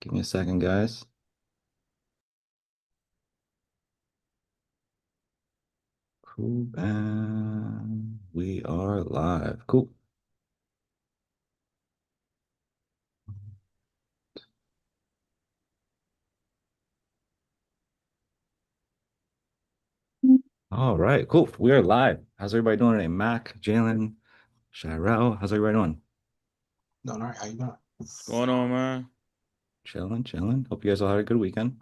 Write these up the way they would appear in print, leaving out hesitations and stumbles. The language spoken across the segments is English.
Give me a second, guys. Cool, and we are live. Cool. All right, cool. We are live. How's everybody doing today? Mac, Jalen, Shirel, how's everybody doing? Doing all right. How you doing? Going on, man? Chilling, chilling. Hope you guys all had a good weekend.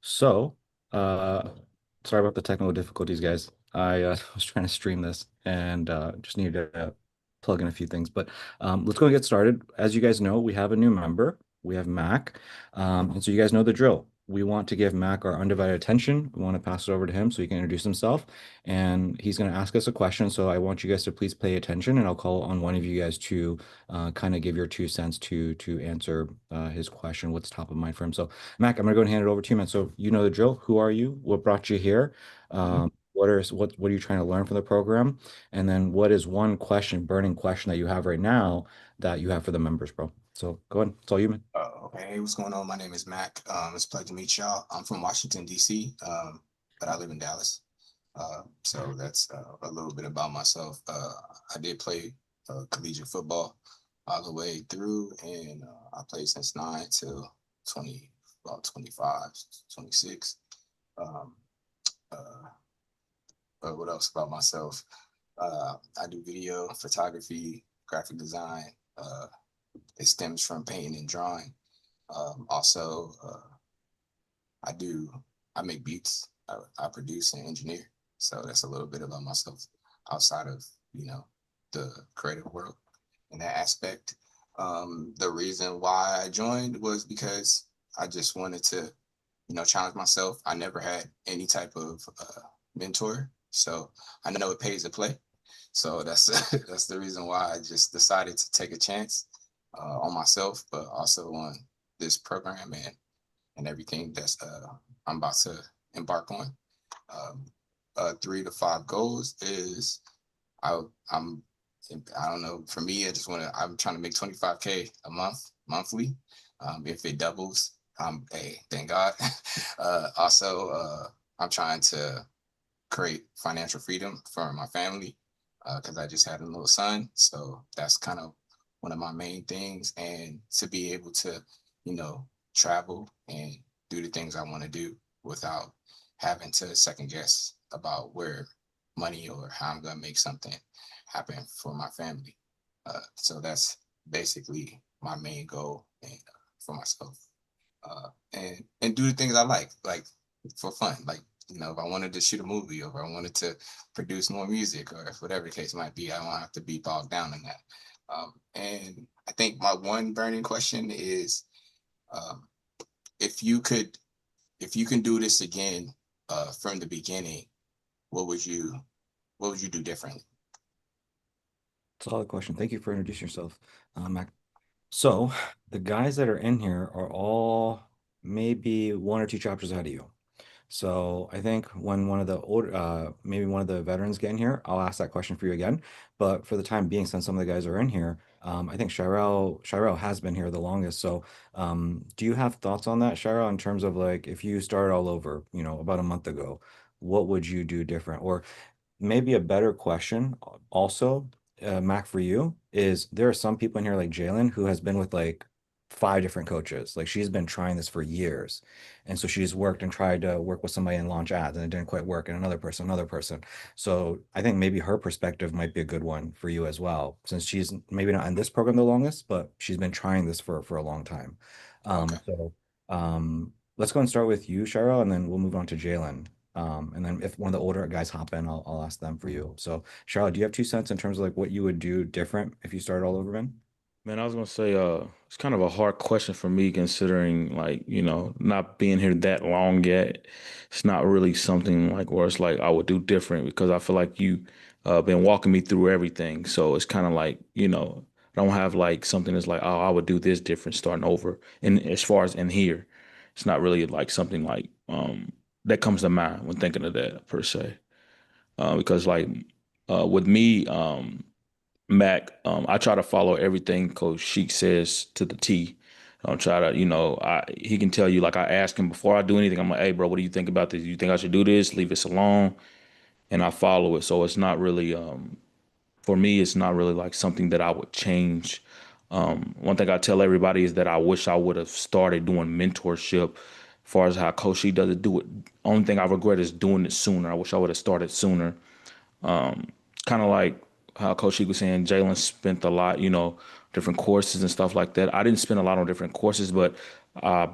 So, uh, sorry about the technical difficulties, guys. I was trying to stream this and just needed to plug in a few things. But let's go and get started. As you guys know, we have a new member. We have Mac. And so you guys know the drill. We want to give Mac our undivided attention. We want to pass it over to him so he can introduce himself. And he's going to ask us a question. So I want you guys to please pay attention, and I'll call on one of you guys to kind of give your 2 cents to answer his question, what's top of mind for him. So Mac, I'm gonna go and hand it over to you, man. So you know the drill. Who are you? What brought you here? Mhm. What are you trying to learn from the program? And then what is one question, burning question that you have right now that you have for the members, bro? So go ahead. It's all you, man. Okay. Hey, what's going on? My name is Mac. It's a pleasure to meet y'all. I'm from Washington, D.C., but I live in Dallas. So that's a little bit about myself. I did play collegiate football all the way through, and I played since 9 till 20, about 25, 26. Um, uh, what else about myself? I do video, photography, graphic design. It stems from painting and drawing. Also, I do, I make beats, I produce and engineer. So that's a little bit about myself outside of, you know, the creative world in that aspect. The reason why I joined was because I just wanted to, challenge myself. I never had any type of mentor. So I know it pays to play. So that's that's the reason why I just decided to take a chance on myself, but also on this program and everything that's I'm about to embark on. Um, 3 to 5 goals is I I'm I don't know. For me, I'm trying to make 25K a monthly. If it doubles, hey, thank God. Also, I'm trying to create financial freedom for my family because I just had a little son. So that's kind of one of my main things. And to be able to, you know, travel and do the things I want to do without having to second guess about where money or how I'm going to make something happen for my family. So that's basically my main goal and, for myself. And do the things I like for fun. Like, if I wanted to shoot a movie or if I wanted to produce more music or if whatever the case might be, I don't have to be bogged down in that. And I think my one burning question is, um, if you could, if you can do this again from the beginning, what would you, what would you do differently? Solid question. Thank you for introducing yourself, Mac. So the guys that are in here are all maybe one or two chapters ahead of you. So I think when one of the older, maybe one of the veterans get in here, I'll ask that question for you again. But for the time being, since some of the guys are in here, I think Shirel has been here the longest. So do you have thoughts on that, Shirel, in terms of like if you started all over, about a month ago, what would you do different? Or maybe a better question also, Mac, for you is there are some people in here like Jalen who has been with like five different coaches. Like she's been trying this for years. And so she's worked and tried to work with somebody and launch ads and it didn't quite work. And another person, another person. So I think maybe her perspective might be a good one for you as well, since she's maybe not in this program the longest, but she's been trying this for a long time. Okay. Let's go and start with you, Cheryl, and then we'll move on to Jalen. And then if one of the older guys hop in, I'll ask them for you. So, Charlotte, do you have 2 cents in terms of like what you would do different if you started all over again? Man, I was gonna say, it's kind of a hard question for me considering like, not being here that long yet. It's not really something like where it's like I would do different because I feel like you been walking me through everything. So it's kind of like, I don't have like something that's like, oh, I would do this different starting over. And as far as in here, it's not really like something like that comes to mind when thinking of that per se. Because like with me, Mac, I try to follow everything Coach Sheik says to the T. Don't try to, he can tell you, like I ask him before I do anything, I'm like, hey, bro, what do you think about this? You think I should do this? Leave this alone? And I follow it. So it's not really, for me, it's not really like something that I would change. One thing I tell everybody is that I wish I would have started doing mentorship. As far as how Coach She does it, do it. Only thing I regret is doing it sooner. I wish I would have started sooner. Kind of like how Coach She was saying, Jalen spent a lot, different courses and stuff like that. I didn't spend a lot on different courses, but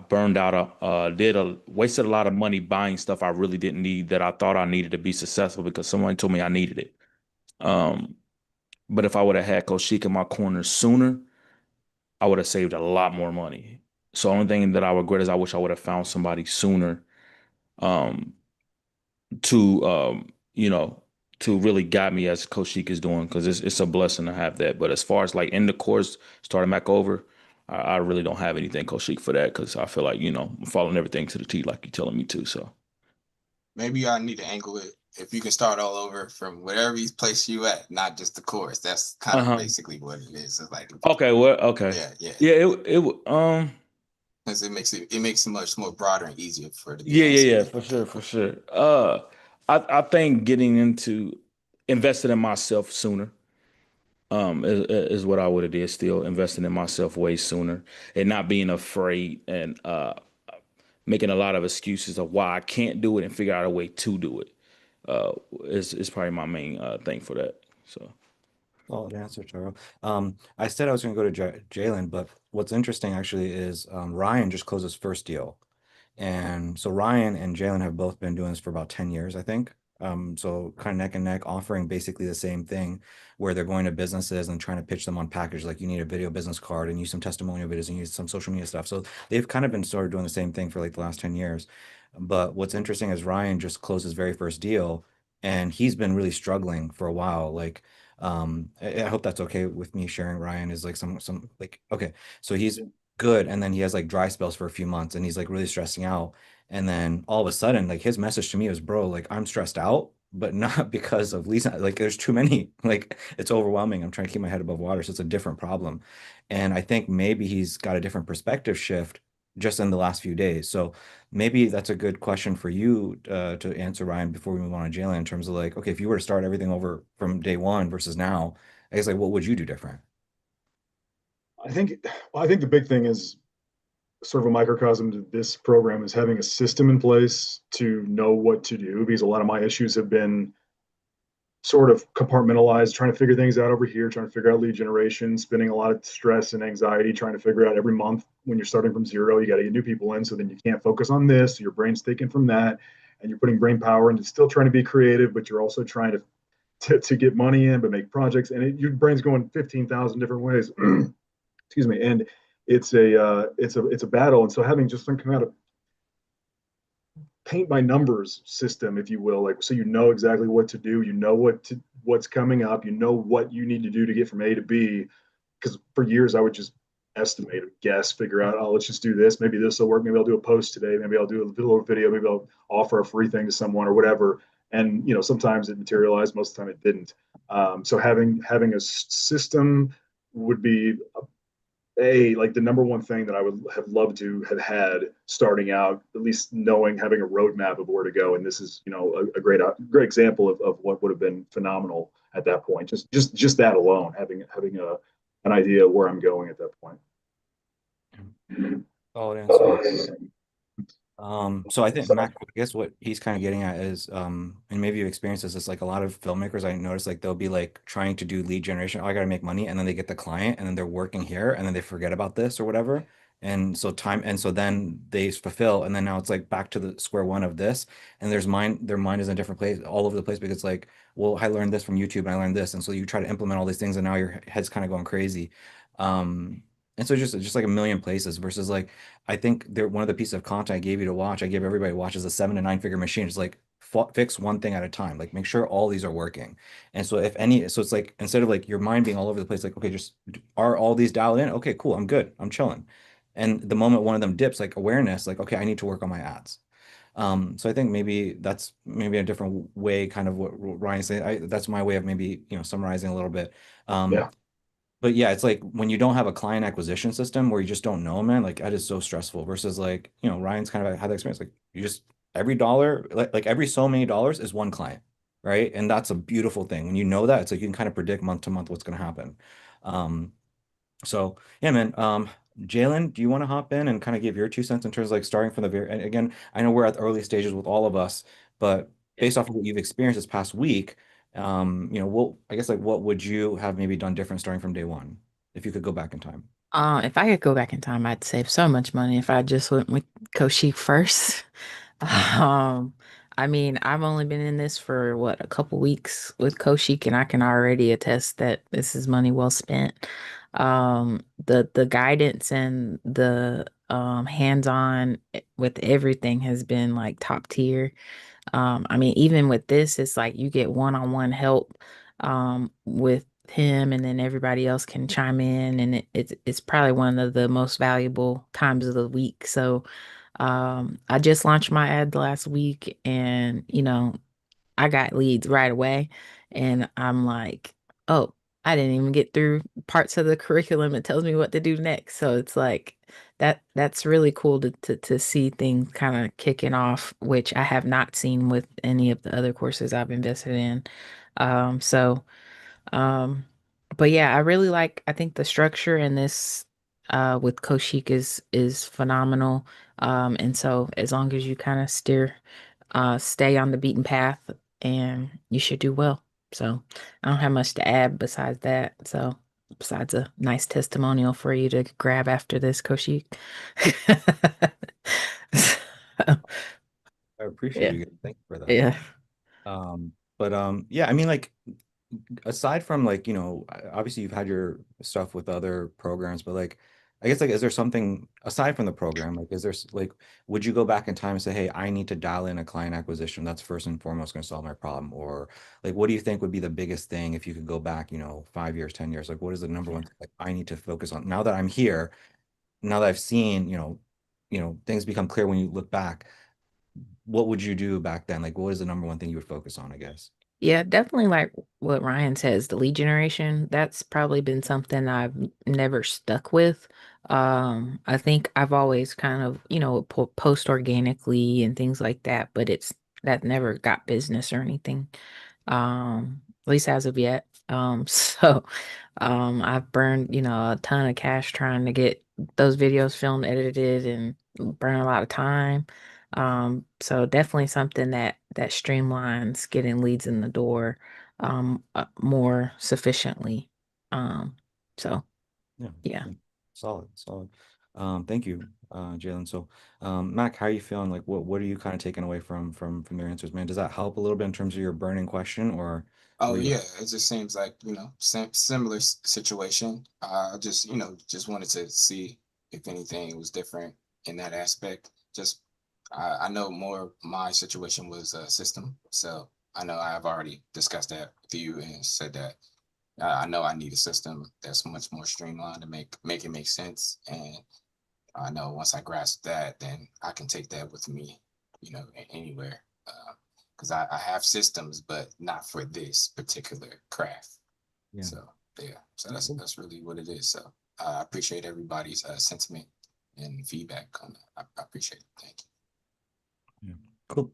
burned out, wasted a lot of money buying stuff I really didn't need that I thought I needed to be successful because someone told me I needed it. Um, but if I would have had Coach Sheik in my corner sooner, I would have saved a lot more money. So the only thing that I regret is I wish I would have found somebody sooner um, to to really guide me as Coach Sheik is doing because it's a blessing to have that. But as far as like in the course, starting back over, I really don't have anything Coach Sheik for that because I feel like I'm following everything to the T like you're telling me to. So Maybe I need to angle it. If you can start all over from wherever he's placed you at, not just the course. That's kind of uh-huh. basically what it is. It's like, Okay, well, okay. yeah, yeah. Yeah, it Because it makes it much more broader and easier for it to be yeah, yeah, answered. yeah, for sure, for sure. I think getting into invested in myself sooner, is what I would have did. Still investing in myself way sooner, and not being afraid and making a lot of excuses of why I can't do it and figure out a way to do it. Is probably my main thing for that. So. Solid answer, Taro. I said I was going to go to Jalen, but what's interesting actually is Ryan just closed his first deal. And so Ryan and Jalen have both been doing this for about 10 years, I think. So kind of neck and neck, offering basically the same thing where they're going to businesses and trying to pitch them on package. Like you need a video business card and use some testimonial videos and use some social media stuff. So they've kind of been sort of doing the same thing for like the last 10 years. But what's interesting is Ryan just closed his very first deal and he's been really struggling for a while. Like, I hope that's okay with me sharing Ryan is like some like okay. So he's good and then he has like dry spells for a few months and he's like really stressing out and then all of a sudden like his message to me was bro like I'm stressed out but not because of Lisa like there's too many like it's overwhelming I'm trying to keep my head above water so it's a different problem and I think maybe he's got a different perspective shift just in the last few days so maybe that's a good question for you to answer Ryan before we move on to Jalen in terms of like okay if you were to start everything over from day one versus now I guess like what would you do different. I think I think the big thing is sort of a microcosm to this program is having a system in place to know what to do because a lot of my issues have been sort of compartmentalized, trying to figure things out over here, trying to figure out lead generation, spending a lot of stress and anxiety trying to figure out every month when you're starting from zero, you got to get new people in. So then you can't focus on this. So your brain's taken from that. And you're putting brain power into still trying to be creative, but you're also trying to get money in, but make projects. And your brain's going 15,000 different ways. Excuse me. And it's a battle. And so having just some kind of paint by numbers system, if you will, like so you know exactly what to do, you know what's coming up, you know what you need to do to get from A to B. Because for years I would just estimate, guess, figure out, oh, let's just do this. Maybe this will work. Maybe I'll do a post today. Maybe I'll do a little video. Maybe I'll offer a free thing to someone or whatever. And sometimes it materialized. Most of the time it didn't. So having a system would be like the number one thing that I would have loved to have had starting out, at least knowing, having a roadmap of where to go. And this is, a great example of what would have been phenomenal at that point. Just that alone, having an idea of where I'm going at that point. Solid answer. So I think Mac, I guess what he's kind of getting at is, and maybe you experience this, is like a lot of filmmakers I notice like they'll be like trying to do lead generation. Oh, I gotta make money, and then they get the client, and then they're working here, and then they forget about this or whatever. And so then they fulfill, and then now it's like back to the square one of this, and their mind is in a different place, all over the place because it's like, well, I learned this from YouTube, and I learned this, and so you try to implement all these things, and now your head's kind of going crazy. And so just like a million places versus like I think they're one of the pieces of content I gave you to watch. I gave everybody to watch is a 7 to 9 figure machine. It's like fix one thing at a time. Like make sure all these are working. And so if any, so it's like instead of like your mind being all over the place, like okay, just are all these dialed in? Okay, cool. I'm good. I'm chilling. And the moment one of them dips, like awareness, like okay, I need to work on my ads. So I think maybe that's maybe a different way, kind of what Ryan's saying. That's my way of maybe summarizing a little bit. Um, Yeah. But yeah, it's like when you don't have a client acquisition system where you just don't know, man, like that is so stressful versus like, Ryan's kind of had that experience. Like you just every dollar, like every so many dollars is one client, right? And that's a beautiful thing. When you know that, it's like you can kind of predict month to month what's going to happen. Um, so yeah, man. Jalen, do you want to hop in and kind of give your 2 cents in terms of like starting from the very, and again, I know we're at the early stages with all of us, but based off of what you've experienced this past week, I guess like what would you have maybe done different starting from day one if you could go back in time? If I could go back in time, I'd save so much money if I just went with Koshik first. Um, I mean, I've only been in this for what, a couple weeks with Koshik, and I can already attest that this is money well spent. The guidance and the hands-on with everything has been like top tier. I mean, even with this, it's like you get one-on-one help with him, and then everybody else can chime in, and it's probably one of the most valuable times of the week. So, I just launched my ad last week, and I got leads right away, and I'm like, oh, I didn't even get through parts of the curriculum. It tells me what to do next. So it's like that's really cool to see things kind of kicking off, which I have not seen with any of the other courses I've invested in. So um, but yeah, I think the structure in this with Koshik is phenomenal. And so as long as you kind of stay on the beaten path, and you should do well. So I don't have much to add besides that. So besides a nice testimonial for you to grab after this, Koshik. So, I appreciate yeah, you. Thank you for that. yeah. But yeah, I mean, like aside from like, obviously you've had your stuff with other programs, but like, I guess like, is there something aside from the program? Like, is there like, would you go back in time and say, hey, I need to dial in a client acquisition. That's first and foremost going to solve my problem. Or like, what do you think would be the biggest thing if you could go back, 5 years, 10 years? Like, what is the number one Yeah. thing like, I need to focus on now that I'm here, now that I've seen, things become clear when you look back. What would you do back then? Like, what is the number one thing you would focus on, I guess? Yeah, definitely like what Ryan says, the lead generation, that's probably been something I've never stuck with. I think I've always kind of, post organically and things like that, but that never got business or anything. At least as of yet. So I've burned, a ton of cash trying to get those videos filmed, edited, and burn a lot of time. So definitely something that streamlines getting leads in the door more sufficiently. Um, so Yeah, yeah. yeah. Solid, solid. Thank you, Jalen. So, Mac, how are you feeling? Like, what are you kind of taking away from their answers, man? Does that help a little bit in terms of your burning question, or Oh were you? yeah, it just seems like similar situation. I just just wanted to see if anything was different in that aspect. Just I know more of my situation was a system, so I know I've already discussed that with you and said that I know I need a system that's much more streamlined to make it make sense. And I know once I grasp that, then I can take that with me, anywhere. Because I have systems, but not for this particular craft. Yeah. So yeah, so Yeah, cool. that's really what it is. So I appreciate everybody's sentiment and feedback on that. I appreciate it. Thank you. Yeah. Cool.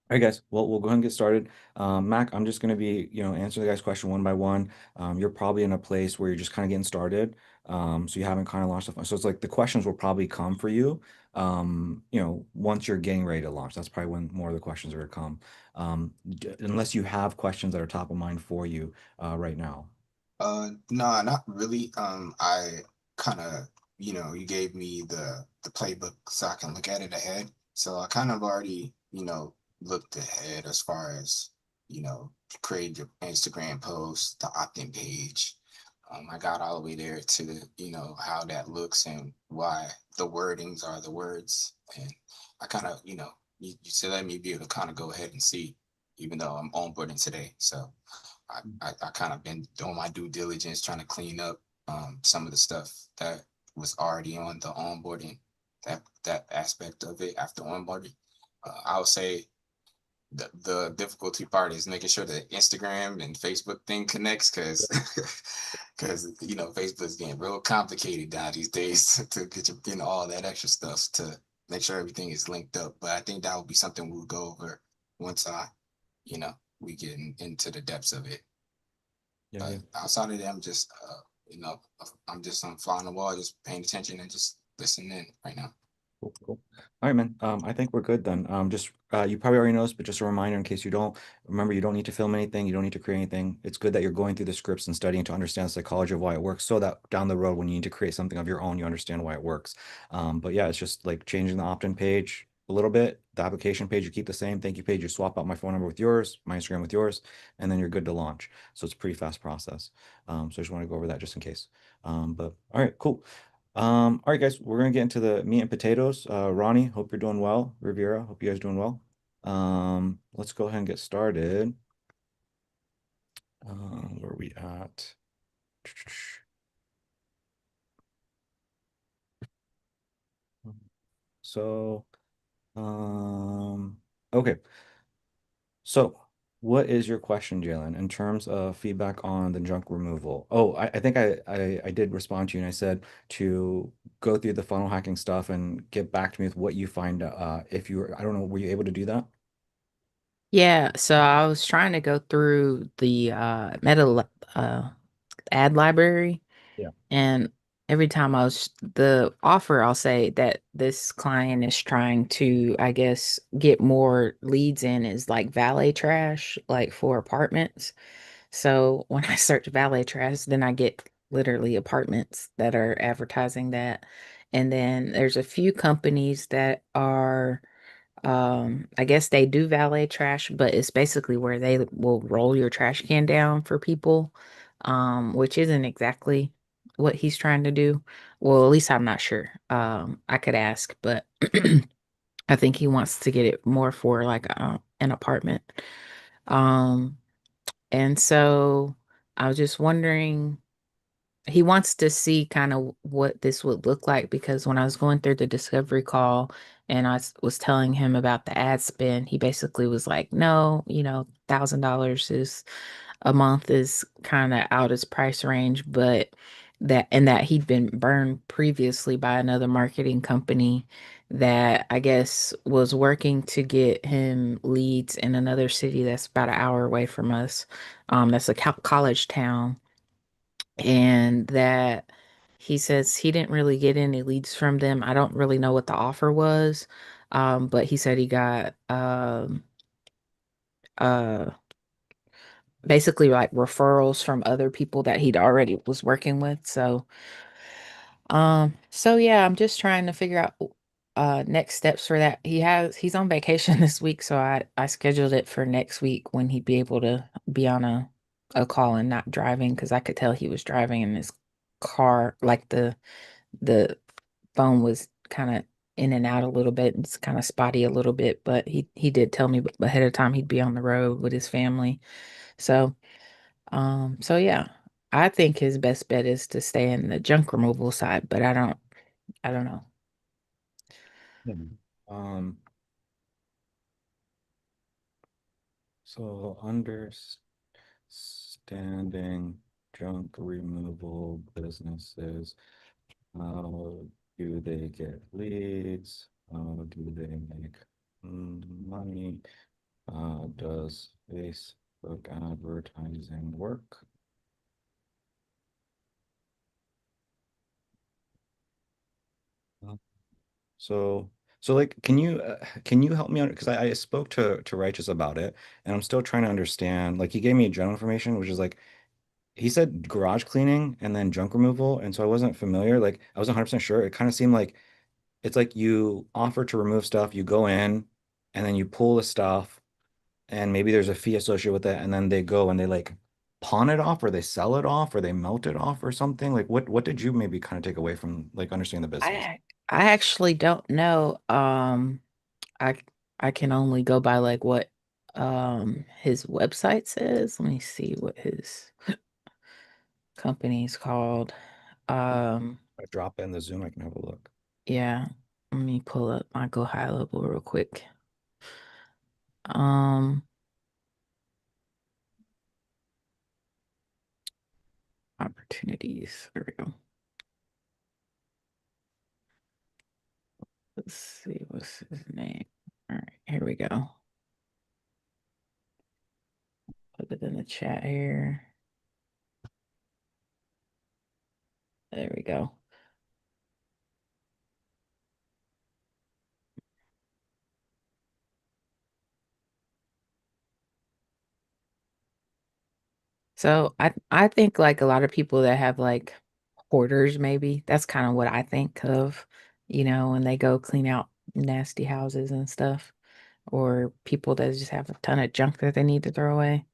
All right, guys. Well, we'll go ahead and get started. Mac, I'm just going to be, answering the guys' question one by one. You're probably in a place where you're just kind of getting started. So you haven't kind of launched the, so it's like the questions will probably come for you, once you're getting ready to launch. That's probably when more of the questions are going to come. Unless you have questions that are top of mind for you, right now. No, not really. I kind of, you gave me the playbook so I can look at it ahead. So I kind of already, looked ahead as far as, create your Instagram post, the opt-in page. I got all the way there to, how that looks and why the wordings are the words. And I kind of, you said let me be able to kind of go ahead and see, even though I'm onboarding today. So I kind of been doing my due diligence, trying to clean up some of the stuff that was already on the onboarding, that aspect of it after onboarding. I would say the difficulty part is making sure that Instagram and Facebook thing connects, because because Facebook's getting real complicated down these days to get all that extra stuff to make sure everything is linked up. But I think that would be something we'll go over once you know we get into the depths of it. Yeah, yeah. But outside of that, I'm just on fly on the wall, just paying attention and just listening right now. Cool, cool. All right, man. I think we're good then. Just you probably already know this, but just a reminder in case you don't remember, you don't need to film anything, you don't need to create anything. It's good that you're going through the scripts and studying to understand the psychology of why it works, so that down the road when you need to create something of your own, you understand why it works. But yeah, it's just like changing the opt-in page a little bit. The application page you keep the same. Thank you page you swap out my phone number with yours, my Instagram with yours, and then you're good to launch. So it's a pretty fast process. So I just want to go over that just in case. But all right, cool. All right, guys, we're gonna get into the meat and potatoes. Ronnie, hope you're doing well. Riviera, hope you guys are doing well. Let's go ahead and get started. Where are we at? So, okay. So, what is your question, Jalen, in terms of feedback on the junk removal? Oh, I think I did respond to you and I said to go through the funnel hacking stuff and get back to me with what you find. If you were, I don't know, were you able to do that? Yeah, so I was trying to go through the ad library, Yeah. and every time the offer, I'll say that this client is trying to, I guess, get more leads in is like valet trash, like for apartments. So when I search valet trash, then I get literally apartments that are advertising that. And then there's a few companies that are I guess they do valet trash, but it's basically where they will roll your trash can down for people, which isn't exactly what he's trying to do. Well, at least I'm not sure. I could ask, but I think he wants to get it more for like an apartment. Um, and so I was just wondering, he wants to see kind of what this would look like because when I was going through the discovery call and was telling him about the ad spend, he basically was like, no, $1,000 is a month is kind of out his price range, but that he'd been burned previously by another marketing company that I guess was working to get him leads in another city that's about an hour away from us. That's a college town, and that he says he didn't really get any leads from them. I don't really know what the offer was, but he said he got uh, basically like referrals from other people that he'd already was working with. So yeah, I'm just trying to figure out next steps for that. He's on vacation this week, so I scheduled it for next week when he'd be able to be on a call and not driving because I could tell he was driving in his car, like the phone was kind of in and out a little bit. It's kind of spotty a little bit, but he did tell me ahead of time he'd be on the road with his family. So so yeah, I think his best bet is to stay in the junk removal side, but I don't know. Mhm. So understanding junk removal businesses, how do they get leads? How do they make money? Does Facebook advertising work? Uh, So, so like, can you help me on? Because I spoke to Righteous about it, and I'm still trying to understand. Like, he gave me general information, which is like he said garage cleaning and then junk removal, and so I wasn't familiar. Like, I wasn't 100% sure. It kind of seemed like it's like you offer to remove stuff, you go in, and then you pull the stuff, and maybe there's a fee associated with it, and then they go and they like pawn it off, or they sell it off, or they melt it off, or something. Like, what did you maybe kind of take away from like understanding the business? I actually don't know. I I can only go by like what his website says. Let me see what his company is called. Um I drop in the Zoom, I can have a look. yeah, let me pull up my Go High Level real quick. Um, Opportunities. There we go. Let's see, what's his name? All right, here we go. Put it in the chat here. There we go. So I think like a lot of people that have like hoarders, maybe that's kind of what I think of, when they go clean out nasty houses and stuff, or people that just have a ton of junk that they need to throw away.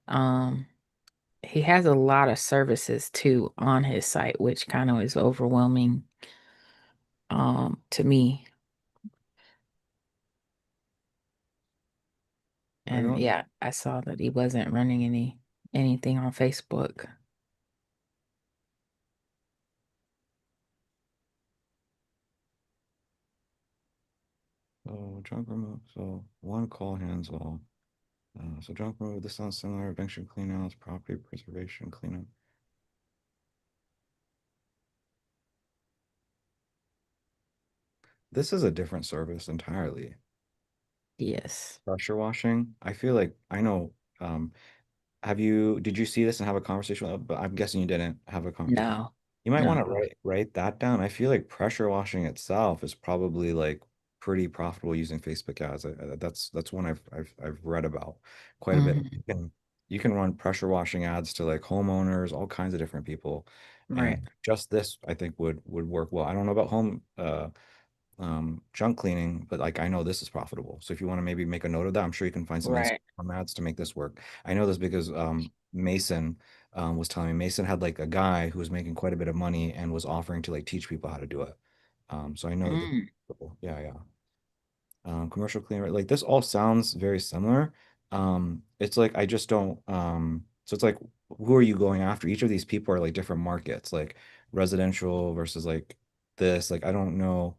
Um, he has a lot of services too on his site, which kind of is overwhelming to me. I And don't. yeah, I saw that he wasn't running anything on Facebook. So junk remove. So one call hands all. So junk remove. This sounds similar. Eviction cleanouts, property preservation cleanup. This is a different service entirely. Yes. Pressure washing. I feel like I know. Um, did you see this and have a conversation with, but I'm guessing you didn't have a conversation. No. You might want to No. write that down. I feel like pressure washing itself is probably like pretty profitable using Facebook ads. That's one I've read about quite a bit. Hmm. You can run pressure washing ads to like homeowners, all kinds of different people, and Right. just this I think would work well. I don't know about home junk cleaning, but like I know this is profitable. So if you want to maybe make a note of that, I'm sure you can find some Right. Instagram ads to make this work. I know this because Mason was telling me Mason had like a guy who was making quite a bit of money and was offering to like teach people how to do it. So I know that Mm. yeah, yeah. Commercial cleaner, like this all sounds very similar. It's like I just don't so it's like who are you going after? Each of these people are like different markets, like residential versus like this. Like I don't know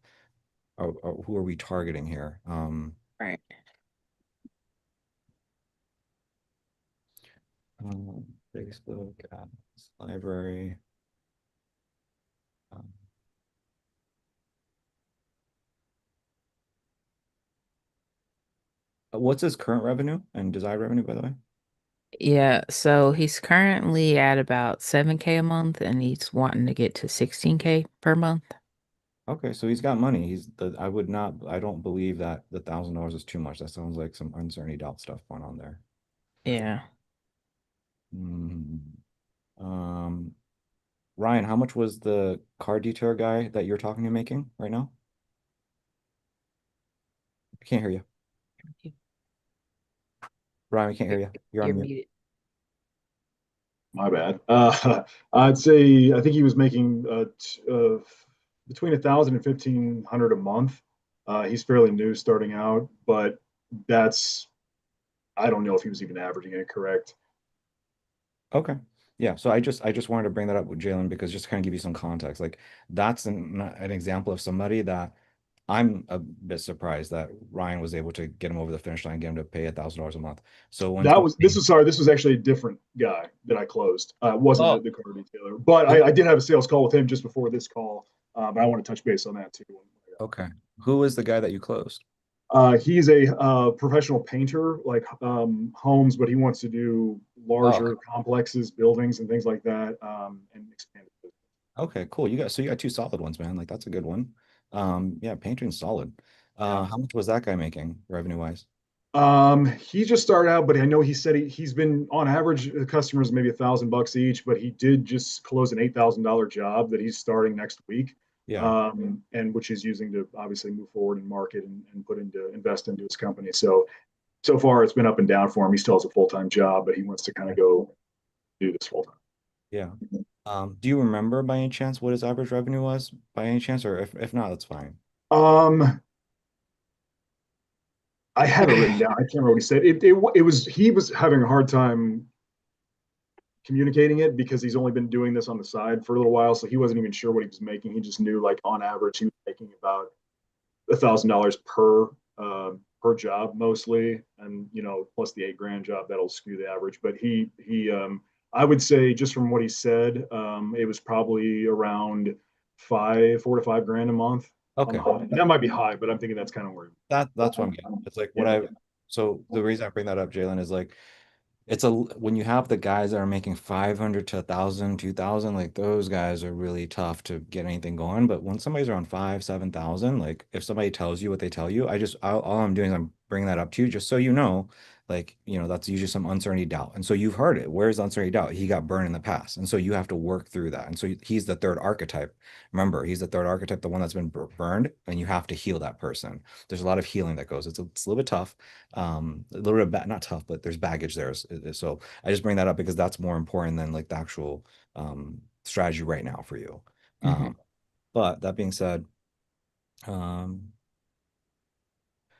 who are we targeting here? Right. Um, Facebook ads, library. Um, what's his current revenue and desired revenue, by the way? Yeah, so he's currently at about 7K a month and he's wanting to get to 16K per month. Okay, so he's got money. I don't believe that the $1,000 is too much. That sounds like some uncertainty doubt stuff going on there. Yeah. Hmm. Um, Ryan, how much was the car detour guy that you're talking to making right now? I can't hear you. You- Ryan, we can't hear You're, you. You're on you're mute. muted. My bad. I'd say I think he was making between 1,000 and 1,500 a month. He's fairly new starting out, but that's I don't know if he was even averaging it correct. Okay. Yeah. So I just wanted to bring that up with Jalen because just to kind of give you some context. Like that's an example of somebody that I'm a bit surprised that Ryan was able to get him over the finish line, get him to pay $1,000 a month. So when That was this somebody, was sorry, this was actually a different guy that I closed. It wasn't oh, the car detailer, but who, I did have a sales call with him just before this call. But I want to touch base on that too. okay, who was the guy that you closed? He's a professional painter, like homes, but he wants to do Oh, larger complexes, buildings, and things like that, and expand it. okay, cool. You got two solid ones, man. Like that's a good one. Yeah, painting's solid. Yeah. How much was that guy making revenue wise? He just started out, but I know he said he's been on average customers maybe $1,000 each, but he did just close an $8,000 job that he's starting next week, Yeah, and which he's using to obviously move forward and market and put into invest into his company. So far it's been up and down for him. He still has a full time job, but he wants to kind of go do this full yeah. Do you remember by any chance what his average revenue was by any chance, or if not, that's fine. time. I have it written down. I can't remember what he said. It was he was having a hard time communicating it because he's only been doing this on the side for a little while, so he wasn't even sure what he was making. He just knew like on average he was making about $1,000 per per job mostly, and plus the 8 grand job that'll skew the average. But I would say just from what he said, it was probably around 4 to 5 grand a month on the Okay. high. That might be high, but I'm thinking that's kind of where. That's what I'm getting. It's like what Yeah. I so the reason I bring that up, Jalen, is like it's a when you have the guys that are making 500 to 1,000, 2,000, like those guys are really tough to get anything going. But when somebody's around 5, 7,000, like if somebody tells you what they tell you, all I'm doing is I'm bringing that up to you just so you know, like, that's usually some uncertainty doubt. And so you've heard it. Where's the uncertainty doubt? He got burned in the past. And so you have to work through that. And so he's the third archetype. Remember, he's the third archetype, the one that's been burned, and you have to heal that person. There's a lot of healing that goes. It's a little bit tough, a little bit of not tough, but there's baggage there. So I just bring that up because that's more important than like the actual strategy right now for you. Hmm. But that being said, um,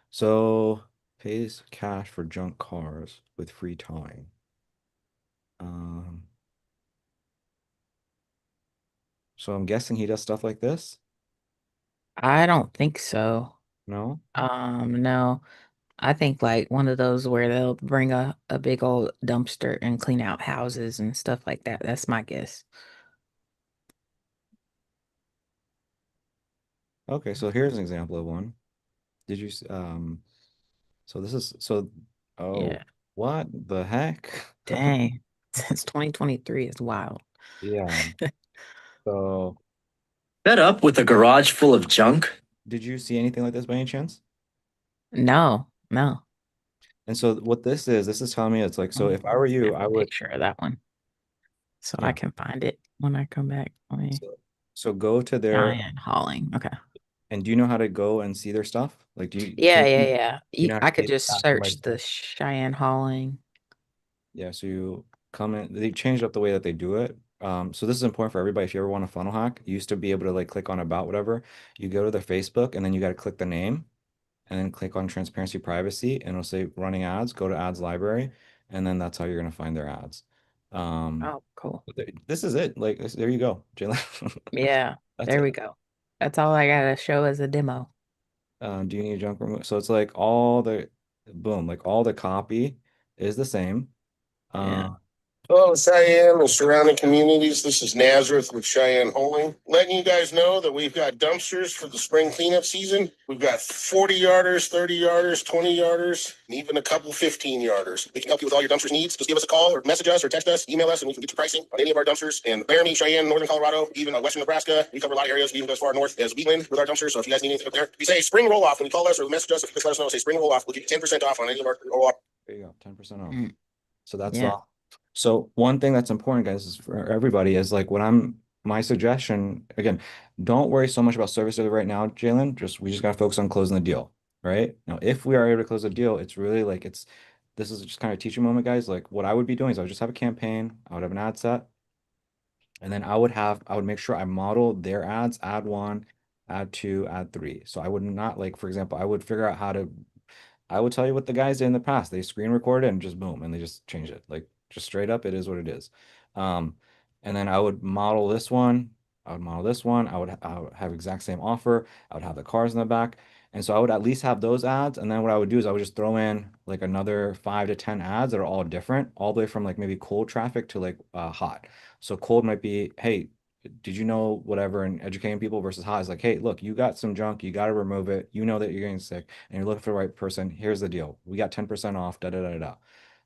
so pays cash for junk cars with free towing. Um, so I'm guessing he does stuff like this? I don't think so. No? No. I think like one of those where they'll bring a big old dumpster and clean out houses and stuff like that. That's my guess. Okay, so here's an example of one. Did you so this is so oh Yeah. what the heck? Dang. Since 2023 is wild. Yeah. So Fed up with a garage full of junk? did you see anything like this by any chance? No, no. And so what this is telling me it's like, Let so me if I were you, snap I a would, picture of that one so I yeah. can find it when I come back. Let me So go to their, Giant hauling. Okay. and do you know how to go and see their stuff? Like, Yeah, yeah, yeah. you know how to I could see just that somebody, search the Cheyenne hauling. yeah, so you come in, they changed up the way that they do it. So this is important for everybody. If you ever want a funnel hack, you used to be able to like click on about whatever. You go to their Facebook and then you got to click the name and then click on transparency privacy and it'll say running ads, go to ads library, and then that's how you're gonna find their ads. Um, Oh, cool. this is it. Like there you go, Jaylen. Yeah, That's there it. we go. That's all I gotta show as a demo. Do you need a junk remove? So it's like all the boom, like all the copy is the same. Yeah. Uh, Hello, Cheyenne and surrounding communities. This is Nazareth with Cheyenne Holding. Letting you guys know that we've got dumpsters for the spring cleanup season. We've got 40 yarders, 30 yarders, 20 yarders, and even a couple 15 yarders. We can help you with all your dumpsters needs. Just give us a call or message us or text us, email us, and we can get you pricing on any of our dumpsters in Laramie, Cheyenne, Northern Colorado, even western Nebraska. We cover a lot of areas. We even go as far north as Wheatland with our dumpsters. So if you guys need anything up there, we say spring roll off when you call us or message us. If you just let us know, say spring roll off. We'll give you 10% off on any of our roll off. there you go, 10% off. Mm, So that's yeah. the so one thing that's important, guys, is for everybody is like what my suggestion again, don't worry so much about service delivery right now, Jalen. We just gotta focus on closing the deal, right? Now, if we are able to close the deal, it's really like this is just kind of a teaching moment, guys. Like what I would be doing is I would just have a campaign, I would have an ad set, and then I would make sure I model their ads, ad one, ad two, ad three. So I would not like, for example, I would figure out how to I will tell you what the guys did in the past. They screen recorded and just boom, and they just changed it. Like just straight up, it is what it is. Um, and then I would model this one. I would model this one. I would have exact same offer. I would have the cars in the back. And so I would at least have those ads. And then what I would do is I would just throw in like another 5 to 10 ads that are all different, all the way from like maybe cold traffic to like hot. So cold might be, hey, did you know whatever, and educating people versus hot is like, hey, look, you got some junk, you got to remove it. You know that you're getting sick and you're looking for the right person. Here's the deal. We got 10% off, da da da da.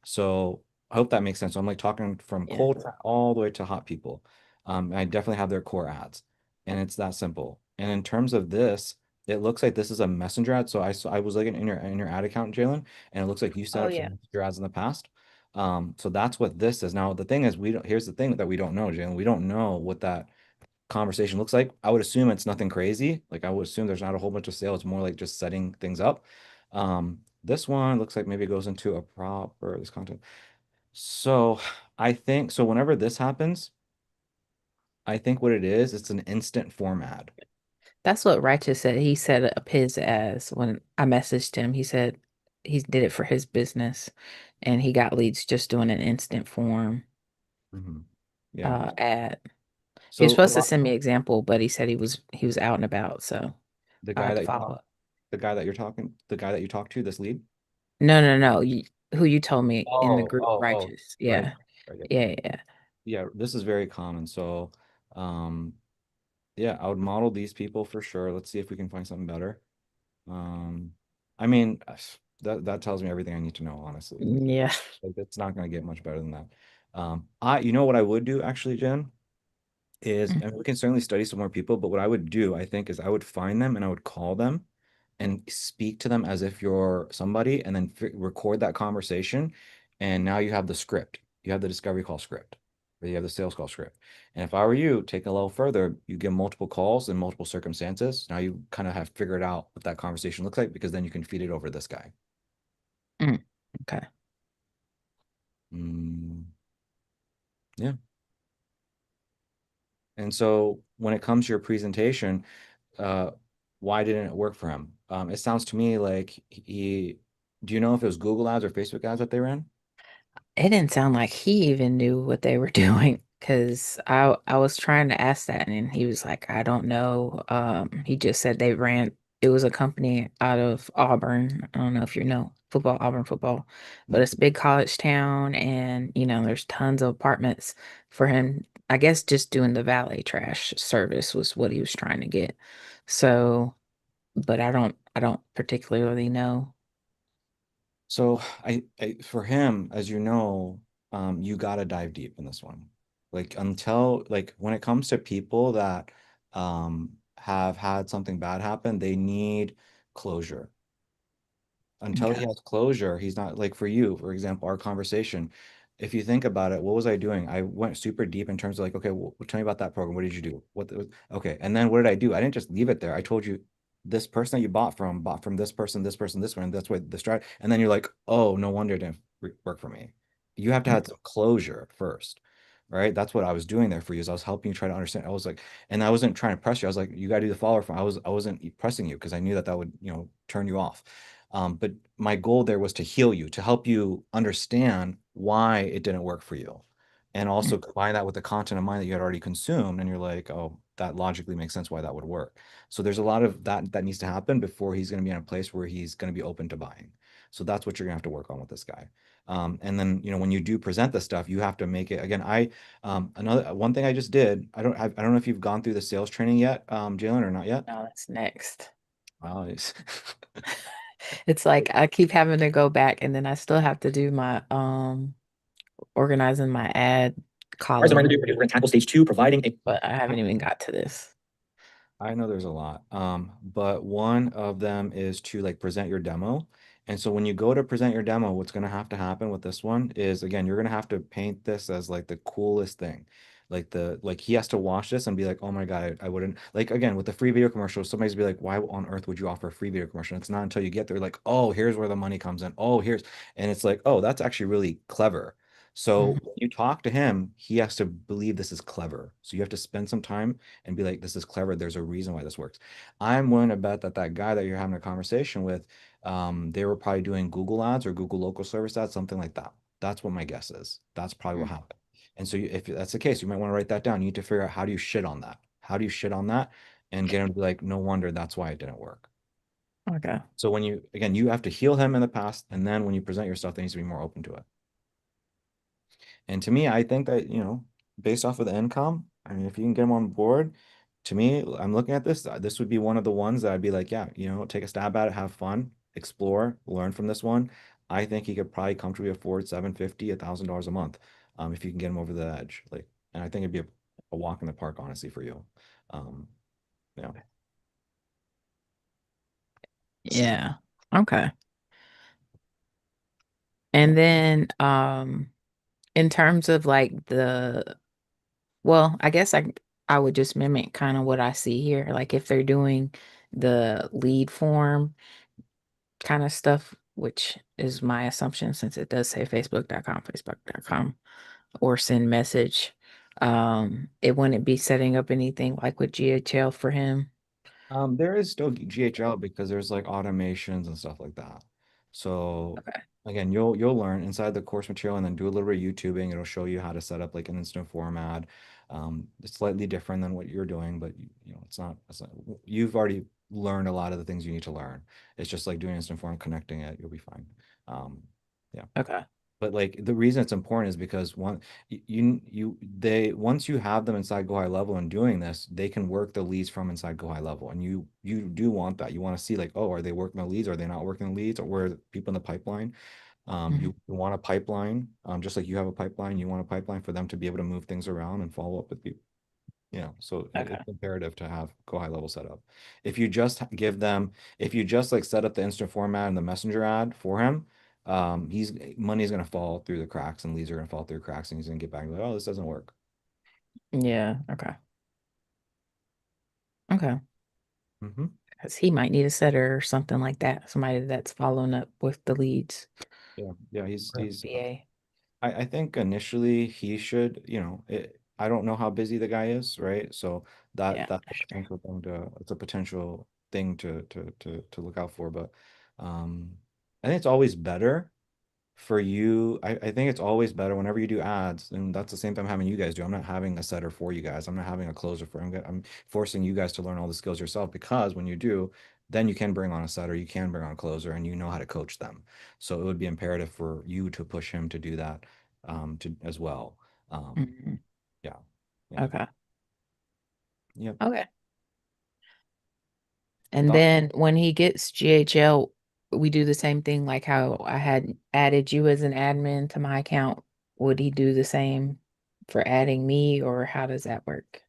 So I hope that makes sense. So I'm like talking from Yeah. cold all the way to hot people. I definitely have their core ads and it's that simple. And in terms of this, it looks like this is a messenger ad. So I was looking in your ad account, Jalen, and it looks like you set Oh up some yeah. messenger ads in the past. So that's what this is. Now, the thing is, here's the thing that we don't know, Jalen. We don't know what that conversation looks like. I would assume it's nothing crazy. Like I would assume there's not a whole bunch of sales. It's more like just setting things up. This one looks like maybe it goes into a prop or this content. So I think so whenever this happens, I think what it is, it's an instant format. That's what Righteous said. He set up his as when I messaged him. He said he did it for his business and he got leads just doing an instant form Mhm. Yeah. ad. He was So a supposed to lot, send me example, but he said he was out and about, so the I guy had to that follow up. the guy that you talked to, this lead? No, no, no. Who you told me in the Oh, group, oh, oh, righteous. right. Yeah. Right. Yeah. Yeah, yeah. Yeah, this is very common. So, yeah, I would model these people for sure. Let's see if we can find something better. Um, I mean, that tells me everything I need to know, honestly. Yeah. Like it's not going to get much better than that. You know what I would do actually, Jen, is, and we can certainly study some more people, but what I would do, I think, is I would find them and I would call them and speak to them as if you're somebody, and then record that conversation. And now you have the script. You have the discovery call script, or you have the sales call script. And if I were you, take it a little further, you give multiple calls in multiple circumstances. Now you kind of have figured out what that conversation looks like because then you can feed it over this guy. Mm, okay. Mm, yeah. And so when it comes to your presentation, uh, why didn't it work for him? It sounds to me like do you know if it was Google ads or Facebook ads that they ran? It didn't sound like he even knew what they were doing because I was trying to ask that and he was like, I don't know. He just said they ran, it was a company out of Auburn. I don't know if you know football, Auburn football, but it's a big college town and there's tons of apartments for him. I guess just doing the valet trash service was what he was trying to get. So, but I don't particularly know. So for him, as you know, you gotta dive deep in this one. Like when it comes to people that have had something bad happen, they need closure. Until he Okay. has closure, he's not like for you, for example, our conversation. If you think about it, what was I doing? I went super deep in terms of like, okay, well, tell me about that program. What did you do? Okay. And then what did I do? I didn't just leave it there. I told you this person that you bought from this person, this person, this one. That's what the strat. And then you're like, oh, no wonder it didn't work for me. You have to Mm, have some closure first, right? That's what I was doing there for you. Is I was helping you try to understand. I was like, and I wasn't trying to press you. I was like, you got to do the follow from. I wasn't pressing you because I knew that that would, turn you off. But my goal there was to heal you, to help you understand why it didn't work for you. And mm, also combine that with the content of mind that you had already consumed. And you're like, oh, that logically makes sense why that would work. So there's a lot of that needs to happen before he's going to be in a place where he's going to be open to buying. So that's what you're going to have to work on with this guy. And then, when you do present the stuff, you have to make it again. Another one thing I just did, I don't know if you've gone through the sales training yet, Jalen, or not yet. No, that's next. Wow. It's like I keep having to go back and then I still have to do my organizing my ad As a column, reminder, we're going to tackle stage two, providing a but I haven't even got to this. I know there's a lot. But one of them is to like present your demo. And so when you go to present your demo, what's going to happen with this one is again, you're going to have to paint this as like the coolest thing. Like he has to watch this and be like, oh my God, I wouldn't like again with the free video commercial, somebody's be like, why on earth would you offer a free video commercial? It's not until you get there, like, oh, here's where the money comes in. Oh, and it's like, oh, that's actually really clever. So Mhm. when you talk to him, he has to believe this is clever. So you have to spend some time and be like, this is clever. There's a reason why this works. I'm willing to bet that that guy that you're having a conversation with, they were probably doing Google ads or Google local service ads, something like that. That's what my guess is. That's probably what Mm. happened. And so if that's the case, you might want to write that down. You need to figure out how do you shit on that? How do you shit on that? And get him to be like, no wonder that's why it didn't work. Okay. So again, you have to heal him in the past. And then when you present your stuff, they needs to be more open to it. And to me, I think that, based off of the income, I mean, if you can get them on board, to me, I'm looking at this. This would be one of the ones that I'd be like, yeah, take a stab at it, have fun, explore, learn from this one. I think he could probably comfortably afford 750, $1,000 a month, if you can get him over the edge. Like, and I think it'd be a walk in the park, honestly, for you. Um, yeah. Yeah. Okay. And then in terms of like well, I guess I would just mimic kind of what I see here. Like if they're doing the lead form kind of stuff, which is my assumption since it does say facebook.com, or send message. It wouldn't be setting up anything like with GHL for him. There is still GHL because there's like automations and stuff like that. So Okay. again, you'll learn inside the course material and then do a little bit of YouTubing. It'll show you how to set up like an instant format. It's slightly different than what you're doing, but it's not, you've already learned a lot of the things you need to learn. It's just like doing instant form, connecting it, you'll be fine. Um, yeah. Okay. But like the reason it's important is because they once you have them inside Go High Level and doing this, they can work the leads from inside Go High Level. And you do want that. You want to see like, oh, are they working the leads? Are they not working the leads? Or where are the people in the pipeline? Mhm. You want a pipeline, just like you have a pipeline, you want a pipeline for them to be able to move things around and follow up with people. Yeah, so Okay. it's imperative to have Go High Level set up. If you just give them, if you just like set up the instant format and the messenger ad for him, he's money's gonna fall through the cracks and leads are gonna fall through the cracks and he's gonna get back and be like, oh, this doesn't work. Yeah. Okay. Okay. Hmm. Because he might need a setter or something like that. Somebody that's following up with the leads Yeah, yeah, or VA. I think initially he should, I don't know how busy the guy is, right? So Yeah, that's a for sure. potential thing it's a potential thing to look out for. But I think it's always better for you. I think it's always better whenever you do ads, and that's the same thing I'm having you guys do. I'm not having a setter for you guys. I'm not having a closer for. I'm forcing you guys to learn all the skills yourself because when you do, then you can bring on a setter, you can bring on a closer, and you know how to coach them. So it would be imperative for you to push him to do that, to as well. Um, Mhm. yeah, yeah, Okay. yep. Okay. And Thought then when he gets GHL, we do the same thing like how I had added you as an admin to my account. Would he do the same for adding me, or how does that work?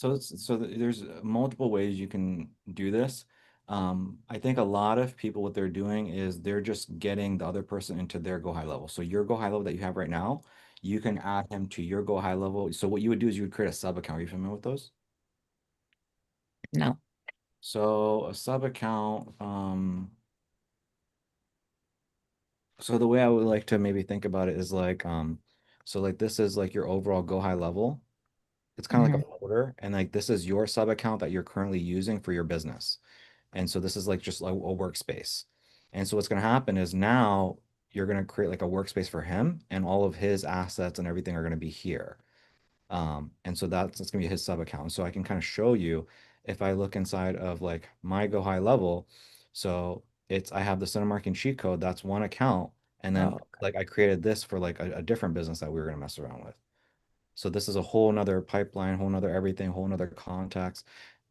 there's multiple ways you can do this. I think a lot of people what they're doing is they're just getting the other person into their Go High level. So your Go High level that you have right now, you can add him to your Go High level. So what you would do is you would create a sub account. Are you familiar with those? No. So a sub account, so the way I would like to maybe think about it is like, so like this is like your overall Go High level. It's kind of like Hmm. a folder, and like this is your sub account that you're currently using for your business. And so this is like just a workspace. And so what's going to happen is now you're going to create like a workspace for him, and all of his assets and everything are going to be here. And so that's going to be his sub account. So I can kind of show you if I look inside of like my Go High level. So I have the center marking cheat code. That's one account. And then Oh, like I created this for like a different business that we were going to mess around with. So this is a whole nother pipeline, whole nother everything, whole nother contacts.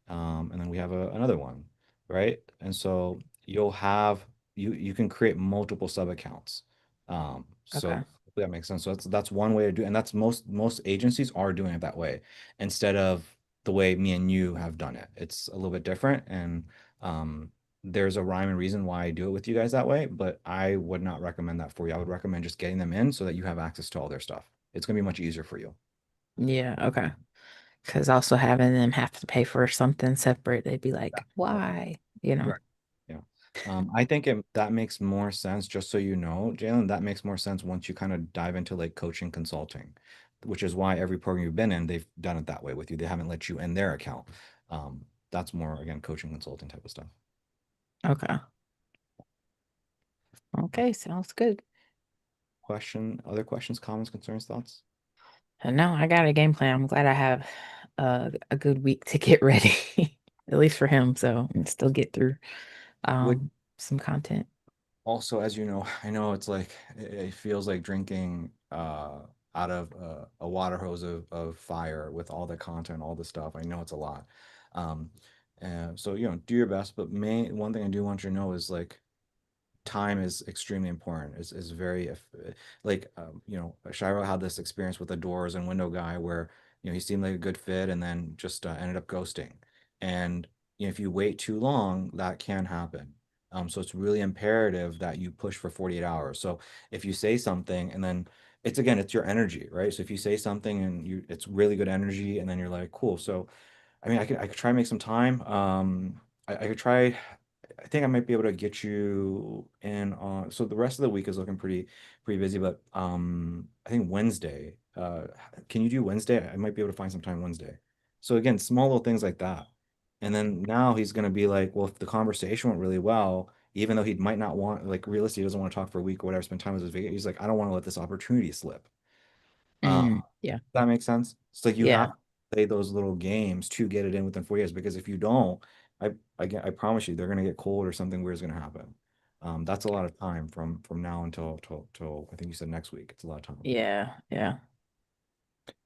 And then we have another one, right? And so you'll have you can create multiple sub accounts. So okay. hopefully that makes sense. So that's one way to do, and that's most agencies are doing it that way instead of the way me and you have done it. It's a little bit different, and there's a rhyme and reason why I do it with you guys that way, but I would not recommend that for you. I would recommend just getting them in so that you have access to all their stuff. It's gonna be much easier for you. Yeah, okay. Because also having them have to pay for something separate, they'd be like, Yeah. why? You know? Right. Yeah. I think that makes more sense, just so you know, Jalen, that makes more sense once you kind of dive into like coaching consulting, which is why every program you've been in, they've done it that way with you. They haven't let you in their account. That's more, again, coaching consulting type of stuff. Okay. Okay, sounds good. Other questions, comments, concerns, thoughts? And no, I got a game plan. I'm glad I have a good week to get ready, at least for him, so and still get through Would some content. also, as you know, I know it's like it feels like drinking out of a water hose of fire with all the content, all the stuff. I know it's a lot. Um, and so, do your best. But one thing I do want you to know is like time is extremely important. Is very like Shiro had this experience with the doors and window guy where he seemed like a good fit and then just ended up ghosting. And if you wait too long, that can happen. So it's really imperative that you push for 48 hours. So if you say something and then it's your energy, right? So if you say something and it's really good energy and then you're like, cool. So I mean, I could try and make some time. I could try. I think I might be able to get you in on. So the rest of the week is looking pretty busy, but I think Wednesday. Can you do Wednesday? I might be able to find some time Wednesday. So again, small little things like that. And then now he's gonna be like, well, if the conversation went really well, even though he might not want, like, realistically, he doesn't want to talk for a week or whatever, spend time with his vacation. He's like, I don't want to let this opportunity slip. Yeah. That makes sense. So you have Yeah. to play those little games to get it in within 4 years because if you don't, I promise you, they're gonna get cold or something weird is gonna happen. That's a lot of time from now until till I think you said next week. It's a lot of time. Yeah, yeah.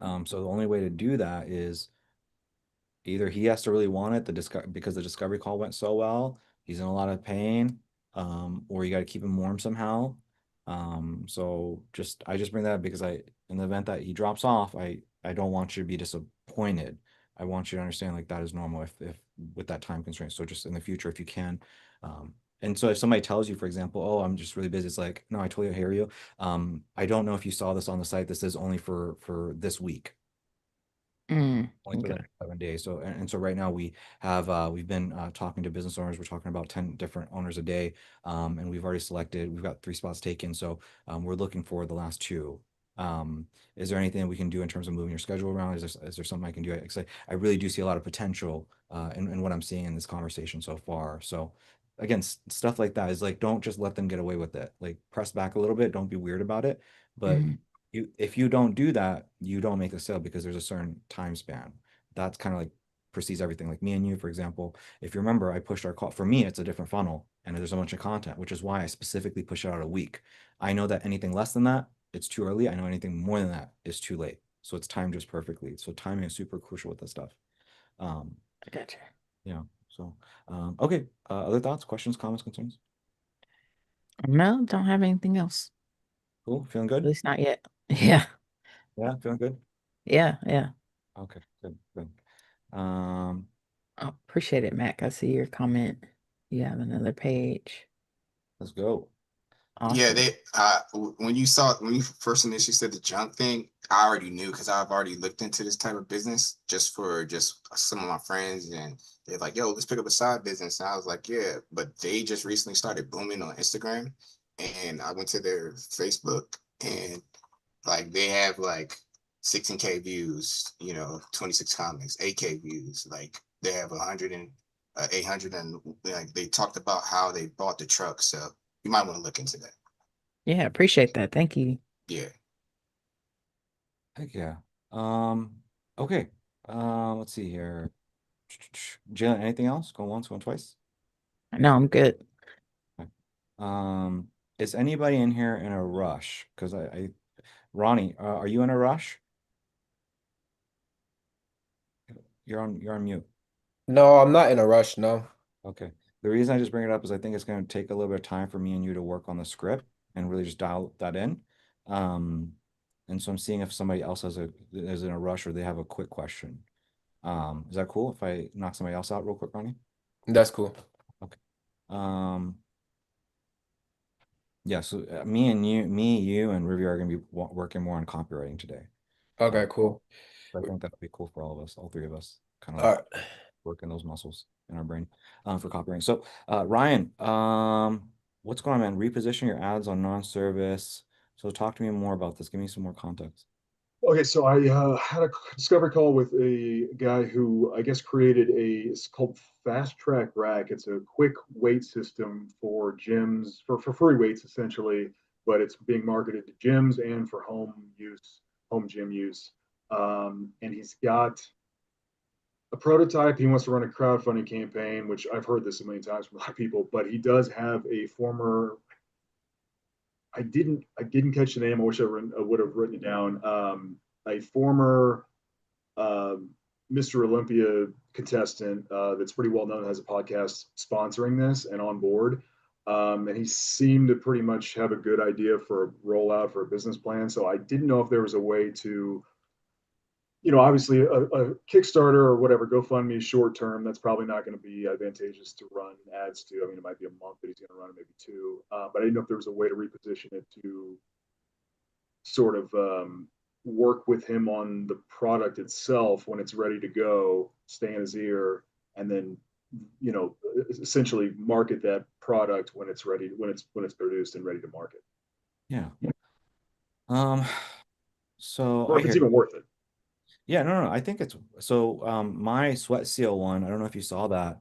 So the only way to do that is either he has to really want it, because the discovery call went so well, he's in a lot of pain, or you got to keep him warm somehow. So I just bring that up because in the event that he drops off, I don't want you to be disappointed. I want you to understand like that is normal if with that time constraint. So just in the future, if you can, and so if somebody tells you, for example, oh, I'm just really busy, it's like, no, I totally hear you. I don't know if you saw this on the site. This is only for this week, only for the Okay. next 7 days. So and so right now we've been talking to business owners. We're talking about 10 different owners a day, and we've got 3 spots taken. So we're looking for the last two. Is there anything we can do in terms of moving your schedule around? Is there something I can do? Because I really do see a lot of potential in what I'm seeing in this conversation so far. So again, stuff like that is like, don't just let them get away with it. Like, press back a little bit. Don't be weird about it. But Mhm. if you don't do that, you don't make a sale because there's a certain time span. That's kind of like precedes everything. Like me and you, for example, if you remember, I pushed our call. For me, it's a different funnel and there's a bunch of content, which is why I specifically push it out a week. I know that anything less than that, it's too early. I know anything more than that is too late. So it's timed just perfectly. So timing is super crucial with this stuff. Um, I gotcha. yeah. So okay. Other thoughts, questions, comments, concerns? No, don't have anything else. Cool. Feeling At good? least not yet. Yeah. Yeah, feeling good. Yeah. Yeah. Okay, good, good. Um, Oh, appreciate it, Mac. I see your comment. You have another page. let's go. Yeah, Awesome. when you first initially said the junk thing, I already knew because I've already looked into this type of business just for just some of my friends, and they're like, "Yo, let's pick up a side business." And I was like, "Yeah," but they just recently started booming on Instagram, and I went to their Facebook, and like they have like 16K views, 26 comments, 8K views, like they have 100 and 800, and like they talked about how they bought the truck, so you might want to look into that. Yeah, appreciate that. Thank you. Yeah. Heck yeah. Um, okay. Let's see here. Jalen, anything else? Going once, going twice? No, I'm good. Okay. Is anybody in here in a rush? Because Ronnie, are you in a rush? You're on mute. No, I'm not in a rush. No. Okay. The reason I just bring it up is I think it's going to take a little bit of time for me and you to work on the script and really just dial that in. Um, and so I'm seeing if somebody else is in a rush or they have a quick question. Is that cool if I knock somebody else out real quick, Ronnie? That's cool. Okay. Um, yeah, so me, you, and Riviera are going to be working more on copywriting today. Uh, Okay, cool. I think that'd be cool for all of us, all three of us, kind of All like right. working those muscles in our brain for copywriting. So, Ryan, what's going on, man? Reposition your ads on non-service. So talk to me more about this. Give me some more context. Okay, so I had a discovery call with a guy who I guess created it's called Fast Track Rack. It's a quick weight system for gyms, for free weights essentially, but it's being marketed to gyms and for home use, home gym use. And he's got a prototype. He wants to run a crowdfunding campaign, which I've heard this a million times from a lot of people, but he does have a former, I didn't catch the name. I wish I would have written it down. A former um, Mr. Olympia contestant that's pretty well known, has a podcast sponsoring this and on board. And he seemed to pretty much have a good idea for a rollout for a business plan. So I didn't know if there was a way to, obviously a Kickstarter or whatever, GoFundMe short term, that's probably not going to be advantageous to run ads to. I mean, it might be a month that he's going to run, maybe two. But I didn't know if there was a way to reposition it to sort of work with him on the product itself when it's ready to go, stay in his ear, and then essentially market that product when it's ready, when it's produced and ready to market, Yeah. Um, so or I if it's hear you. even worth it. Yeah, no. I think it's so my sweat seal one, I don't know if you saw that.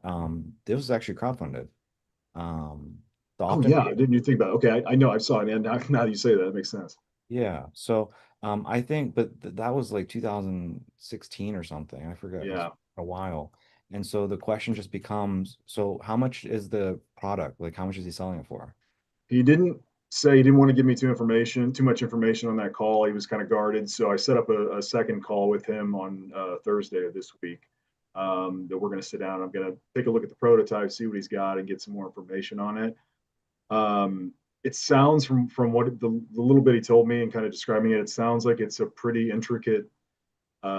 This was actually crowdfunded. The Oh opt-in yeah, I video. didn't even think about it. Okay, I know I saw it, and now that you say that, it makes sense. Yeah. So I think, but that was like 2016 or something. I forget. It was Yeah. a while. And so the question just becomes, so how much is the product? Like, how much is he selling it for? He didn't say he didn't want to give me too much information on that call. He was kind of guarded. So I set up a second call with him on Thursday of this week. That we're going to sit down. I'm going to take a look at the prototype, see what he's got, and get some more information on it. It sounds from what the little bit he told me and kind of describing it, it sounds like it's a pretty intricate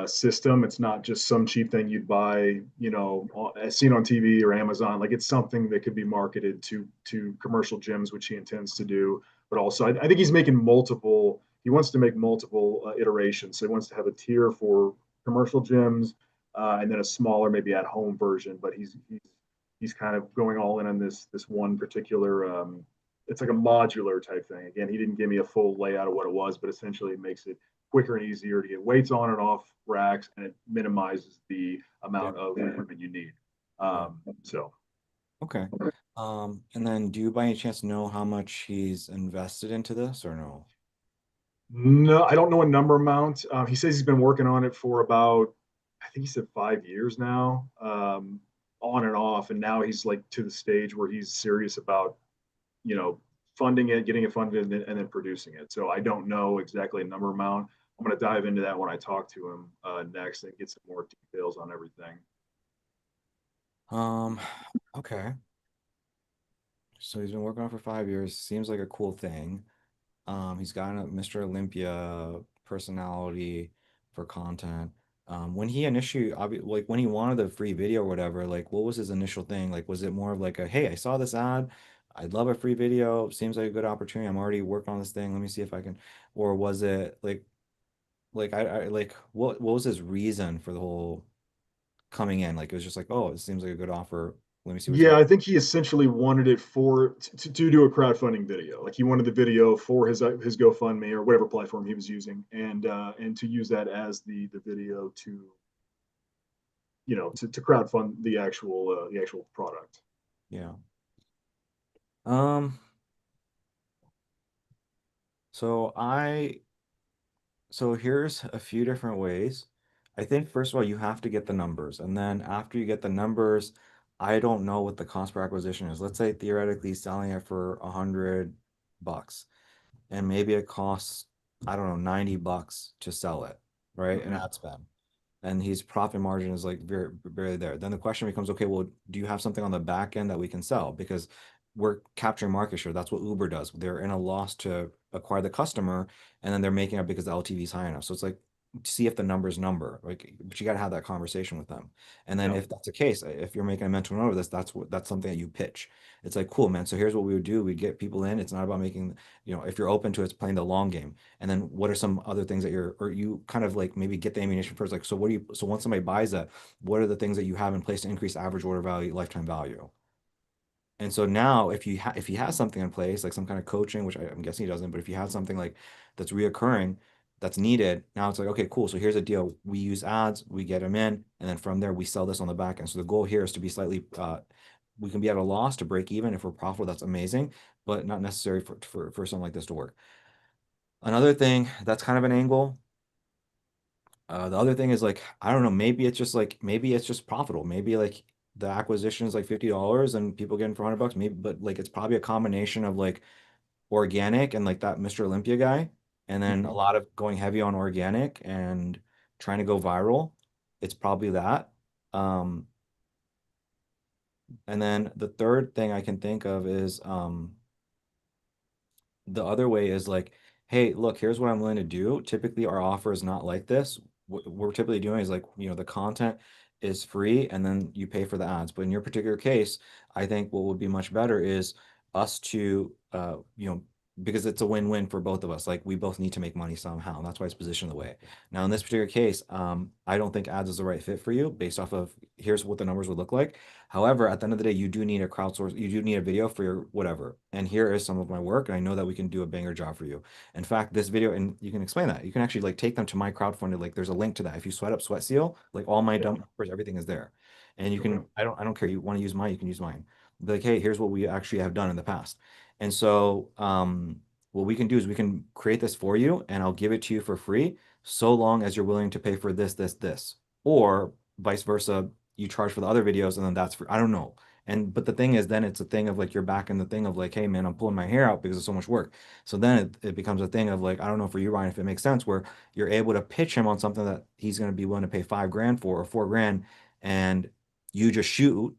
system. It's not just some cheap thing you'd buy, as seen on TV or Amazon. Like it's something that could be marketed to commercial gyms, which he intends to do. But also, I think he's making multiple. He wants to make multiple iterations. So he wants to have a tier for commercial gyms, and then a smaller, maybe at home version. But he's kind of going all in on this one particular. It's like a modular type thing. Again, he didn't give me a full layout of what it was, but essentially it makes it quicker and easier to get weights on and off racks, and it minimizes the Yeah. amount of equipment you need. Yeah. So Okay. And then do you by any chance know how much he's invested into this or no? no, I don't know a number amount. He says he's been working on it for about, I think he said 5 years now, on and off, and now he's like to the stage where he's serious about you know funding it, getting it funded, and then producing it. So I don't know exactly a number amount. I'm going to dive into that when I talk to him next and get some more details on everything. Um, okay. So he's been working on it for 5 years. Seems like a cool thing. He's got a Mr. Olympia personality for content. When he initially, like when he wanted the free video or whatever, like what was his initial thing? Like, was it more of like a, hey, I saw this ad, I'd love a free video, seems like a good opportunity. I'm already working on this thing. Let me see if I can, or was it like I like what was his reason for the whole coming in? Like it was just like, oh, it seems like a good offer. Let me see what you Yeah, got. I think he essentially wanted it to do a crowdfunding video. Like he wanted the video for his GoFundMe or whatever platform he was using, and to use that as the video to to crowdfund the actual product. Yeah. Um, so I So here's a few different ways. I think first of all, you have to get the numbers. And then after you get the numbers, I don't know what the cost per acquisition is. Let's say theoretically selling it for $100 and maybe it costs, I don't know, $90 to sell it, right? An Mm-hmm. ad spend. And his profit margin is like very barely there. Then the question becomes, okay, well, do you have something on the back end that we can sell? Because we're capturing market share. That's what Uber does. They're in a loss to acquire the customer, and then they're making up because the LTV is high enough. So it's like see if the numbers number. Like, but you got to have that conversation with them. And then Yeah. if that's the case, if you're making a mental note of this, that's something that you pitch. It's like, cool, man. So here's what we would do. We'd get people in. It's not about making, if you're open to it, it's playing the long game. And then what are some other things that or you kind of like maybe get the ammunition first? Like, so once somebody buys that, what are the things that you have in place to increase average order value, lifetime value? And so now if he has something in place, like some kind of coaching, which I'm guessing he doesn't, but if you have something like that's reoccurring, that's needed, now it's like, okay, cool. So here's a deal. We use ads, we get them in, and then from there we sell this on the back end. So the goal here is to be slightly we can be at a loss to break even. If we're profitable, that's amazing, but not necessary for something like this to work. Another thing that's kind of an angle. The other thing is like, I don't know, maybe it's just profitable. Maybe like the acquisition is like $50 and people getting for $100, maybe, but like it's probably a combination of like organic and like that Mr. Olympia guy, and then a Mm-hmm. lot of going heavy on organic and trying to go viral. It's probably that. Um, and then the third thing I can think of is the other way is like, hey, look, here's what I'm willing to do. Typically, our offer is not like this. What we're typically doing is like, the content is free and then you pay for the ads. But in your particular case, I think what would be much better is us to, because it's a win-win for both of us. Like we both need to make money somehow. And that's why it's positioned the way. Now, in this particular case, I don't think ads is the right fit for you based off of here's what the numbers would look like. However, at the end of the day, you do need a crowdsource, you do need a video for your whatever. And here is some of my work, and I know that we can do a banger job for you. In fact, this video, and you can explain that. You can actually like take them to my crowdfunded, like there's a link to that. If you sweat up Sweat Seal, like all my Yeah. dump numbers, everything is there. And you Okay. can, I don't care. You want to use mine, you can use mine. Be like, hey, here's what we actually have done in the past. And so what we can do is we can create this for you and I'll give it to you for free, so long as you're willing to pay for this, this, this. Or vice versa, you charge for the other videos and then that's for I don't know. And but the thing is then it's a thing of like you're back in the thing of like, hey man, I'm pulling my hair out because it's so much work. So then it becomes a thing of like, I don't know for you, Ryan, if it makes sense where you're able to pitch him on something that he's gonna be willing to pay 5 grand for or 4 grand and you just shoot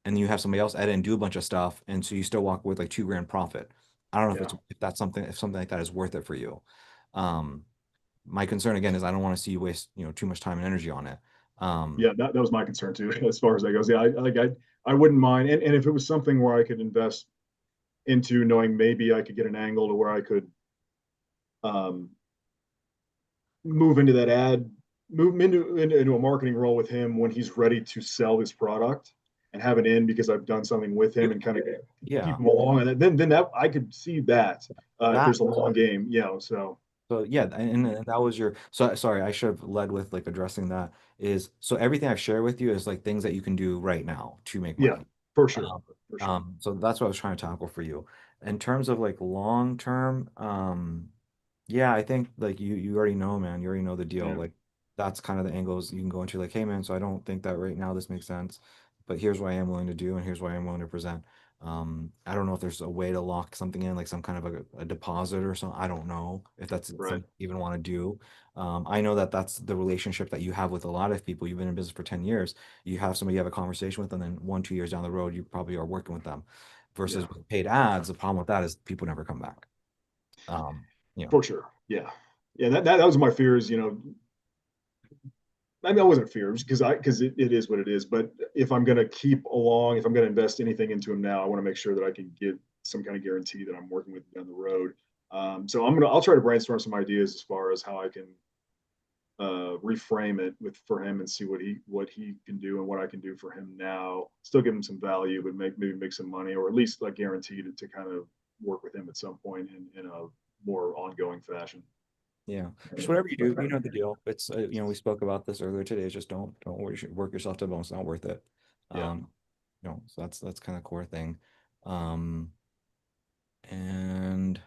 and then you have somebody else edit and do a bunch of stuff, and so you still walk with like 2 grand profit. I don't know Yeah. if that's something if something like that is worth it for you. Um, my concern again is I don't want to see you waste too much time and energy on it. Yeah, that was my concern too, as far as that goes. Yeah, I wouldn't mind, and if it was something where I could invest into, knowing maybe I could get an angle to where I could um, move into that ad, move into a marketing role with him when he's ready to sell his product and have it in because I've done something with him and kind of keep Yeah, him along. And then that I could see that if that there's a long game, so so yeah, and that was your so sorry, I should have led with like addressing that is so everything I've shared with you is like things that you can do right now to make yeah, money. for sure, Um, for sure. so that's what I was trying to tackle for you. In terms of like long term, yeah, I think like you already know, man. You already know the deal. Yeah, Like that's kind of the angles you can go into. Like, hey, man. So I don't think that right now this makes sense, but here's what I am willing to do, and here's what I am willing to present. I don't know if there's a way to lock something in, like some kind of a deposit or something. I don't know if that's right. something you even want to do. I know that that's the relationship that you have with a lot of people. You've been in business for 10 years. You have somebody you have a conversation with, and then 1, 2 years down the road, you probably are working with them. Versus Yeah, with paid ads, the problem with that is people never come back. Um, you know. for sure. Yeah, yeah. That was my fears. I mean, I wasn't fears because it is what it is. But if I'm going to keep along, if I'm going to invest anything into him now, I want to make sure that I can get some kind of guarantee that I'm working with down the road. So I'll try to brainstorm some ideas as far as how I can reframe it for him and see what he can do and what I can do for him now. Still give him some value, but maybe make some money or at least like guarantee to kind of work with him at some point in a more ongoing fashion. Yeah, just whatever you do, you know the deal. It's we spoke about this earlier today. It's just don't work yourself to the bone. It's not worth it. Yeah. Um, so that's kind of core thing. Um, and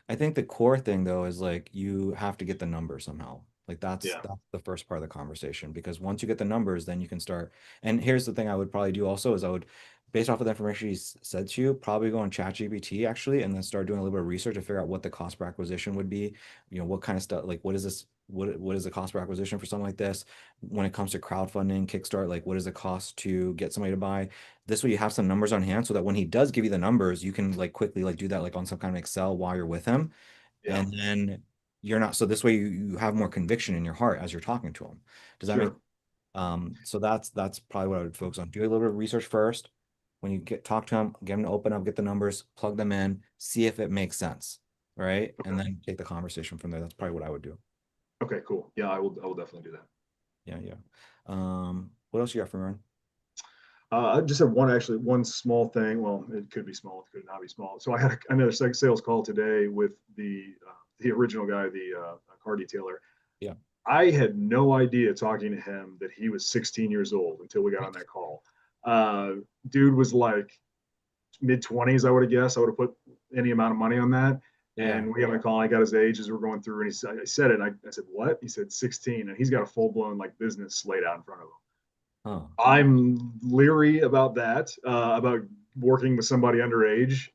I think the core thing though is like you have to get the numbers somehow. Like Yeah. that's the first part of the conversation because once you get the numbers, then you can start. And here's the thing I would probably do also is I would, based off of the information said to you, probably go on ChatGPT actually, and then start doing a little bit of research to figure out what the cost per acquisition would be. What kind of stuff, like what is this, what is the cost per acquisition for something like this? When it comes to crowdfunding, Kickstart, like what is the cost to get somebody to buy? This way you have some numbers on hand so that when he does give you the numbers, you can like quickly like do that like on some kind of Excel while you're with him. Yeah. And then you're not so this way you have more conviction in your heart as you're talking to him. Does that make Sure. so that's probably what I would focus on. Do a little bit of research first. When you talk to him, get him to open up, get the numbers, plug them in, see if it makes sense. Right. And Okay. then take the conversation from there. That's probably what I would do. Okay. Cool. Yeah, I will definitely do that. Yeah, yeah. What else you got from Aaron? I just have one small thing. Well, it could be small, it could not be small. So I had another sales call today with the original guy, the car detailer. Yeah. I had no idea talking to him that he was 16 years old until we got on that call. Uh, Dude was like mid 20s, I would have guessed. I would have put any amount of money on that. Yeah. And we got on a call. I got his age as we're going through, and I said it. I said, "What?" He said, 16, and he's got a full blown like business laid out in front of him. Huh. I'm leery about that, about working with somebody underage,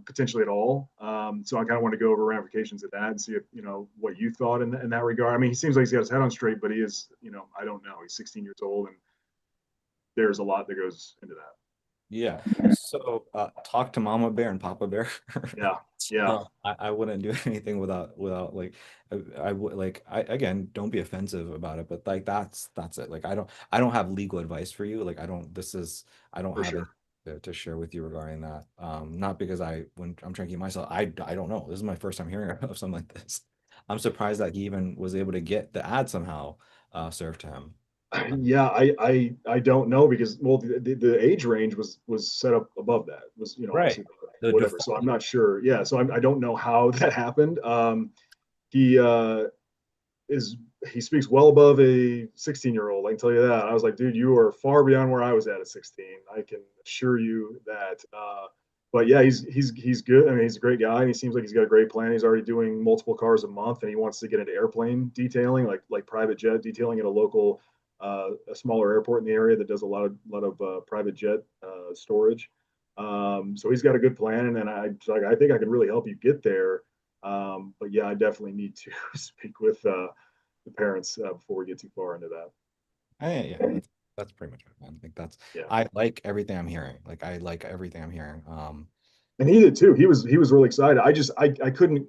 potentially at all. So I kind of want to go over ramifications of that and see if, what you thought in that regard. I mean, he seems like he's got his head on straight, but he is, I don't know. He's 16 years old, and there's a lot that goes into that. Yeah. So talk to Mama Bear and Papa Bear. Yeah. Yeah. I wouldn't do anything without like I would like I again don't be offensive about it, but like that's it. Like I don't have legal advice for you. Like I don't For have it sure. to share with you regarding that. Not because when I'm trying to keep myself, I don't know. This is my first time hearing of something like this. I'm surprised that he even was able to get the ad somehow served to him. Yeah, I don't know because well the age range was set up above that was Right. obviously The whatever, so default. I'm not sure. Yeah, so I don't know how that happened. He is he speaks well above a 16-year-old. I can tell you that. I was like, dude, you are far beyond where I was at 16. I can assure you that. but yeah, he's good. I mean, he's a great guy, and he seems like he's got a great plan. He's already doing multiple cars a month, and he wants to get into airplane detailing, like private jet detailing at a local, a smaller airport in the area that does a lot of private jet storage. So he's got a good plan, and then I think I can really help you get there. But yeah, I definitely need to speak with the parents before we get too far into that. Yeah, that's pretty much it, man. I think that's Yeah. I like everything I'm hearing. Like I like everything I'm hearing. And he did too. He was really excited. I couldn't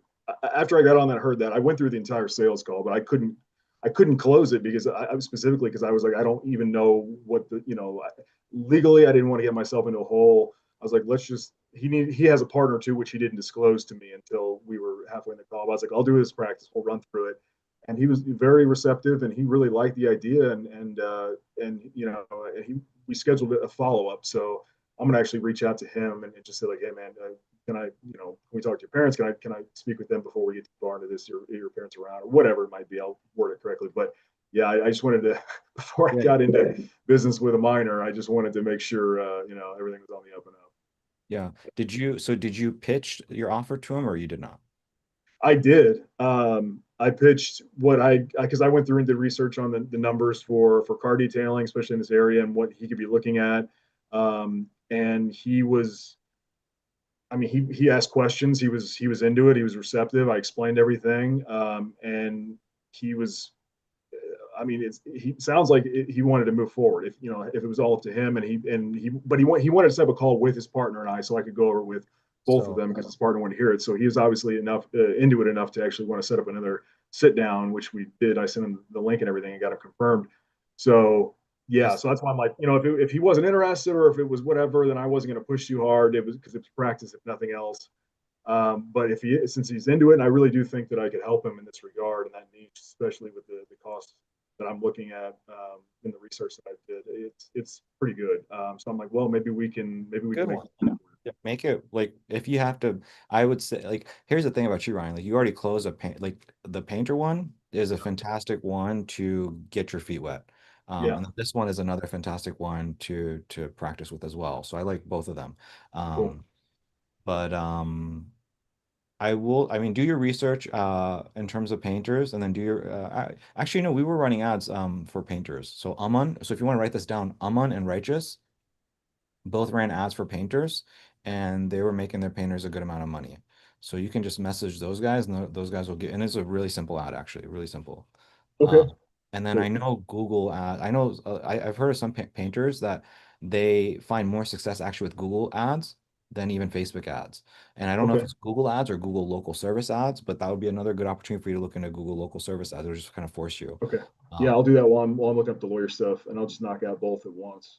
after I got on that heard that I went through the entire sales call, but I couldn't close it because I specifically because I was like I don't even know what the legally I didn't want to get myself into a hole. I was like let's just he has a partner too which he didn't disclose to me until we were halfway in the call. But I was like I'll do this practice. We'll run through it. And he was very receptive and he really liked the idea and he we scheduled a follow up. So I'm gonna actually reach out to him and just say like, hey man, can I, can we talk to your parents? Can I speak with them before we get too far into this? Your parents around or whatever it might be. I'll word it correctly, but yeah, I just wanted to before I Yeah. got into business with a minor, I just wanted to make sure everything was on the up and up. Yeah. Did you pitch your offer to him or you did not? I did. I pitched what I because I went through and did research on the numbers for car detailing, especially in this area, and what he could be looking at. And he was I mean, he asked questions. He was into it. He was receptive. I explained everything, and he was. I mean, he sounds like he wanted to move forward. If it was all up to him, but he wanted to set up a call with his partner and I, so I could go over with both of So them because his partner wanted to hear it. So he was obviously enough into it enough to actually want to set up another sit down, which we did. I sent him the link and everything and got it confirmed. So yeah, this so that's why I'm like, if he wasn't interested or if it was whatever, then I wasn't going to push too hard. It was because it's practice, if nothing else. But since he's into it, and I really do think that I could help him in this regard and that niche, especially with the costs that I'm looking at in the research that I did, it's pretty good. So I'm like, well, maybe we can good make one. it work. Yeah, make it like if you have to, I would say like here's the thing about you, Ryan. Like you already closed a paint like the painter one is a fantastic one to get your feet wet. Yeah. And this one is another fantastic one to practice with as well. So I like both of them. Cool. But I mean, do your research in terms of painters and then do your actually no, we were running ads for painters. So Aman, so if you want to write this down, Aman and Righteous both ran ads for painters and they were making their painters a good amount of money. So you can just message those guys and those guys will get, and it's a really simple ad actually, really simple. Okay. And then I Cool. know Google ad, I know I've heard of some painters that they find more success actually with Google ads than even Facebook ads. And I don't know if Okay. it's Google ads or Google local service ads, but that would be another good opportunity for you to look into Google local service ads or just kind of force you. Okay. Yeah, Um, I'll do that while I'm looking up the lawyer stuff, and I'll just knock out both at once.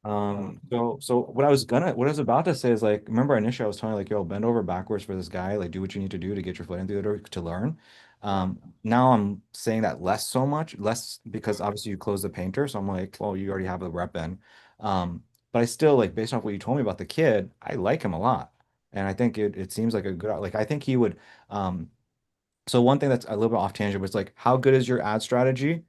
so what I was about to say is like, remember initially I was telling you like, yo, bend over backwards for this guy, like do what you need to do to get your foot in through the door to learn. Yeah. Now I'm saying that less because obviously you closed the painter. So I'm like, well, you already have the rep in. But I still like based off what you told me about the kid, I like him a lot. And I think it seems like a good, like I think he would, so one thing that's a little bit off tangent, but it's like, how good is your ad strategy?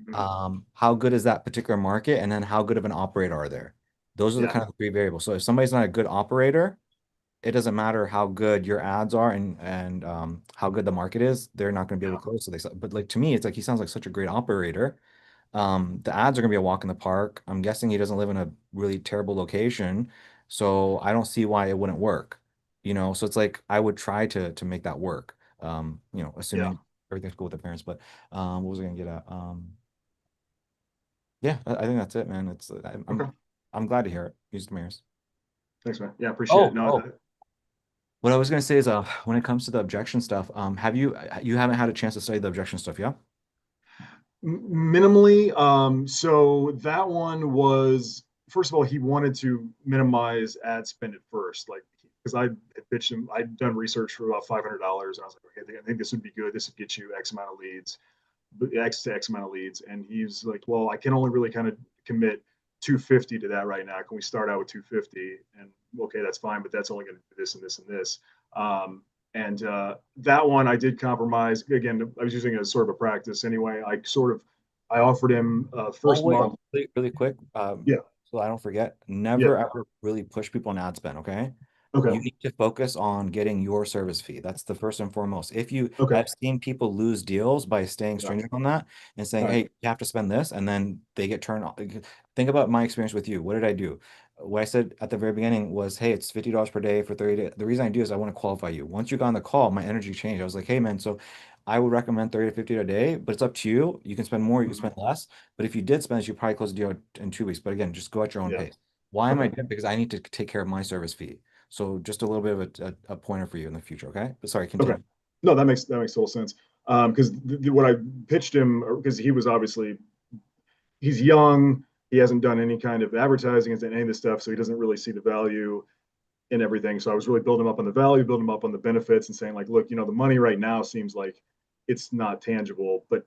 Mhm. How good is that particular market, and then how good of an operator are there? Those are the Yeah. kind of three variables. So if somebody's not a good operator, it doesn't matter how good your ads are and how good the market is, they're not going to be able Yeah. to close. So but like to me, it's like he sounds like such a great operator. The ads are going to be a walk in the park. I'm guessing he doesn't live in a really terrible location, so I don't see why it wouldn't work. So it's like I would try to make that work. Yeah. Assuming everything's cool with the parents. But what was I going to get at? Yeah, I think that's it, man. Okay. I'm glad to hear it. Music to my ears. Thanks, man. Yeah, appreciate it. Oh, No, oh. What I was gonna say is, when it comes to the objection stuff, you haven't had a chance to study the objection stuff, yeah? minimally. So that one was first of all, he wanted to minimize ad spend at first, like because I had pitched him. I'd done research for about $500, and I was like, okay, I think this would be good. This would get you X amount of leads, X to X amount of leads. And he's like, well, I can only really kind of commit 250 to that right now. Can we start out with 250? And okay, that's fine, but that's only going to do this and this and this. And that one I did compromise. Again, I was using it as sort of a practice anyway. I offered him Oh, first wait, month. really, really quick. Yeah, So I don't forget, yeah, never ever really push people on ad spend, okay? Okay. You need to focus on getting your service fee. That's the first and foremost. If you, Okay. I've seen people lose deals by staying Yeah. stringent on that and saying, All right. hey, you have to spend this, and then they get turned off. Think about my experience with you. What did I do? What I said at the very beginning was, hey, it's $50 per day for 30 days. The reason I do is I want to qualify you. Once you got on the call, my energy changed. I was like, hey, man, so I would recommend 30 to 50 a day, but it's up to you. You can spend more, you can Mhm. spend less. But if you did spend this, you probably close the deal in 2 weeks. But again, just go at your own Yeah. pace. Why am I Okay. doing it? Because I need to take care of my service fee. So just a little bit of a pointer for you in the future, okay? But sorry, Okay. continue. No, that makes total sense. Because what I pitched him, because he was obviously he's young, he hasn't done any kind of advertising, and any of this stuff, so he doesn't really see the value in everything. So I was really building him up on the value, building him up on the benefits, and saying like, look, the money right now seems like it's not tangible, but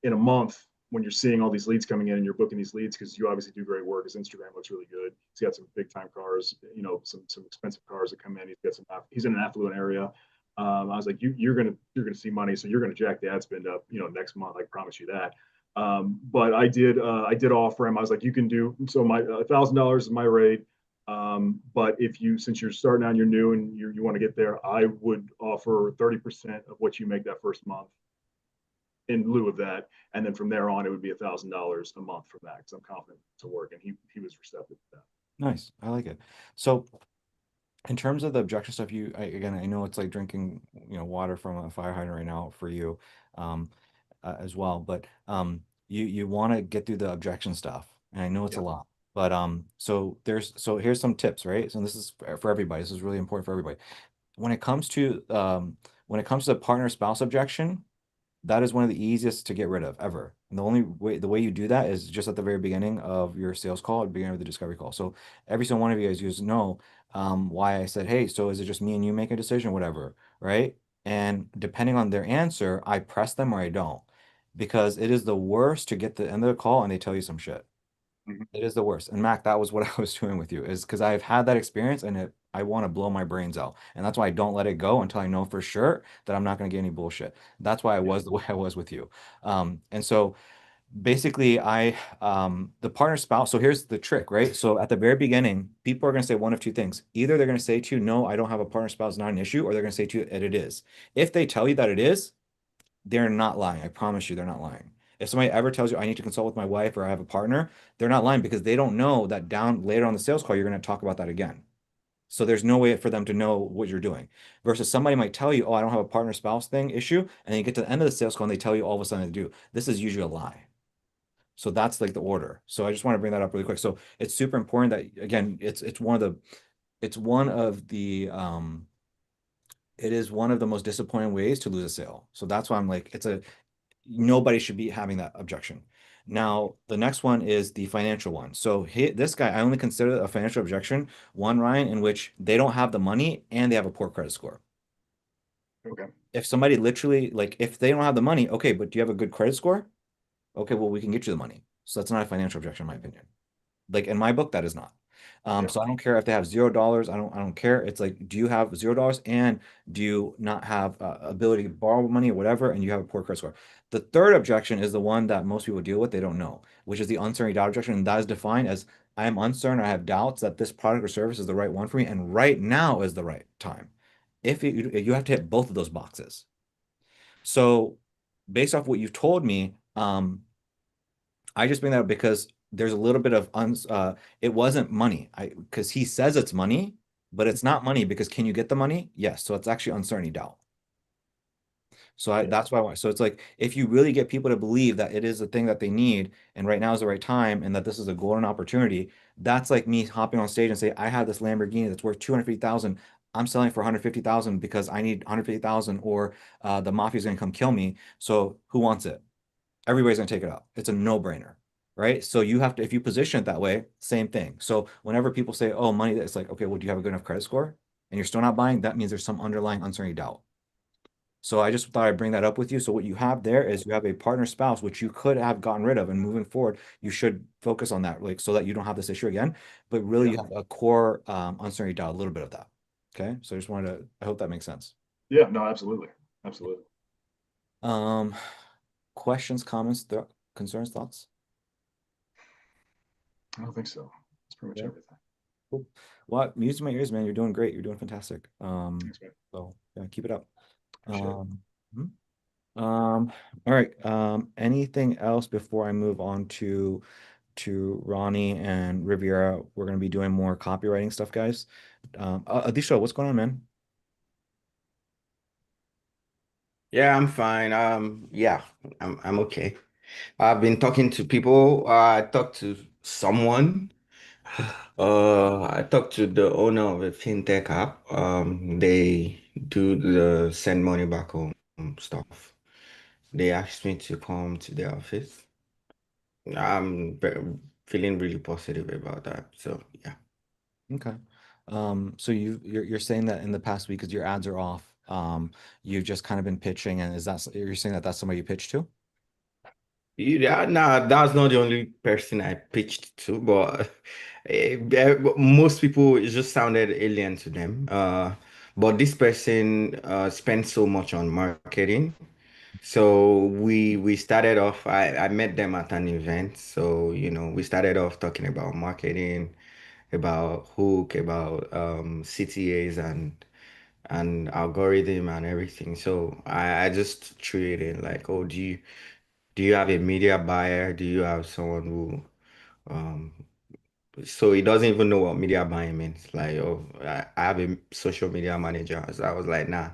in a month when you're seeing all these leads coming in and you're booking these leads because you obviously do great work. His Instagram looks really good. He's got some big time cars, some expensive cars that come in. He's got some. He's in an affluent area. I was like, you're gonna see money, so you're gonna jack the ad spend up, next month. I promise you that. But I did offer him. I was like, you can do so. My $1,000 is my rate. But if you, since you're starting out and you're new and you want to get there, I would offer 30% of what you make that first month in lieu of that, and then from there on, it would be $1,000 a month from that because I'm confident to work, and he was receptive to that. Nice. I like it. So in terms of the objection stuff, again, I know it's like drinking, water from a fire hydrant right now for you, um, as well, but you want to get through the objection stuff, and I know it's a Yeah, lot. But so here's some tips, right? So this is for everybody. This is really important for everybody. When it comes to when it comes to partner spouse objection, that is one of the easiest to get rid of ever. And the way you do that is just at the very beginning of your sales call, at the beginning of the discovery call. So every single one of you guys use know why I said, hey, so is it just me and you make a decision, whatever, right? And depending on their answer, I press them or I don't, because it is the worst to get the end of the call and they tell you some shit. mhm. It is the worst. And Mac, that was what I was doing with you, is because I've had that experience and I want to blow my brains out. And that's why I don't let it go until I know for sure that I'm not going to get any bullshit. That's why I Yeah, was the way I was with you. And so basically the partner spouse, so here's the trick, right? So at the very beginning, people are going to say one of two things. Either they're going to say to you, no, I don't have a partner spouse, not an issue, or they're going to say to you that it is. If they tell you that it is, they're not lying. I promise you, they're not lying. If somebody ever tells you I need to consult with my wife or I have a partner, they're not lying because they don't know that down later on the sales call, you're going to talk about that again. So there's no way for them to know what you're doing. Versus somebody might tell you, oh, I don't have a partner spouse thing issue. And then you get to the end of the sales call and they tell you all of a sudden they do. This is usually a lie. So that's like the order. So I just want to bring that up really quick. So it's super important that again, it's one of the it is one of the most disappointing ways to lose a sale. So that's why I'm like, nobody should be having that objection. Now, the next one is the financial one. So this guy, I only consider a financial objection one, Ryan, in which they don't have the money and they have a poor credit score. okay, If somebody literally, like, if they don't have the money, okay, but do you have a good credit score? Okay, well, we can get you the money. So that's not a financial objection, in my opinion. Like in my book, that is not. yeah, So I don't care if they have $0. I don't care. It's like, do you have $0 and do you not have ability to borrow money or whatever, and you have a poor credit score? The third objection is the one that most people deal with. They don't know, which is the uncertainty doubt objection, and that is defined as I am uncertain. I have doubts that this product or service is the right one for me, and right now is the right time. If you have to hit both of those boxes. So based off what you've told me, I just bring that up because there's a little bit of it wasn't money. Because he says it's money, but it's not money because can you get the money? Yes. So it's actually uncertainty doubt. So yeah, that's why I want. So it's like if you really get people to believe that it is the thing that they need and right now is the right time and that this is a golden opportunity, that's like me hopping on stage and say, I have this Lamborghini that's worth 250,000. I'm selling for 150,000 because I need 150,000 or the mafia's gonna come kill me. So who wants it? Everybody's going to take it up. It's a no-brainer, right? So you have to, if you position it that way, same thing. So whenever people say, oh, money, it's like, okay, well, do you have a good enough credit score? And you're still not buying, that means there's some underlying uncertainty doubt. So I just thought I'd bring that up with you. So what you have there is you have a partner spouse, which you could have gotten rid of, and moving forward, you should focus on that, like so that you don't have this issue again. But really, yeah, you have a core uncertainty doubt, a little bit of that. Okay, so I just wanted to, I hope that makes sense. yeah. No, absolutely, absolutely. Um, questions, comments, concerns, thoughts? I don't think so. That's pretty much Yeah. everything. Cool. Well, music to my ears, man. You're doing great. You're doing fantastic. Thanks, man. So yeah, keep it up. Appreciate it. Mhm. All right. Anything else before I move on to Ronnie and Riviera? We're gonna be doing more copywriting stuff, guys. Adisha, what's going on, man? Yeah, I'm fine. Yeah, I'm okay. I've been talking to people. I talked to someone. I talked to the owner of a fintech app. They do the send money back home stuff. They asked me to come to their office. Feeling really positive about that. So yeah. Okay. So you're saying that in the past week, because your ads are off, you've just kind of been pitching, and you're saying that that's somebody you pitched to? Yeah, nah, that's not the only person I pitched to, but most people it just sounded alien to them. But this person spent so much on marketing. So we started off. I met them at an event. So we started off talking about marketing, about hook, about CTAs and algorithm and everything. So I just threw it in like, oh, do you have a media buyer? Do you have someone who um so he doesn't even know what media buying means. Like, oh, I have a social media manager. So I was like, nah,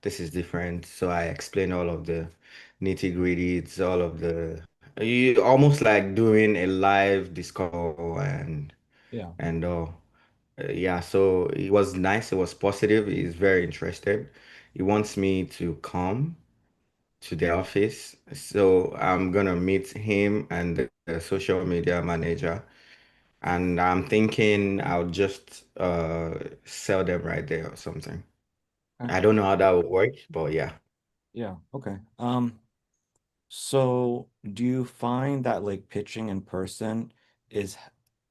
this is different. So I explained all of the nitty-gritty. It's all of the you almost like doing a live Discord Yeah. and yeah, so it was nice. It was positive. He's very interested. He wants me to come to the office. So I'm gonna meet him and the social media manager. And I'm thinking I'll just sell them right there or something. Okay. I don't know how that would work, but yeah. Yeah. Okay. So do you find that like pitching in person is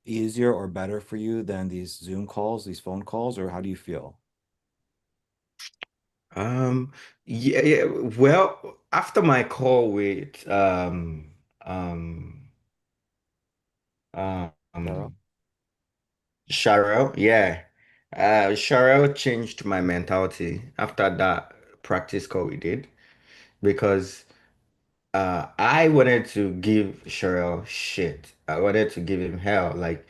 easier or better for you than these Zoom calls, these phone calls, or how do you feel? Um yeah, well, after my call with um Sarah? um Sharel, yeah. Sharel changed my mentality after that practice call we did because I wanted to give Sharel shit. I wanted to give him hell. Like,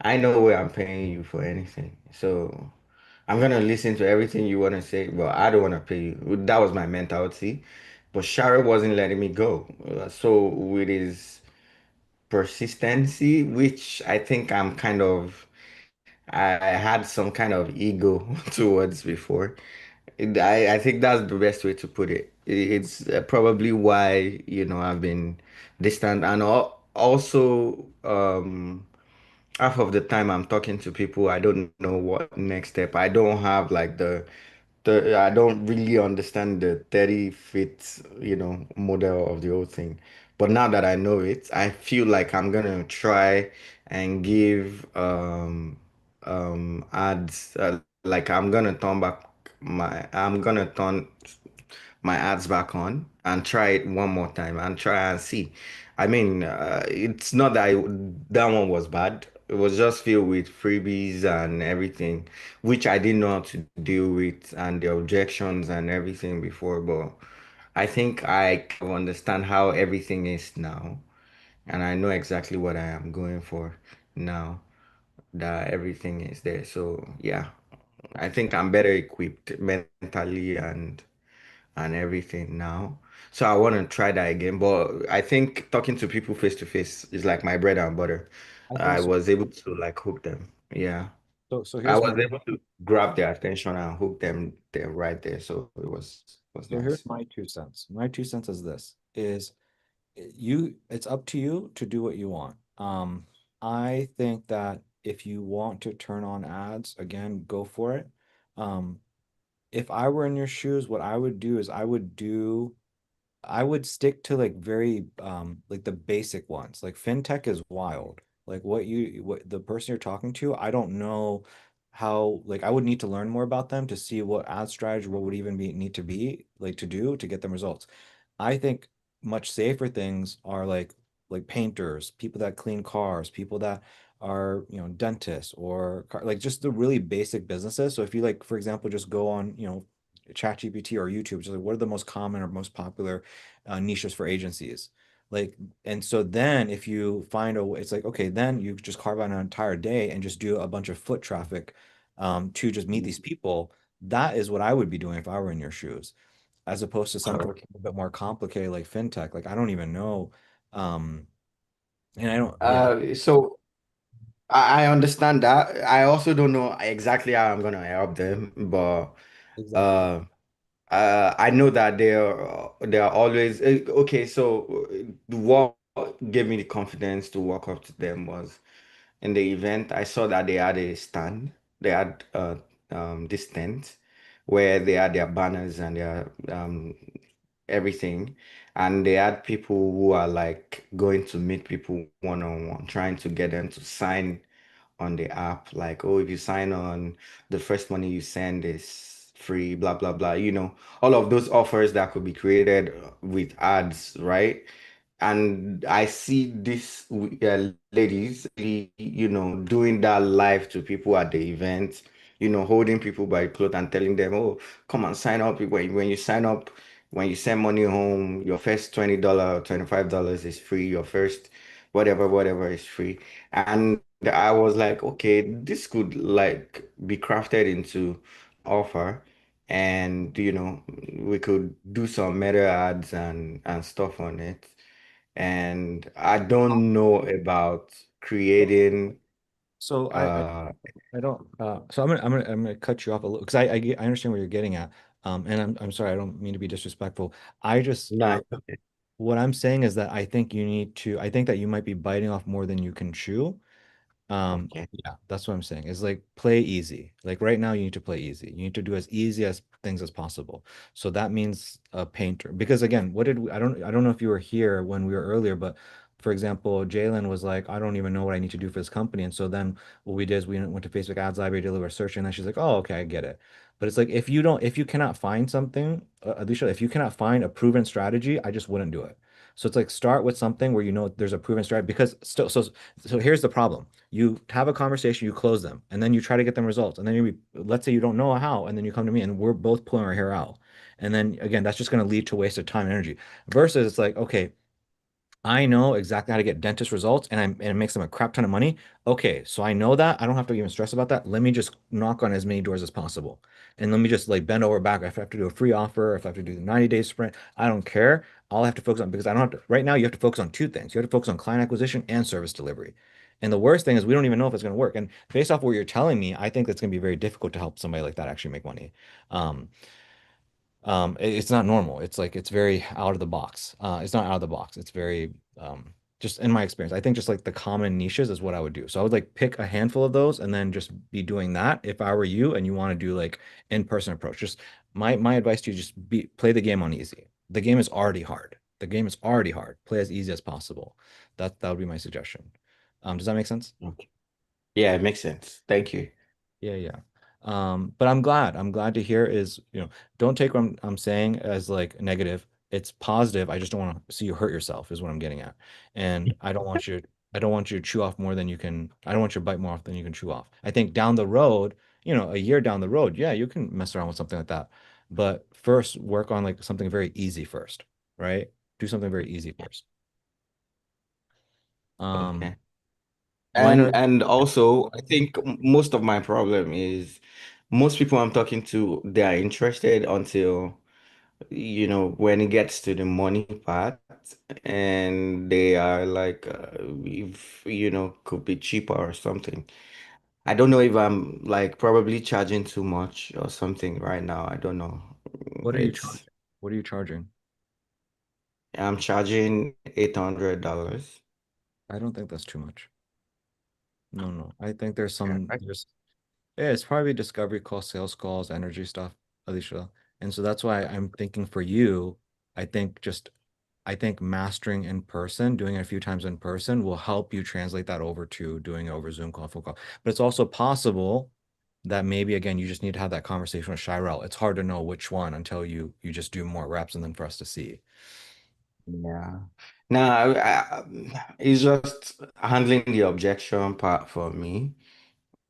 I know where I'm paying you for anything. So I'm gonna listen to everything you wanna say, but I don't wanna pay you. That was my mentality. But Sharel wasn't letting me go. So with his persistency, which I think I had some kind of ego towards before. I think that's the best way to put it. It's probably why, I've been distant and also half of the time I'm talking to people, I don't know what next step. I don't have like I don't really understand the 30 feet, model of the whole thing. But now that I know it, I feel like I'm gonna try and give ads like I'm gonna turn my ads back on and try it one more time and try and see. I mean, it's not that that one was bad. It was just filled with freebies and everything, which I didn't know how to deal with and the objections and everything before. But I think I kind of understand how everything is now, and I know exactly what I am going for now that everything is there. So yeah, I think I'm better equipped mentally and everything now. So I want to try that again. But I think talking to people face to face is like my bread and butter. I think I so. was able to like hook them. Yeah. So I here's was able to grab their attention and hook them there right there. So it was here's nice. my 2 cents. My 2 cents is this is it's up to you to do what you want. I think that if you want to turn on ads, again, go for it. Um, if I were in your shoes, what I would do is I would stick to like very like the basic ones. Like fintech is wild. Like what the person you're talking to, I don't know how like I would need to learn more about them to see what ad strategy what would even be need to be like to do to get them results. I think much safer things are like like painters, people that clean cars, people that are, dentists or like just the really basic businesses. So if you like, for example, just go on, ChatGPT or YouTube, just like what are the most common or most popular niches for agencies? Like, and so then if you find a way, it's like, okay, then you just carve out an entire day and just do a bunch of foot traffic to just meet these people. That is what I would be doing if I were in your shoes, as opposed to something Okay. a bit more complicated like fintech. Like I don't even know. Um, and I don't, yeah, So I understand that. I also don't know exactly how I'm gonna help them, but exactly. uh, I know that they are always okay. So what gave me the confidence to walk up to them was in the event I saw that they had a stand. They had this tent where they had their banners and their everything, and they had people who are like going to meet people one on one, trying to get them to sign on the app, like, oh, if you sign on, the first money you send is free, blah, blah, blah. All of those offers that could be created with ads, right? And I see these ladies, doing that live to people at the event, holding people by the clothes and telling them, oh, come and sign up. When you sign up, when you send money home, your first $20, $25 is free. Your first whatever is free. And I was like, okay, this could like be crafted into offer, and we could do some meta ads and stuff on it. And I don't know about creating So uh I don't. So I'm gonna cut you off a little because I understand where you're getting at. And I'm sorry, I don't mean to be disrespectful. I just no. what I'm saying is that I think you need to. I think that you might be biting off more than you can chew. Okay. Yeah, that's what I'm saying. Is like play easy. Like right now, you need to play easy. You need to do as easy as things as possible. So that means a painter. Because again, I don't know if you were here when we were earlier, but for example, Jalen was like, I don't even know what I need to do for this company. And so then what we did is we went to Facebook Ads Library, did a little research, and then she's like, oh, okay, I get it. But it's like if you cannot find something, Alicia, if you cannot find a proven strategy, I just wouldn't do it. So it's like start with something where you know there's a proven strategy because still so here's the problem. You have a conversation, you close them, and then you try to get them results. And then let's say you don't know how, and then you come to me and we're both pulling our hair out. And then again, that's just going to lead to waste of time and energy. Versus it's like, okay, I know exactly how to get dentist results and it makes them a crap ton of money. Okay, so I know that. I don't have to even stress about that. Let me just knock on as many doors as possible. And let me just like bend over back. If I have to do a free offer, if I have to do the 90-day sprint, I don't care. All I have to focus on because I don't have to right now you have to focus on two things. You have to focus on client acquisition and service delivery. And the worst thing is we don't even know if it's going to work. And based off what you're telling me, I think that's going to be very difficult to help somebody like that actually make money. Um, it's not normal. It's like it's very out of the box. It's not out of the box. It's very just in my experience. I think just like the common niches is what I would do. So I would like pick a handful of those and then just be doing that if I were you and you want to do like in-person approach. Just my advice to you just be play the game on easy. The game is already hard. The game is already hard. Play as easy as possible. That would be my suggestion. Does that make sense? Okay. Yeah, it makes sense. Thank you. Yeah, yeah. But I'm glad to hear is, don't take what I'm saying as like negative. It's positive. I just don't want to see you hurt yourself is what I'm getting at. And I don't want you to chew off more than you can, I don't want you to bite more off than you can chew off. I think down the road, a year down the road, yeah, you can mess around with something like that. But first work on like something very easy first, right? Do something very easy first. Um, Okay. when And are and also, I think most of my problem is most people I'm talking to, they are interested until, when it gets to the money part, and they are like, if, could be cheaper or something. I don't know if I'm like probably charging too much or something right now. I don't know. what are you It's charging? What are you charging? I'm charging $800. I don't think that's too much. No, no. I think there's Yeah. yeah, it's probably discovery calls, sales calls, energy stuff, Alicia. And so that's why I'm thinking for you, I think just, I think mastering in person, doing it a few times in person will help you translate that over to doing it over Zoom call, phone call. But it's also possible that maybe again, you just need to have that conversation with Shirel. It's hard to know which one until you just do more reps and then for us to see. Yeah. Now, it's just handling the objection part for me.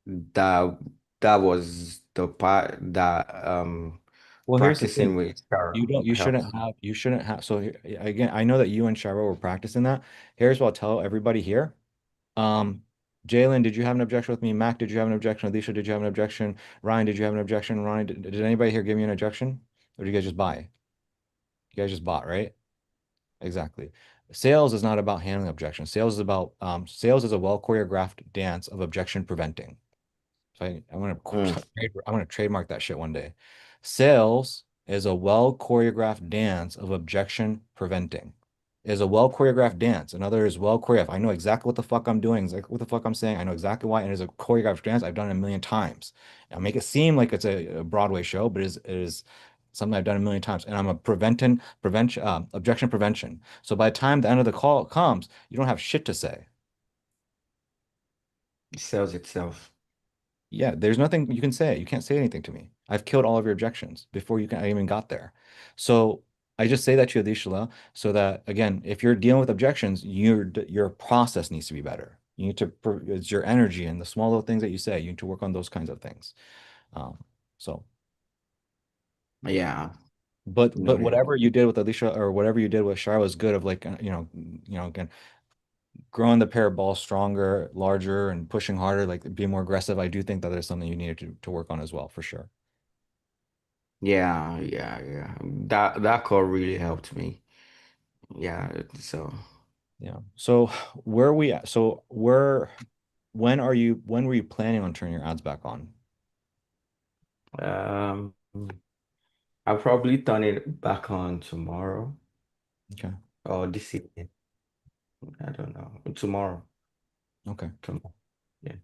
That that was the part that Well, here's the practicing thing. with Sarah helps. You shouldn't have. So again, I know that you and Shiro were practicing that. Here's what I'll tell everybody here. Um, Jalen, did you have an objection with me? Mac, did you have an objection? Alicia, did you have an objection? Ryan, did you have an objection? Ronnie, did anybody here give me an objection? Or did you guys just buy? You guys just bought, right? Exactly. Sales is not about handling objections. Sales is a well choreographed dance of objection preventing. So Mm. I'm gonna trademark that shit one day. Sales is a well choreographed dance of objection preventing. Is a well choreographed dance. Another is well choreographed. I know exactly what the fuck I'm doing, exactly what the fuck I'm saying. I know exactly why. And it is a choreographed dance. I've done it a million times. I make it seem like it's a Broadway show, but it is something I've done a million times. And I'm a prevention, objection prevention. So by the time the end of the call comes, you don't have shit to say. It sells itself. Yeah, there's nothing you can say. You can't say anything to me. I've killed all of your objections before I even got there. So I just say that to you, Adishla, so that again, if you're dealing with objections, your process needs to be better. You need to it's your energy and the small little things that you say. You need to work on those kinds of things. Um, so, Yeah, but noted. whatever you did with Alicia or whatever you did with Shara was good. Of like again, growing the pair of balls stronger, larger, and pushing harder, like being more aggressive. I do think that there's something you needed to work on as well, for sure. Yeah. That call really helped me. Yeah, so Yeah. So where are we at? So when were you planning on turning your ads back on? um I'll probably turn it back on tomorrow Okay. or this evening. I don't know. Tomorrow. Okay. Tomorrow. Yeah.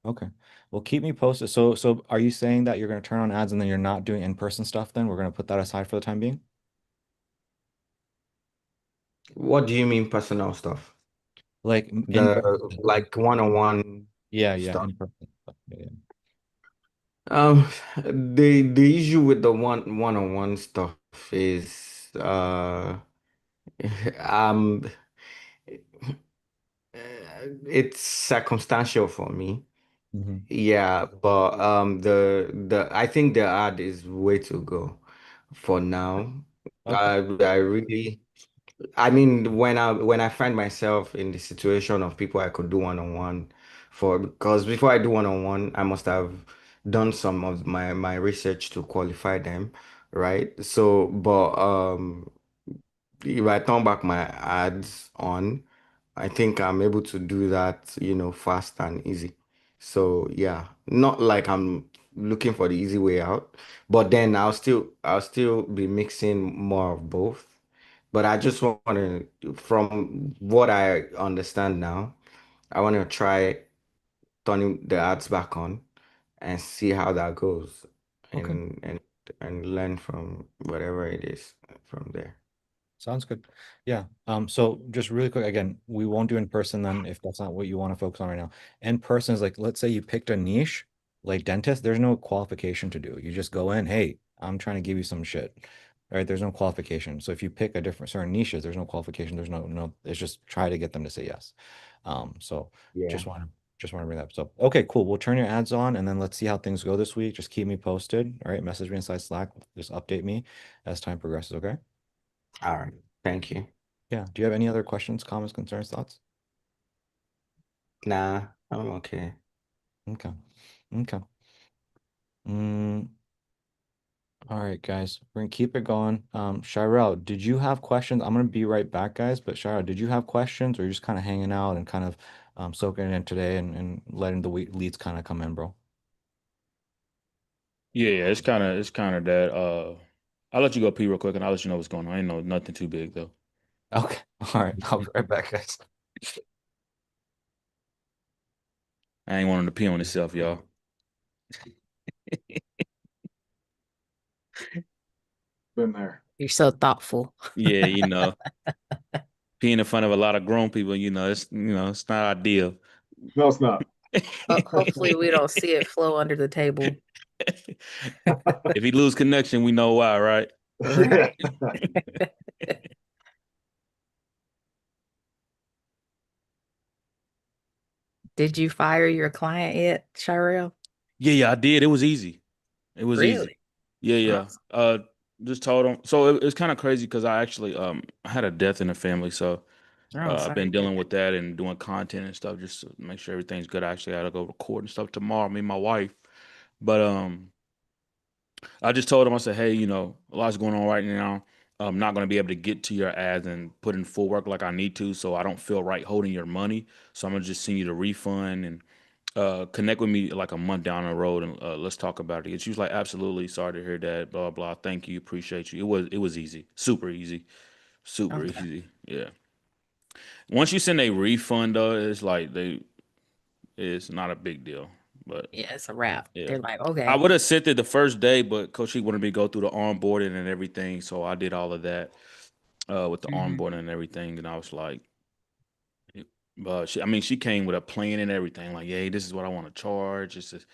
Okay. Well, keep me posted. So are you saying that you're going to turn on ads and then you're not doing in-person stuff then? We're going to put that aside for the time being? What do you mean personal stuff? Like in The person. like one-on-one Yeah, yeah, stuff. in-person stuff. Yeah, yeah. Um, the issue with the one-on-one stuff is um it's circumstantial for me. Hmm. Yeah, but the I think the ad is way to go for now. Okay. I really I mean when I find myself in the situation of people I could do one-on-one for because before I do one-on-one I must have done some of my research to qualify them, right? So but if I turn back my ads on, I think I'm able to do that, fast and easy. So yeah, not like I'm looking for the easy way out, but then I'll still be mixing more of both. But I just want to, from what I understand now, I want to try turning the ads back on and see how that goes Okay. and learn from whatever it is from there. Sounds good. Yeah. So just really quick, again, we won't do in person then if that's not what you want to focus on right now. In person is like, let's say you picked a niche, like dentist, there's no qualification to do. You just go in, hey, I'm trying to give you some shit. Right? There's no qualification. So if you pick a different certain niches, there's no qualification. There's no, it's just try to get them to say yes. So Yeah. just want to just want to bring that up. So okay, cool. We'll turn your ads on and then let's see how things go this week. Just keep me posted. All right. Message me inside Slack. Just update me as time progresses. Okay. All right. Thank you. Yeah. Do you have any other questions, comments, concerns, thoughts? Nah, I'm okay. Okay. Okay. Mm, all right, guys. We're gonna keep it going. Shirel, did you have questions? I'm gonna be right back, guys. But Shirel, did you have questions or you're just kind of hanging out and kind of soaking it in today and letting the leads kind of come in, bro? Yeah, it's kind of that. I'll let you go pee real quick, and I'll let you know what's going on. Ain't no nothing too big though. Okay. All right. I'll be right back, guys. I ain't wanting to pee on itself, y'all. Been there. You're so thoughtful. Yeah, peeing in front of a lot of grown people, it's not ideal. No, it's not. Hopefully, we don't see it flow under the table. If he lose connection, we know why, right? Right. Did you fire your client yet, Shirel? Yeah, I did. It was easy. It was easy. Really? Yeah, yeah. Awesome. Just told him. So it's kind of crazy because I actually I had a death in the family, so Oh, I've sorry been to hear dealing that. with that and doing content and stuff just to make sure everything's good. I actually got to go record and stuff tomorrow, me and my wife. But I just told him, I said, hey, a lot's going on right now. I'm not going to be able to get to your ads and put in full work like I need to, so I don't feel right holding your money. So I'm gonna just send you the refund and connect with me like a month down the road and let's talk about it. She was like, absolutely, sorry to hear that, blah blah. Thank you, appreciate you. It was easy, super easy, super Okay. easy. Yeah. Once you send a refund though, it's not a big deal. But Yeah, it's a wrap. yeah. They're like, I okay. would have sent it the first day, but Coach she wanted me to go through the onboarding and everything, so I did all of that with the Hmm. onboarding and everything, and I was like, I mean, she came with a plan and everything, like, hey, this is what I want to charge. It's just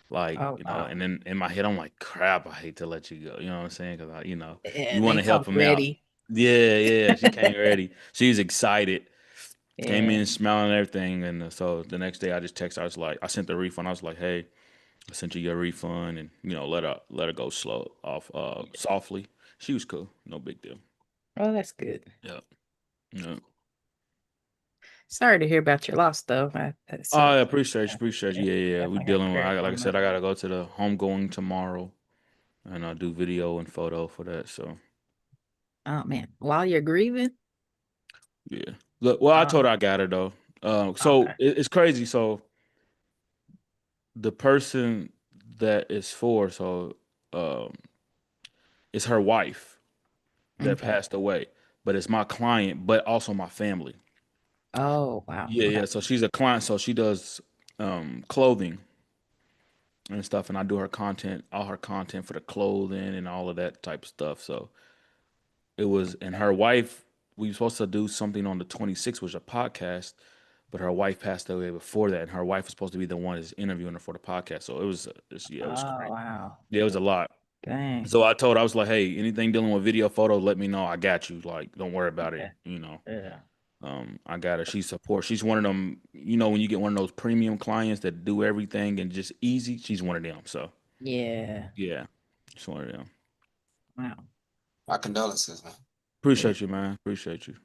like, Oh, wow. and then in my head, I'm like, crap, I hate to let you go. You know what I'm saying? Because Yeah, you want they to help come him out. ready. Yeah, yeah. She came ready. She was excited. Came Yeah. in smiling and everything, and so the next day I just texted. I was like, I sent the refund. I was like, hey, I sent you your refund, and let her go slow off, Yeah. softly. She was cool, no big deal. Oh, that's good. Yeah, yeah. Sorry to hear about your loss, though. That Oh, I sucks. appreciate you, Yeah, appreciate you. yeah, Yeah, yeah, yeah. We definitely got to dealing with. carry Like I them. said, I gotta go to the homegoing tomorrow, and I'll do video and photo for that. So Oh man, while you're grieving. yeah. Look, well, I Oh, told her I got her though. So okay. it's crazy. So the person that is for, so um, it's her wife that Okay. passed away, but it's my client, but also my family. Oh wow. Yeah, Okay. yeah. So she's a client, so she does clothing and stuff, and I do her content, all her content for the clothing and all of that type of stuff. So it was, and Okay. her wife, we were supposed to do something on the 26th, which was a podcast, but her wife passed away before that, and her wife was supposed to be the one that's interviewing her for the podcast. So yeah, it was Oh crazy. wow. Yeah, it was a lot. Dang. So I told her, I was like, hey, anything dealing with video, photo, let me know. I got you. Like, don't worry about it. Okay. Yeah. I got her. She supports. She's one of them. When you get one of those premium clients that do everything and just easy, she's one of them. So Yeah. yeah, she's one of them. Wow. My condolences, man. Yeah. Appreciate you, man. Appreciate you.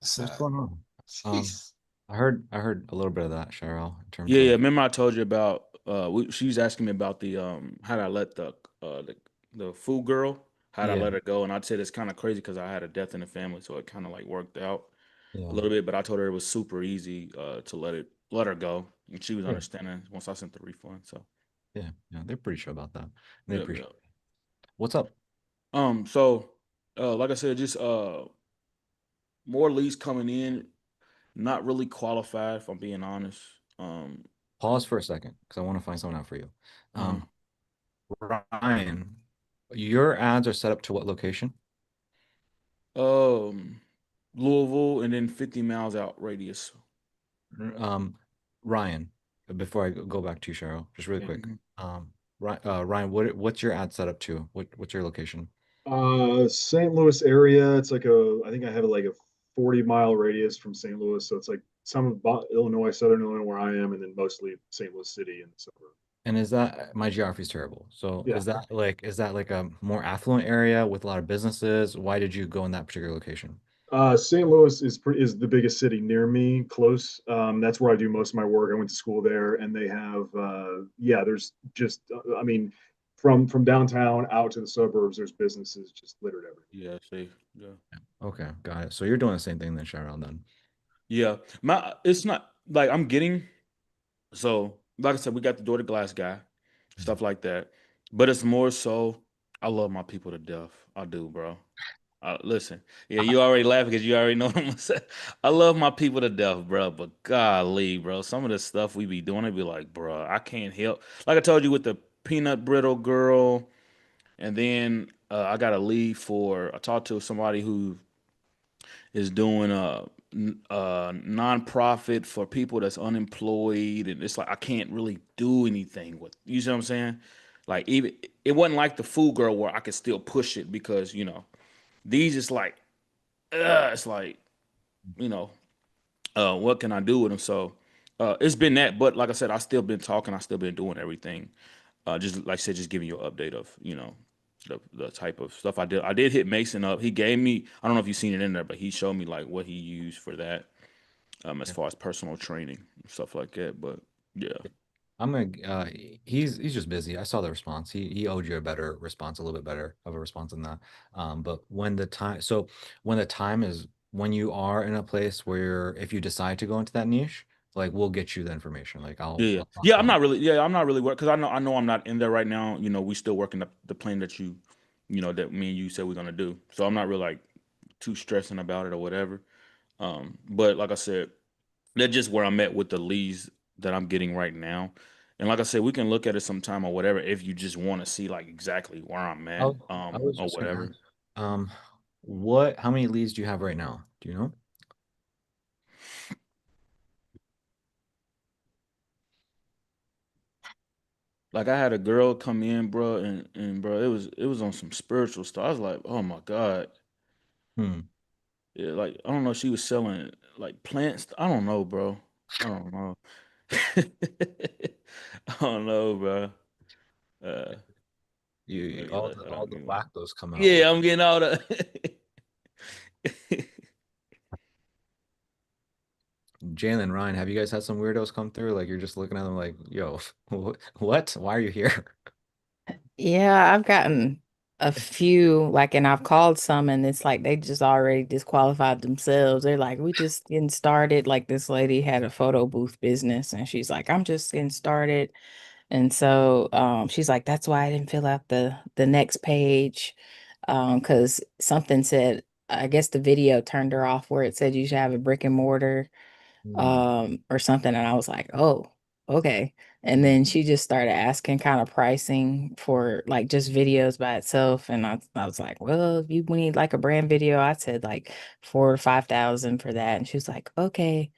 It's What's going on? Um, jeez. I heard a little bit of that, Cheryl, in terms Yeah, yeah. of Remember I told you about she was asking me about the how did I let the food girl, how did I yeah, let her go? And I said it's kind of crazy because I had a death in the family, so it kind of like worked out a yeah, little bit. But I told her it was super easy to let her go, and she was yeah, understanding once I sent the refund. So yeah. They're pretty sure about that. They yeah, appreciate yeah. it. What's up? So like I said, just more leads coming in, not really qualified if I'm being honest. Um, Pause for a second because I want to find someone out for you. uh, Um, Ryan, your ads are set up to what location? um, Louisville, and then 50 miles out radius. Um, Ryan, before I go back to you, Cheryl, just really quick. Mhm. Ryan, what's your ad set up to? What's your location? St. Louis area. It's like I think I have like a 40-mile radius from St. Louis. So it's like some of Illinois, Southern Illinois, where I am, and then mostly St. Louis City and the suburbs. And is that my geography is terrible? So Yeah. is that like a more affluent area with a lot of businesses? Why did you go in that particular location? St. Louis is the biggest city near me, close. That's where I do most of my work. I went to school there, and they have yeah. There's just I mean, from downtown out to the suburbs, there's businesses just littered everywhere. Yeah, see, yeah, Okay, got it. So you're doing the same thing then, Cheryl, then. yeah. It's not like I'm getting. So, like I said, we got the door to glass guy, stuff like that. But it's more so, I love my people to death. I do, bro. Listen, yeah, you already laughing because you already know what I'm gonna say. I love my people to death, bro. But golly, bro, some of the stuff we be doing, I be like, bro, I can't help. Like I told you with the peanut brittle girl, and then I got a lead for. I talked to somebody who is doing a nonprofit for people that's unemployed, and it's like I can't really do anything with. You see what I'm saying? Like even it wasn't like the food girl where I could still push it because these is like it's like you know what can I do with them? So It's been that, but like I said, I still been talking. I still been doing everything. Just like I said, just giving you an update of the type of stuff I did. I did hit Mason up. He gave me. I don't know if you've seen it in there, but he showed me like what he used for that. As Yeah. far as personal training and stuff like that. But yeah, I'm gonna. He's just busy. I saw the response. He owed you a better response, a little bit better of a response than that. But when the time is when you are in a place where if you decide to go into that niche, like we'll get you the information. Like yeah, yeah, I'll talk yeah. to I'm him. not really, yeah, I'm not really worried because I know I'm not in there right now. We still working the plan that that me and you said we're gonna do. So I'm not really like too stressing about it or whatever. But like I said, that's just where I'm at with the leads that I'm getting right now. And like I said, we can look at it sometime or whatever if you just want to see like exactly where I'm at, I was or just gonna whatever. ask, um, how many leads do you have right now? Do you know? Like I had a girl come in, bro, and bro, it was on some spiritual stuff. I was like, oh my God. Hmm. Yeah, like I don't know, she was selling like plants. I don't know, bro. I don't know. I don't know, bro. Uh, maybe All the lactose come out when yeah, I'm getting all the Jalen, Ryan, have you guys had some weirdos come through? Like you're just looking at them like, yo, what? Why are you here? Yeah, I've gotten a few, like, and I've called some, and it's like they just already disqualified themselves. They're like, we just getting started. Like, this lady had a photo booth business, and she's like, I'm just getting started. And so she's like, that's why I didn't fill out the next page. Because something said, I guess the video turned her off where it said you should have a brick and mortar Hmm. or something. And I was like, oh, okay. And Yeah. then she just started asking kind of pricing for like just videos by itself. And I was like, well, if you need like a brand video, I said like 4 to 5 thousand for that. And she was like, okay.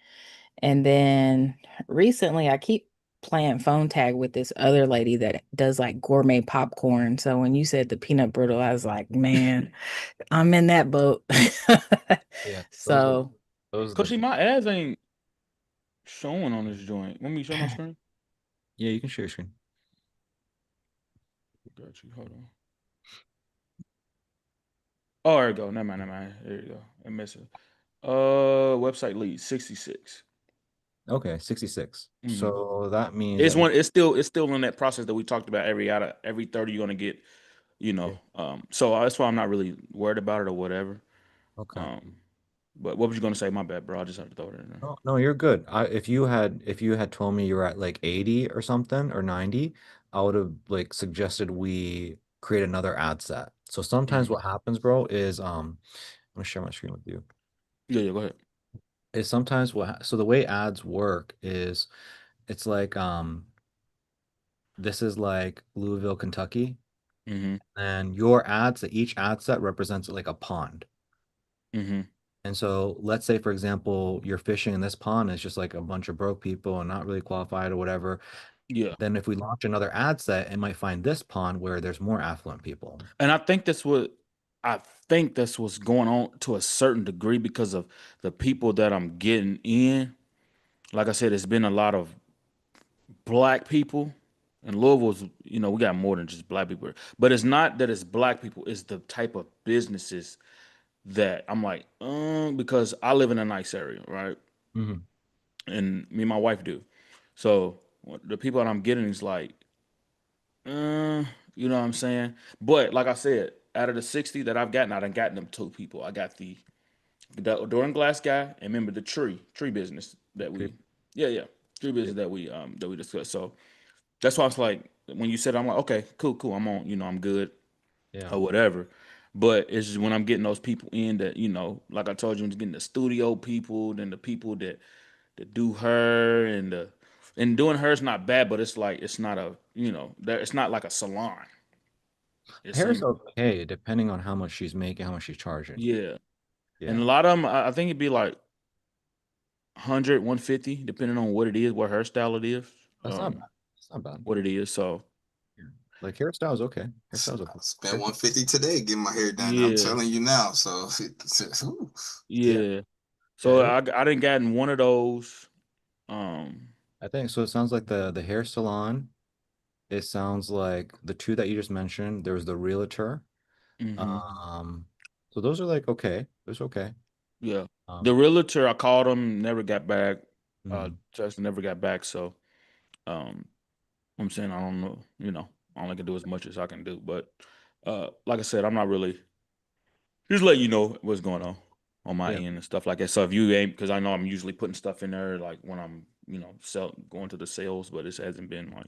And then recently I keep playing phone tag with this other lady that does like gourmet popcorn. So when you said the peanut brittle, I was like, man, I'm in that boat. Yeah. So Those are Cause the see, my ads ain't showing on this joint. Let me share my screen. yeah, you can share your screen. Got you. Hold on. Oh, there you go. Never mind, never mind. There you go. I missed it. Website lead 66. Okay, 66. Hmm. So that means It's that one. It's still in that process that we talked about. Every 30, you're gonna get. yeah, So that's why I'm not really worried about it or whatever. okay. Um, but what was you gonna say? My bad, bro. I just have to throw it in there. No, no, you're good. If you had told me you were at like 80 or something or 90, I would have like suggested we create another ad set. So sometimes Mhm. what happens, bro, is I'm gonna share my screen with you. Yeah, yeah. Go ahead. Is sometimes so the way ads work is it's like this is like Louisville, Kentucky, Mm-hmm. and your ads, each ad set represents like a pond. Mm-hmm. And so let's say, for example, you're fishing in this pond, and it's just like a bunch of broke people and not really qualified or whatever. Yeah. Then if we launch another ad set, it might find this pond where there's more affluent people. And I think that's what's going on to a certain degree because of the people that I'm getting in. Like I said, it's been a lot of black people. And Louisville's, we got more than just black people. But it's not that it's black people, it's the type of businesses that I'm like, because I live in a nice area, right? Hmm. And me and my wife do. So the people that I'm getting is like, you know what I'm saying? But like I said, out of the 60 that I've gotten, I done gotten them two people. I got the door and glass guy, and remember the tree business that we, yeah, yeah, tree Yeah. business that we discussed. So that's why I was like, when you said, it, I'm like, okay, cool, cool. I'm on, I'm good Yeah. or whatever. But it's just when I'm getting those people in that, like I told you, I'm just getting the studio people, then the people that do her and doing her is not bad, but it's like it's not it's not like a salon. It's Hair is some okay, depending on how much she's making, how much she's charging. yeah. And a Yeah. lot of them, I think it'd be like 100, 150, depending on what it is, what hairstyle it is, That's not bad. That's not bad. what it is. So Yeah. Like hairstyle is okay. Hairstyle's I okay. spent Hair- 150 today getting my hair done. I'm yeah, telling you now. So, ooh. Yeah. yeah. Yeah. So I didn't gotten one of those. I think so. It sounds like the hair salon. It sounds like the two that you just mentioned. There was the realtor. Hmm. Um, so those are like okay. Those are okay. Yeah. The Um, realtor, I called him, never got back. mhm. Justin never got back. So, um, I'm saying I don't know. I only can do as much as I can do. But, like I said, I'm not really just letting you know what's going on my Yeah, end and stuff like that. So if you ain't, because I know I'm usually putting stuff in there like when I'm, going to the sales, but it hasn't been like.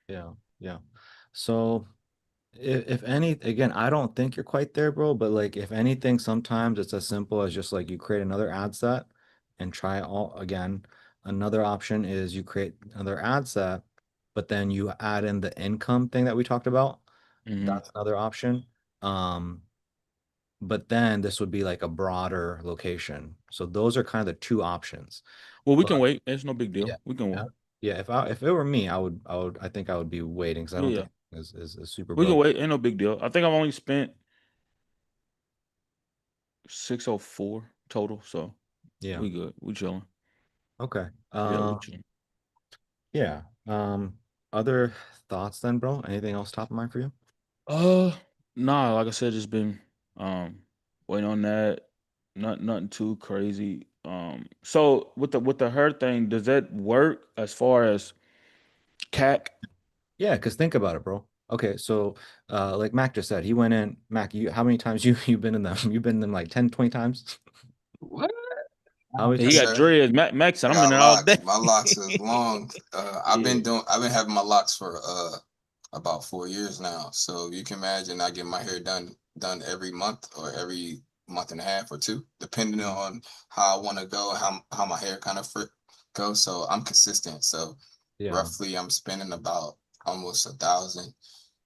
yeah, yeah. So if any, again, I don't think you're quite there, bro, but like if anything, sometimes it's as simple as just like you create another ad set and try it all again. Another option is you create another ad set, but then you add in the income thing that we talked about. Hmm. That's another option. Um, but then this would be like a broader location. So those are kind of the two options. Well, we can But wait. It's no big yeah, deal. We can yeah, wait. yeah. If it were me, I think I would be waiting because I Yeah, don't yeah. think is super We can broke. wait. Ain't no big deal. I think I've only spent 604 total, so Yeah. we good. We chilling. Okay. Yeah, we chilling. Yeah. Other thoughts then, bro? Anything else top of mind for you? Uh, nah. Like I said, just been um waiting on that. Nothing too crazy. So with the her thing, does that work as far as CAC? Yeah, because think about it, bro. Okay, so like Mac just said, he went in. Mac, you how many times you've been in them? You've been in them like 10, 20 times? What? How many He times? got Sir, dreads. Max said, I I'm in got there all day. locks. My locks is long. Yeah. I've been having my locks for about 4 years now. So you can imagine I get my hair done every month or every month and a half or two, depending Mhm. on how I want to go, how my hair kind of goes. So I'm consistent. So Yeah. roughly I'm spending about almost 1,000,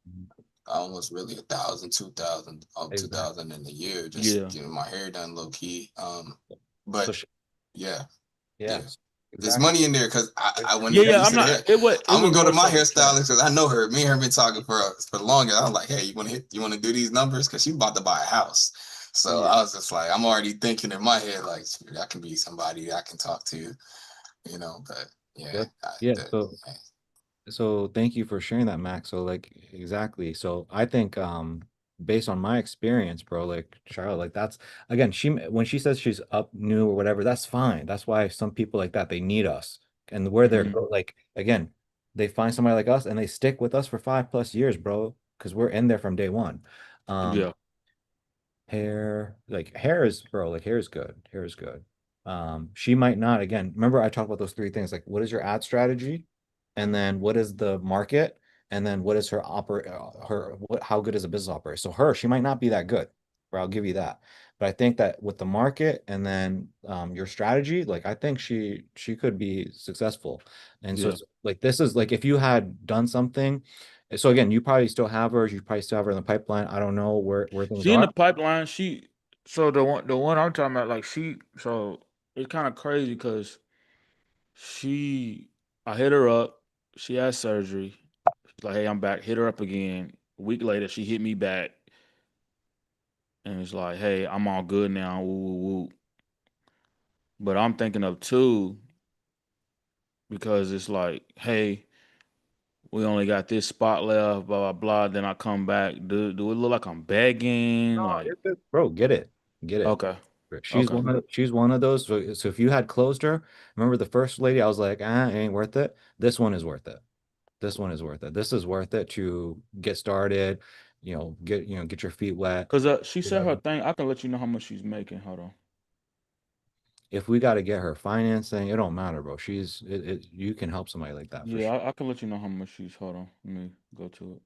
Mhm. almost really 1,000, 2,000, 2,000 Exactly. in a year, just Yeah. getting my hair done low key. So But yeah, yeah. yes, There's exactly. money in there because when Yeah, you yeah. I'm said not. hair, It I'm was gonna go to more my so the cat. hairstylist because I know her. Me and her been talking for the longest. I was like, hey, you want to do these numbers because she about to buy a house. So Yeah. I was just like, I'm already thinking in my head like that can be somebody I can talk to, But yeah, Yep. Yeah. So thank you for sharing that, Max. So like exactly. So I think based on my experience, bro, like Charlotte, like that's again, she when she says she's up new or whatever, that's fine. That's why some people like that they need us. And we're there to Hmm. go like again, they find somebody like us and they stick with us for 5+ years, bro, because we're in there from day one. Um Yeah. hair is bro, like hair is good. Hair is good. She might not again. Remember I talked about those three things, like what is your ad strategy? And then what is the market? And then what is her what how good is a business operator? So she might not be that good, but I'll give you that. But I think that with the market and then your strategy, like I think she could be successful. And so Yeah. it's like this is like if you had done something. So again, you probably still have her. You probably still have her in the pipeline. I don't know where things She in are. the pipeline. So the one I'm talking about, like so it's kind of crazy because she, I hit her up. She had surgery. She's like, hey, I'm back. Hit her up again. A week later, she hit me back and it's like, hey, I'm all good now. Woo, woo, woo. But I'm thinking of two because it's like, hey, we only got this spot left, blah blah blah. Then I come back. Do it look like I'm begging? No, Like, you're good. Bro, get it. Get it. okay, She's okay. one of those. So if you had closed her, remember the first lady, I was like, it ain't worth it. This one is worth it. This one is worth it. This is worth it to get started, get your feet wet. Cause she said her Whatever. thing. I can let you know how much she's making. Hold on. If we got to get her financing, it don't matter, bro. You can help somebody like that for Yeah, sure. I can let you know how much she's. Hold on. Let me go to it.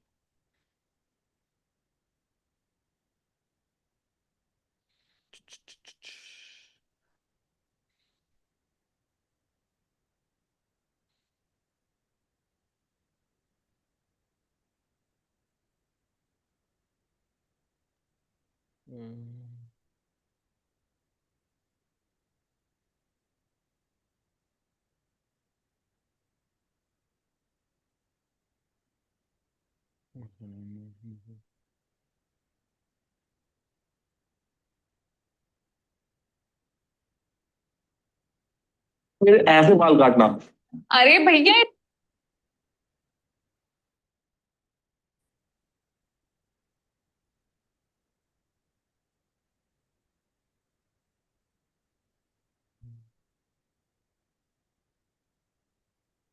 फिर ऐसे बाल काटना अरे भैया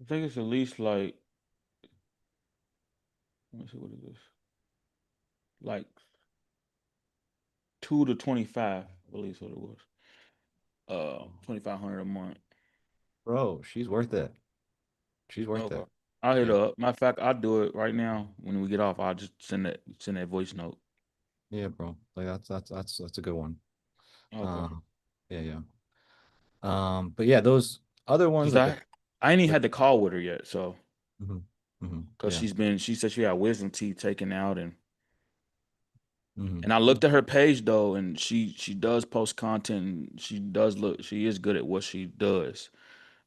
I think it's at least like, let me see, what is this? Like 2 to 25, I believe what it was. 2,500 a month. Bro, she's worth it. She's worth Okay. it. I'll hit Yeah. her up. Matter of fact, I'll do it right now. When we get off, I'll just send that voice note. Yeah, bro. Like that's a good one. Okay. Um, yeah, yeah. But yeah, those other ones Cause like I ain't even like had the call with her yet, so mhm, mhm, because yeah. she said she had wisdom teeth taken out, Mhm. and I looked at her page though, and she does post content, and she is good at what she does.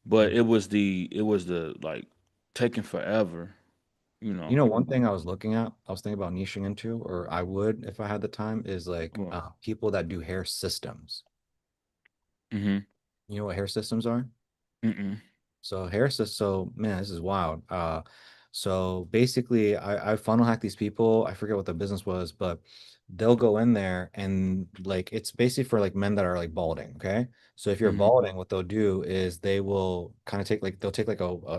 But Mhm. it was the like taking forever, you You know. know, one thing I was looking at, I was thinking about niching into, or I would if I had the time, is like Well, people that do hair systems. mm-hmm. You know what hair systems are? Mm-mm. So so man, this is wild. So basically I funnel hack these people. I forget what the business was, but they'll go in there and like it's basically for like men that are like balding. Okay. So if you're Mm-hmm. balding, what they'll do is they will kind of take like they'll take like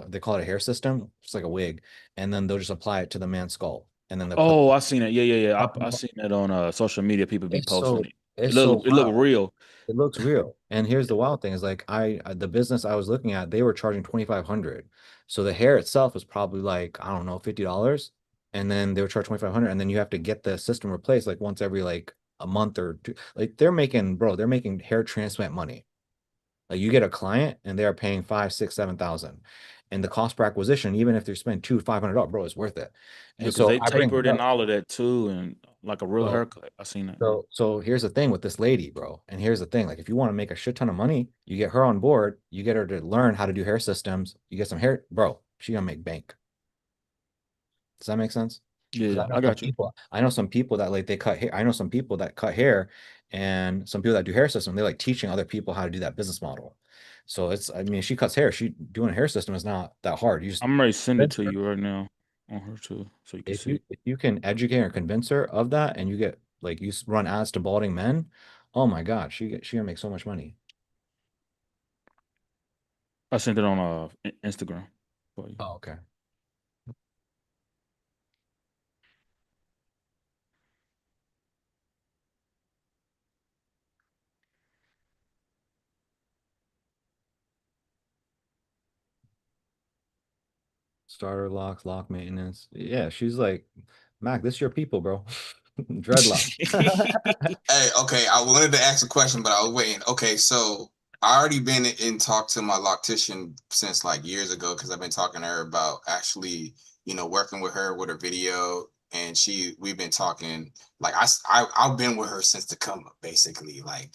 they call it a hair system, it's like a wig, and then they'll just apply it to the man's skull. And then they'll put Oh, I seen it. Yeah. I seen it on social media. People be it's posting so it. It it's so look wild. real. It looks real. And here's the wild thing is like the business I was looking at, they were charging 2,500. So the hair itself was probably like, I don't know, $50. And then they were charged 2,500. And then you have to get the system replaced like once every like a month or two. Like they're making hair transplant money. Like you get a client and they are paying 5, 6, 7,000. And the cost per acquisition, even if they're spending $500, bro, it's worth it. Yeah, And because so they I bring tapered it and up. all of that too, and like a real So haircut. I seen that. so here's the thing with this lady, bro. And here's the thing, like if you want to make a shit ton of money, you get her on board, you get her to learn how to do hair systems, you get some hair, bro, she gonna make bank. Does that make sense? Because Yeah, I got you. I know some people that like they cut hair. I know some people that cut hair and some people that do hair system, they like teaching other people how to do that business model. So I mean, she cuts hair. She doing a hair system is not that hard. You just I'm ready to send it convince to her. you right now on her too, so you can see. If you can educate or convince her of that and you get like run ads to balding men, oh my God, she gonna make so much money. I sent it on Instagram for you. Oh, okay. Starter locks, lock maintenance. Yeah, she's like, Mac, this your people, bro. Dreadlock. Hey, okay, I wanted to ask a question, but I was waiting. Okay, so I already been in talk to my loctician since like years ago because I've been talking to her about actually, working with her with her video, and we've been talking like I've been with her since the come up, basically. Like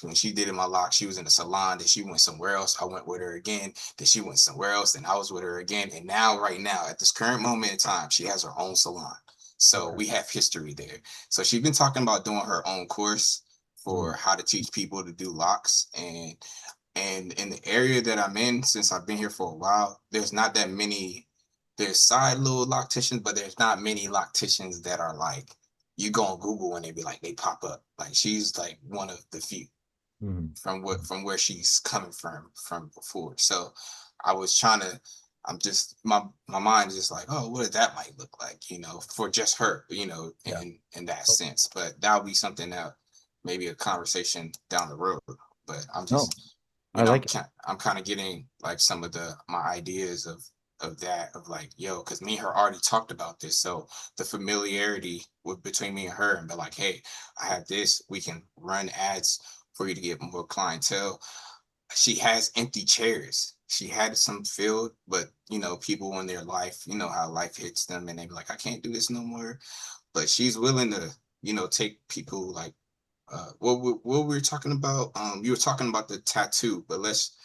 when she did in my lock, she was in a salon, then she went somewhere else. I went with her again, then she went somewhere else, then I was with her again, and now right now at this current moment in time, she has her own salon. So Okay. we have history there. So she's been talking about doing her own course for Mhm. how to teach people to do locks. And in the area that I'm in, since I've been here for a while, there's not that many. There's side little locticians, but there's not many locticians that are like you go on Google and they pop up. Like she's like one of the few Mhm. from where she's coming from before. So I was trying to I'm just my mind is just like, oh, what that might look like, for just her, Yeah. in that Oh, sense. But that would be something that maybe a conversation down the road. But I'm no, just, I like it. I'm kind of getting like some of my ideas of that of like, yo, because me and her already talked about this. So the familiarity between me and her and be like, hey, I have this, we can run ads for you to get more clientele. She has empty chairs. She had some filled, but people in their life, how life hits them and they be like, I can't do this no more. But she's willing to, take people like what we were talking about. You were talking about the tattoo, but let's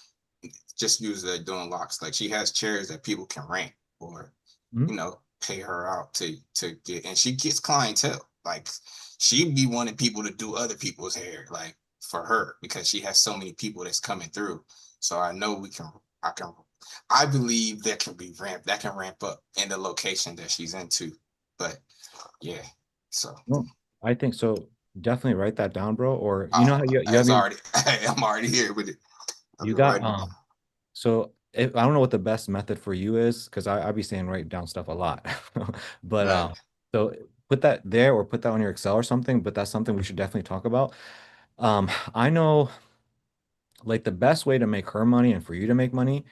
just use that doing locks. Like she has chairs that people can rent or Mhm. pay her out to get, and she gets clientele. Like she'd be wanting people to do other people's hair, like for her, because she has so many people that's coming through. So I know I can I believe that can ramp up in the location that she's into. But yeah, so No, I think so. Definitely write that down, bro. Or you know oh, how you have it's your already I'm already here with it. I'm you got writing it down. so if, I don't know what the best method for you is because I be saying write down stuff a lot. But Right. so put that there or put that on your Excel or something, but that's something we should definitely talk about. I know like the best way to make her money and for you to make money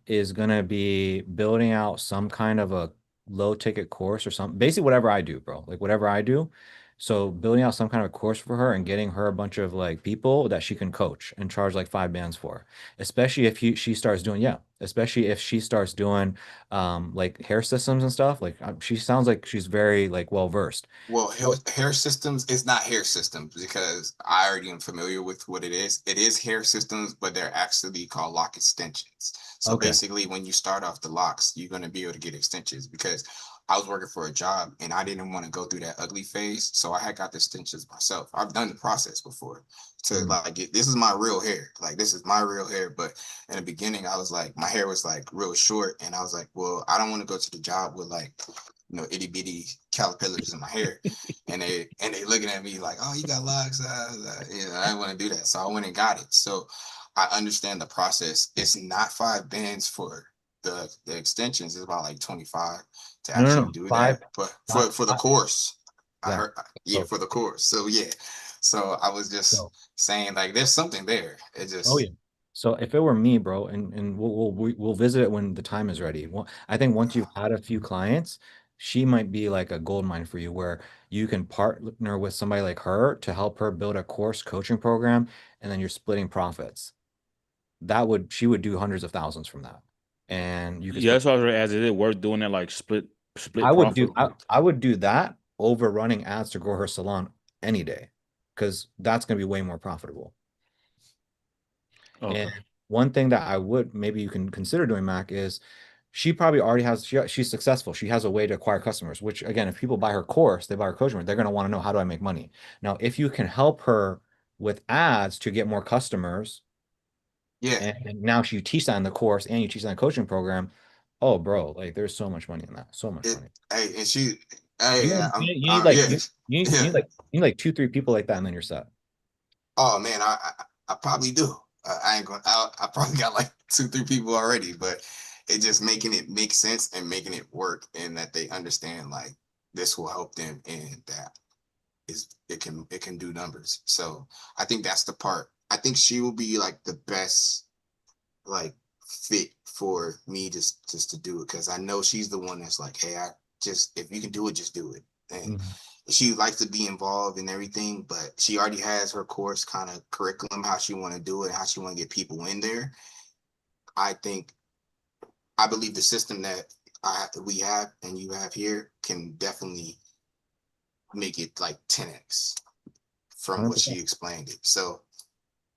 is gonna be building out some kind of a low ticket course or something. Basically, whatever I do, bro. Like whatever I do. So building out some kind of course for her and getting her a bunch of like people that she can coach and charge like 5 bands for. Especially if she starts doing, yeah, especially if she starts doing like hair systems and stuff. Like she sounds like she's very like well versed. Well, hair systems is not hair systems because I already am familiar with what it is. It is hair systems, but they're actually called lock extensions. So Okay. basically, when you start off the locks, you're going to be able to get extensions because I was working for a job and I didn't want to go through that ugly phase. So I had got the extensions myself. I've done the process before to Mhm. like this is my real hair. Like this is my real hair. But in the beginning, I was like, my hair was like real short. And I was like, well, I don't want to go to the job with like itty bitty caterpillars in my hair, and they looking at me like, oh, you got locks. I didn't want to do that, so I went and got it. So I understand the process. It's not 5 bands for the extensions. It's about like 25 to No, no, actually no. do Five, that. But five, for the five. course, I Yeah. heard yeah So for the course. So yeah, so I was just so saying like there's something there. It oh just yeah. So if it were me, bro, and we'll visit it when the time is ready. I think once you've had a few clients, she might be like a gold mine for you, where you can partner with somebody like her to help her build a course coaching program, and then you're splitting profits. That would she would do hundreds of thousands from that, and you could Yeah, split. that's what I was as is it worth doing that like split I would profit? do I would do that over running ads to grow her salon any day, because that's gonna be way more profitable. Okay. And one thing that I would maybe you can consider doing, Mac, is she probably already has she's successful. She has a way to acquire customers, which again, if people buy her course, they buy her coaching, they're going to want to know how do I make money. Now, if you can help her with ads to get more customers, yeah. and now you teach that in the course and you teach that in the coaching program, oh bro, like there's so much money in that. So much It money. hey and she You hey need, I'm you need like yeah you yeah. need like you need like 2, 3 people like that, and then you're set. Oh man, I probably do. I ain't going. I probably got like 2 3 people already, but it just making it make sense and making it work, and that they understand like this will help them, and that is it can do numbers. So I think that's the part. I think she will be like the best like fit for me just to do it because I know she's the one that's like, hey, I just if you can do it, just do it. And Mhm. she likes to be involved in everything, but she already has her course kind of curriculum, how she want to do it, how she want to get people in there. I think I believe the system that we have and you have here can definitely make it like 10x from what 100%. she explained it. So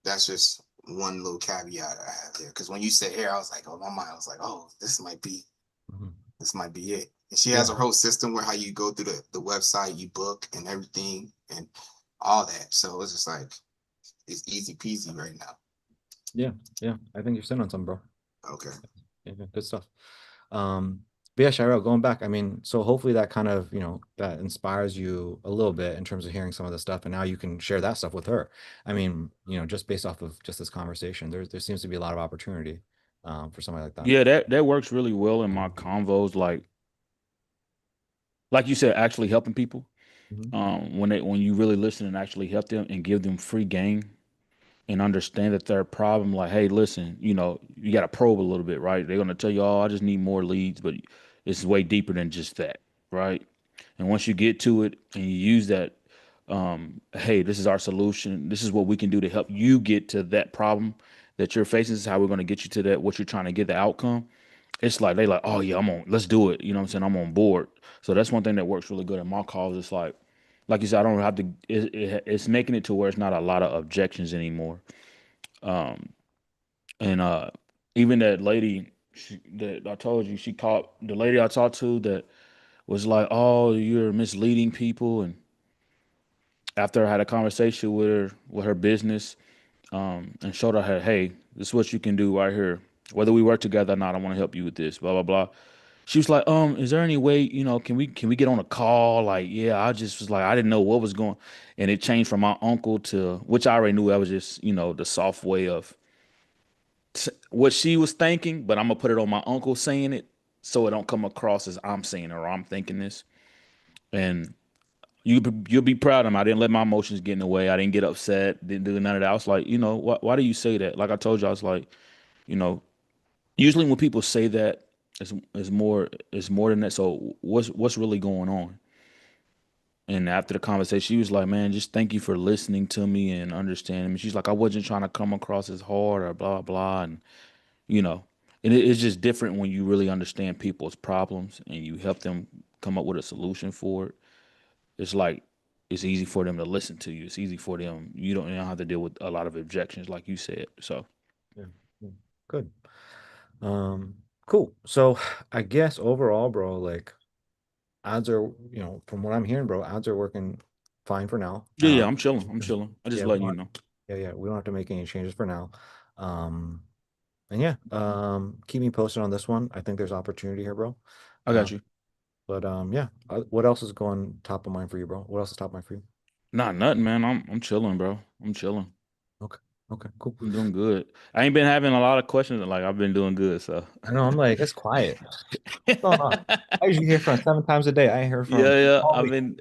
that's just one little caveat I have there. Because when you said hair, I was like, oh, my mind was like, oh, Mhm. this might be it. And she has Yeah. her whole system where how you go through the website, you book and everything and all that. So it's just like it's easy peasy right now. Yeah. Yeah. I think you're sitting on something, bro. Okay. Yeah, yeah, good stuff. But yeah, Shirel, going back, I mean, so hopefully that kind of, that inspires you a little bit in terms of hearing some of the stuff, and now you can share that stuff with her. I mean, just based off of just this conversation, there seems to be a lot of opportunity for somebody like that. Yeah, that works really well in my convos. Like you said, actually helping people. Mhm. When you really listen and actually help them and give them free game and understand that their problem, like, hey, listen, you got to probe a little bit, right? They're gonna tell you, oh, I just need more leads, but it's way deeper than just that, right? And once you get to it and you use that, hey, this is our solution. This is what we can do to help you get to that problem that you're facing. This is how we're gonna get you to that what you're trying to get the outcome. It's like they like, oh yeah, I'm on. Let's do it. You know what I'm saying? I'm on board. So that's one thing that works really good in my calls. It's like you said, I don't have to. It's making it to where it's not a lot of objections anymore. Um, and even that lady that I told you, she called the lady I talked to that was like, "Oh, you're misleading people." And after I had a conversation with her business, and showed her, hey, this is what you can do right here. whether we work together or not, I want to help you with this, blah, blah, blah. She was like, is there any way, can we get on a call? Like, yeah, I just was like, I didn't know what was going, and it changed from my uncle to, which I already knew that was just, the soft way of what she was thinking, but I'm gonna put it on my uncle saying it so it don't come across as I'm saying it or I'm thinking this. And you'll be proud of him. I didn't let my emotions get in the way. I didn't get upset. Didn't do none of that. I was like, why do you say that? Like I told you, I was like, you know, usually when people say that, it's more than that. So what's really going on? And after the conversation, she was like, "Man, just thank you for listening to me and understanding me." She's like, "I wasn't trying to come across as hard or blah blah." And you know, and it's just different when you really understand people's problems and you help them come up with a solution for it. It's like it's easy for them to listen to you. It's easy for them. You don't have to deal with a lot of objections, like you said. So Yeah. Yeah. Good. Um, cool. So I guess overall, bro, like odds are, from what I'm hearing, bro, odds are working fine for now. yeah, yeah, I'm chilling. I'm chilling. I just Yeah, letting you know. we don't have to make any changes for now. And yeah, keep me posted on this one. I think there's opportunity here, bro. I Uh, got you. but yeah, what else is going top of mind for you, bro? What else is top of mind for you? Not nothing, man. I'm chilling, bro. I'm chilling. Okay, okay, cool. I'm doing good. I ain't been having a lot of questions. Like I've been doing good. So I know I'm like it's quiet. What's going on? I usually hear from 7 times a day. I hear from yeah, yeah. all I've week. been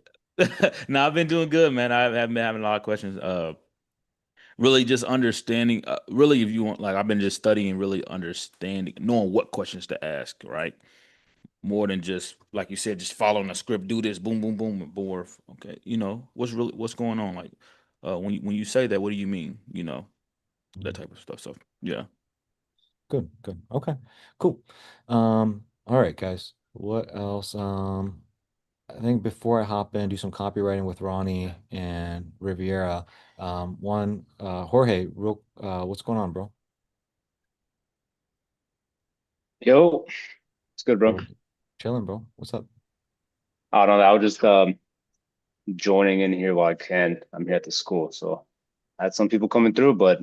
no, I've been doing good, man. I haven't been having a lot of questions. Really just understanding. Really, if you want, like, I've been just studying, really understanding, knowing what questions to ask, right? More than just like you said, just following a script, do this, boom, boom, boom, boom. Okay, what's going on? Like, when you say that, what do you mean? That type of stuff. So yeah. Good, good. Okay, cool. All right, guys. What else? I think before I hop in, do some copywriting with Ronnie and Riviera. Jorge, what's going on, bro? Yo, it's good, bro. Bro, chilling, bro. What's up? I don't know. I was just joining in here while I can. I'm here at the school, so I had some people coming through, but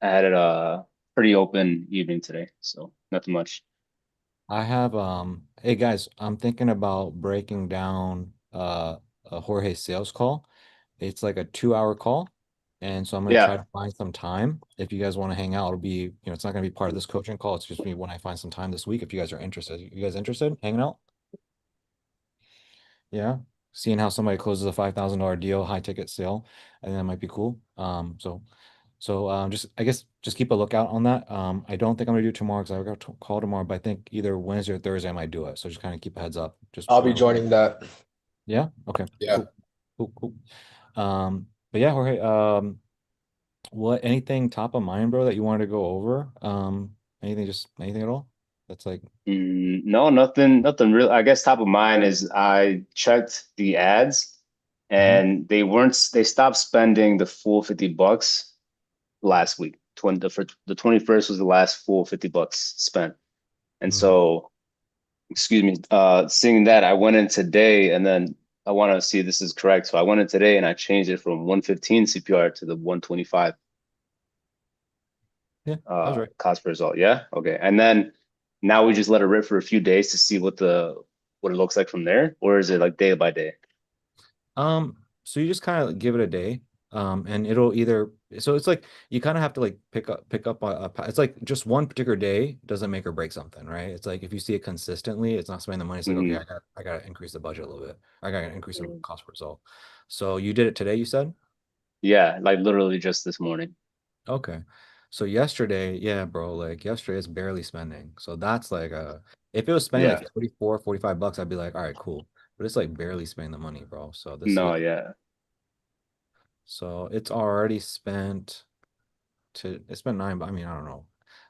I had it pretty open evening today, so nothing much. Hey guys, I'm thinking about breaking down a Jorge sales call. It's like a 2 hour call. And so I'm gonna try Yeah, to find some time. If you guys want to hang out, it'll be, it's not gonna be part of this coaching call. It's just me when I find some time this week. If you guys are interested, you guys interested hanging out? Yeah. Seeing how somebody closes a $5,000 deal, high ticket sale, and that might be cool. Just I guess just keep a lookout on that. I don't think I'm gonna do it tomorrow because I got a call tomorrow, but I think either Wednesday or Thursday I might do it. So just kind of keep a heads up. Just I'll be whenever. joining that. Yeah. Okay. Yeah. Cool. Cool. Cool. But yeah, Jorge. Anything top of mind, bro, that you wanted to go over? Anything at all? That's like. no, nothing real. I guess top of mind is I checked the ads, Mhm, and they stopped spending the full $50 last week. The 21st was the last full $50 spent, and mhm. so. Excuse me, seeing that I went in today and then I want to see if this is correct. So I went in today and I changed it from 115 CPR to the 125 Yeah, that was right. cost per result. Yeah. Okay. And then now we just let it rip for a few days to see what it looks like from there, or is it like day by day? So you just kind of give it a day, and it'll either. So it's like you kind of have to like pick up it's like just one particular day doesn't make or break something, right? It's like if you see it consistently, it's not spending the money. It's like okay, Hmm. I got to increase the budget a little bit. I got to increase the cost per result. So you did it today, you said? Yeah, like literally just this morning. Okay. So yesterday, yeah, bro, like yesterday it's barely spending. So that's like if it was spending Yeah. like 44, $45, I'd be like, all right, cool. But it's like barely spending the money, bro. So this No, week, yeah. so it's already it's been nine, but I mean, I don't know.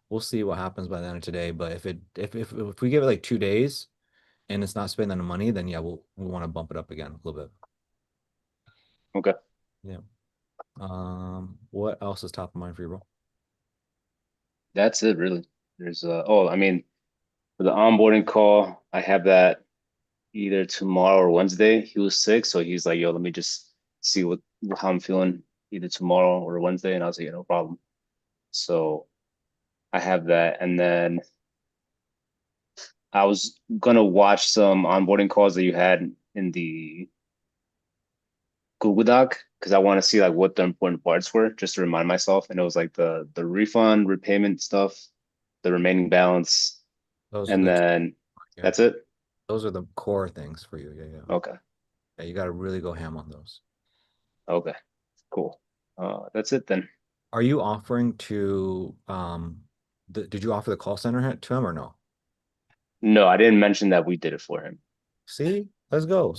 We'll see what happens by the end of today. But if we give it like 2 days and it's not spending the money, then yeah, we'll want to bump it up again a little bit. Okay. Yeah. What else is top of mind for you, bro? That's it really. I mean, for the onboarding call, I have that either tomorrow or Wednesday. He was sick, so he's like, "Yo, let me just see how I'm feeling either tomorrow or Wednesday," and I was like, "Yeah, no problem." So I have that, and then I was gonna watch some onboarding calls that you had in the Google Doc because I want to see like what the important parts were, just to remind myself. And it was like the refund, repayment stuff, the remaining balance, Those are and the key, then yeah. that's it. Those are the core things for you. Yeah, yeah. Okay. Yeah, you got to really go ham on those. Okay. Cool. That's it then. Are you offering to did you offer the call center to him or no? No, I didn't mention that we did it for him. See, let's go.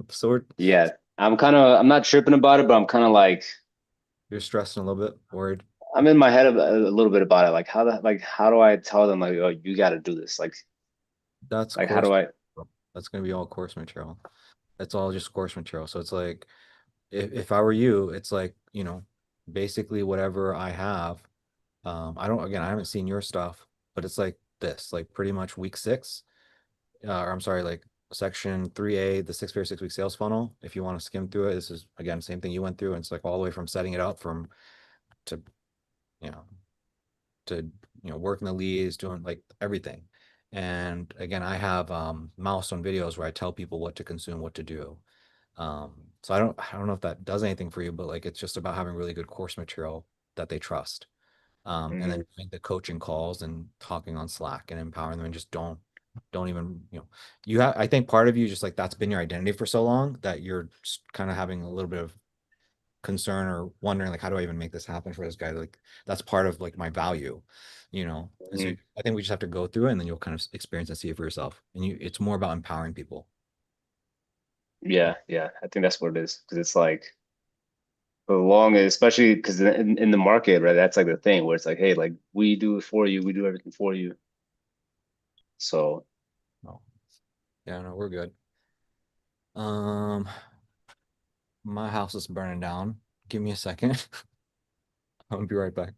So Yeah, I'm not tripping about it, but I'm kind of like you're stressing a little bit, worried. I'm in my head a little bit about it. Like how do I tell them like, oh, you got to do this? That's Like how course do I? material. That's gonna be all course material. It's all just course material. So it's like if I were you, it's like, basically whatever I have. I don't, again, I haven't seen your stuff, but it's like this, like pretty much week six, or I'm sorry, like section 3A, the 6 figure 6 week sales funnel. If you want to skim through it, this is again, same thing you went through. And it's like all the way from setting it up from to, you know, to, working the leads, doing like everything. And again, I have milestone videos where I tell people what to consume, what to do. So I don't know if that does anything for you, but like it's just about having really good course material that they trust. And then doing the coaching calls and talking on Slack and empowering them and just don't even, I think part of you just like that's been your identity for so long that you're kind of having a little bit of concern or wondering like how do I even make this happen for this guy? Like that's part of like my value. And so Mhm. I think we just have to go through it and then you'll kind of experience and see it for yourself. And it's more about empowering people. Yeah, yeah. I think that's what it is because it's like the long, especially because in the market, right? That's like the thing where it's like, hey, like we do it for you, we do everything for you. So Oh, yeah, no, we're good. Um, my house is burning down. Give me a second. I'll be right back.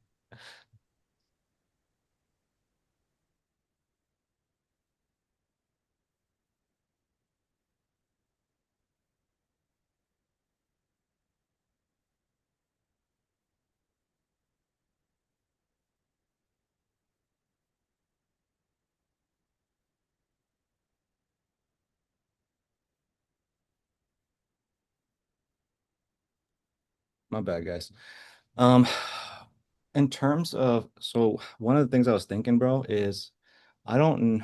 My bad, guys. Um, in terms of, so one of the things I was thinking, bro, is I don't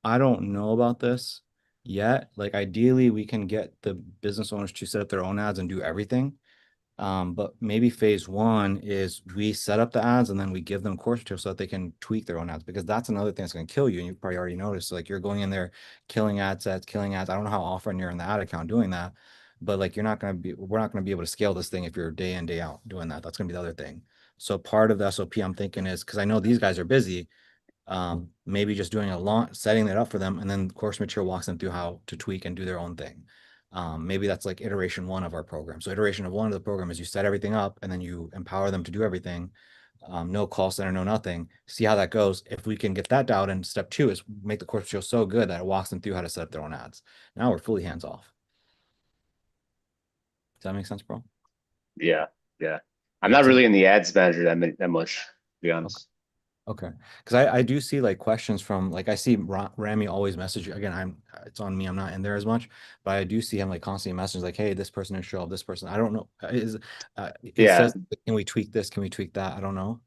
I don't know about this yet. Like ideally we can get the business owners to set up their own ads and do everything. But maybe phase one is we set up the ads and then we give them course material so that they can tweak their own ads because that's another thing that's going to kill you. And you probably already noticed, like you're going in there, killing ad sets, killing ads. I don't know how often you're in the ad account doing that, but like we're not going to be able to scale this thing if you're day in, day out doing that. That's going to be the other thing. So part of the SOP I'm thinking is because I know these guys are busy, maybe just doing a lot, setting that up for them, and then course material walks them through how to tweak and do their own thing. Maybe that's like iteration one of our program. So iteration of one of the program is you set everything up and then you empower them to do everything. No call center, no nothing. See how that goes. If we can get that down, and step two is make the course material so good that it walks them through how to set up their own ads. Now we're fully hands off. Does that make sense, bro? yeah, yeah. I'm Yeah. not So really in the ads manager that much, to be okay. honest. Okay. Because I do see like questions from like I see Rami always message you. Again, it's on me. I'm not in there as much, but I do see him like constantly message like, hey, this person didn't show up, this person. I don't know. He Yeah, says, can we tweak this? Can we tweak that? I don't know.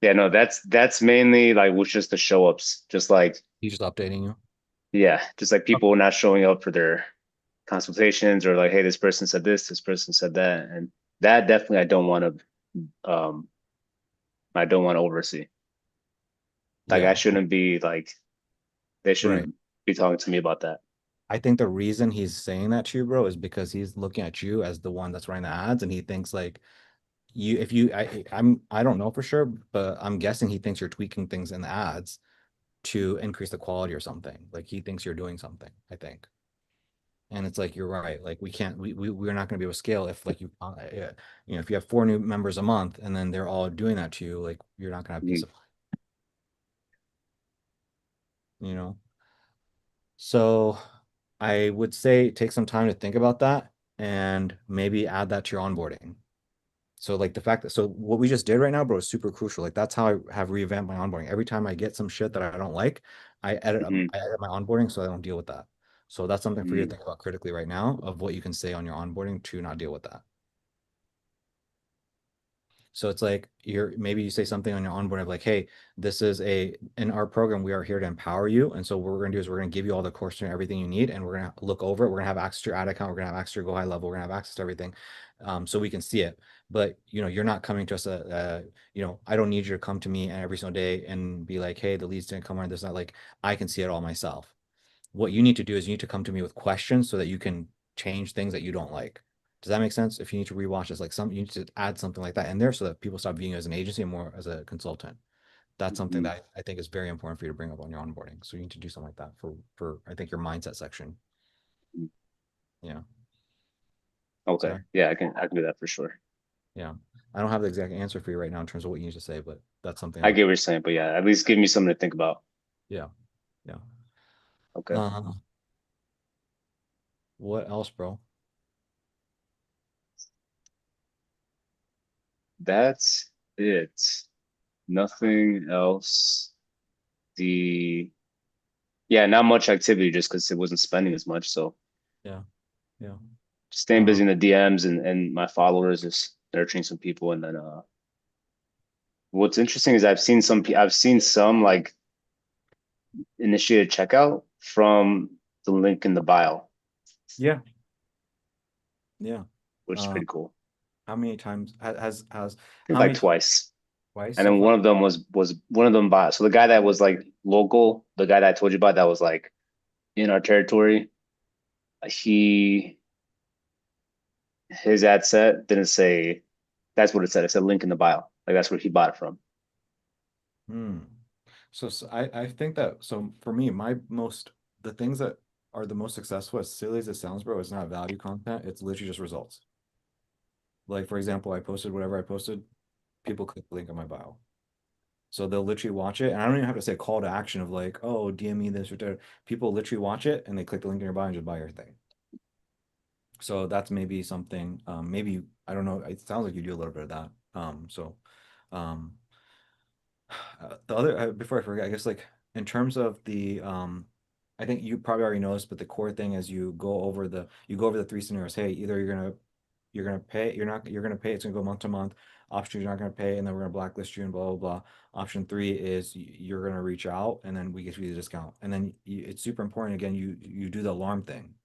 yeah. No, that's mainly like was just the show ups, just like He's just updating you. yeah, just like Okay. people not showing up for their consultations or like, hey, this person said this person said that, and that definitely I don't want to oversee. Like I Yeah. shouldn't be like they Right. shouldn't be talking to me about that. I think the reason he's saying that to you, bro, is because he's looking at you as the one that's running the ads, and he thinks like you, if you, I don't know for sure, but I'm guessing he thinks you're tweaking things in the ads to increase the quality or something. Like he thinks you're doing something, I think. And it's like, you're right. Like we can't, we're not going to be able to scale if like if you have 4 new members a month and then they're all doing that to you, like you're not going to have peace Mhm. of mind. So I would say take some time to think about that and maybe add that to your onboarding. So like the fact that so what we just did right now, bro, is super crucial. Like that's how I have revamped my onboarding. Every time I get some shit that I don't like, Hmm. I edit my onboarding so I don't deal with that. So that's something for you to Hmm. think about critically right now of what you can say on your onboarding to not deal with that. So it's like maybe you say something on your onboard of like, hey, this is in our program, we are here to empower you. And so what we're gonna do is we're gonna give you all the course and everything you need, and we're gonna look over it. We're gonna have access to your ad account, we're gonna have access to your Go High level, we're gonna have access to everything. So we can see it. But you're not coming to us I don't need you to come to me every single day and be like, hey, the leads didn't come on. This not like I can see it all myself. What you need to do is you need to come to me with questions so that you can change things that you don't like. Does that make sense? If you need to rewatch this, like you need to add something like that in there so that people stop viewing you as an agency and more as a consultant. That's something Hmm. that I think is very important for you to bring up on your onboarding. So you need to do something like that for I think your mindset section. Yeah. Okay. So Yeah, I can do that for sure. yeah. I don't have the exact answer for you right now in terms of what you need to say, but that's something I get what you're saying, but yeah, at least give me something to think about. yeah. Yeah. Okay. What else, bro? That's it. Nothing else. The Yeah, not much activity just because it wasn't spending as much. So Yeah. Yeah. staying busy in the DMs and my followers is nurturing some people. And then what's interesting is I've seen some like initiated checkout from the link in the bio, Yeah. Yeah. which is Uh, pretty cool. how many times has I think how like many twice. twice And so then far? one of them was one of them bought. So the guy that was like local, the guy that I told you about that was like in our territory, he his ad set didn't say that's what it said. It said link in the bio. Like that's where he bought it from. Hmm. So I think that so for me, the things that are the most successful, as silly as it sounds, bro, it's not value content. It's literally just results. Like for example, I posted whatever I posted, people click the link in my bio. So they'll literally watch it. And I don't even have to say call to action of like, oh, DM me this or that. People literally watch it and they click the link in your bio and just buy your thing. So that's maybe something, I don't know. It sounds like you do a little bit of that. Um, the other before I forget, I guess like in terms of I think you probably already noticed, but the core thing is you go over the three scenarios. Hey, either you're gonna pay, you're gonna pay, it's gonna go month to month. Option two, you're not gonna pay, and then we're gonna blacklist you and blah blah blah. Option three is you're gonna reach out and then we get you the discount. And then it's super important again, you do the alarm thing,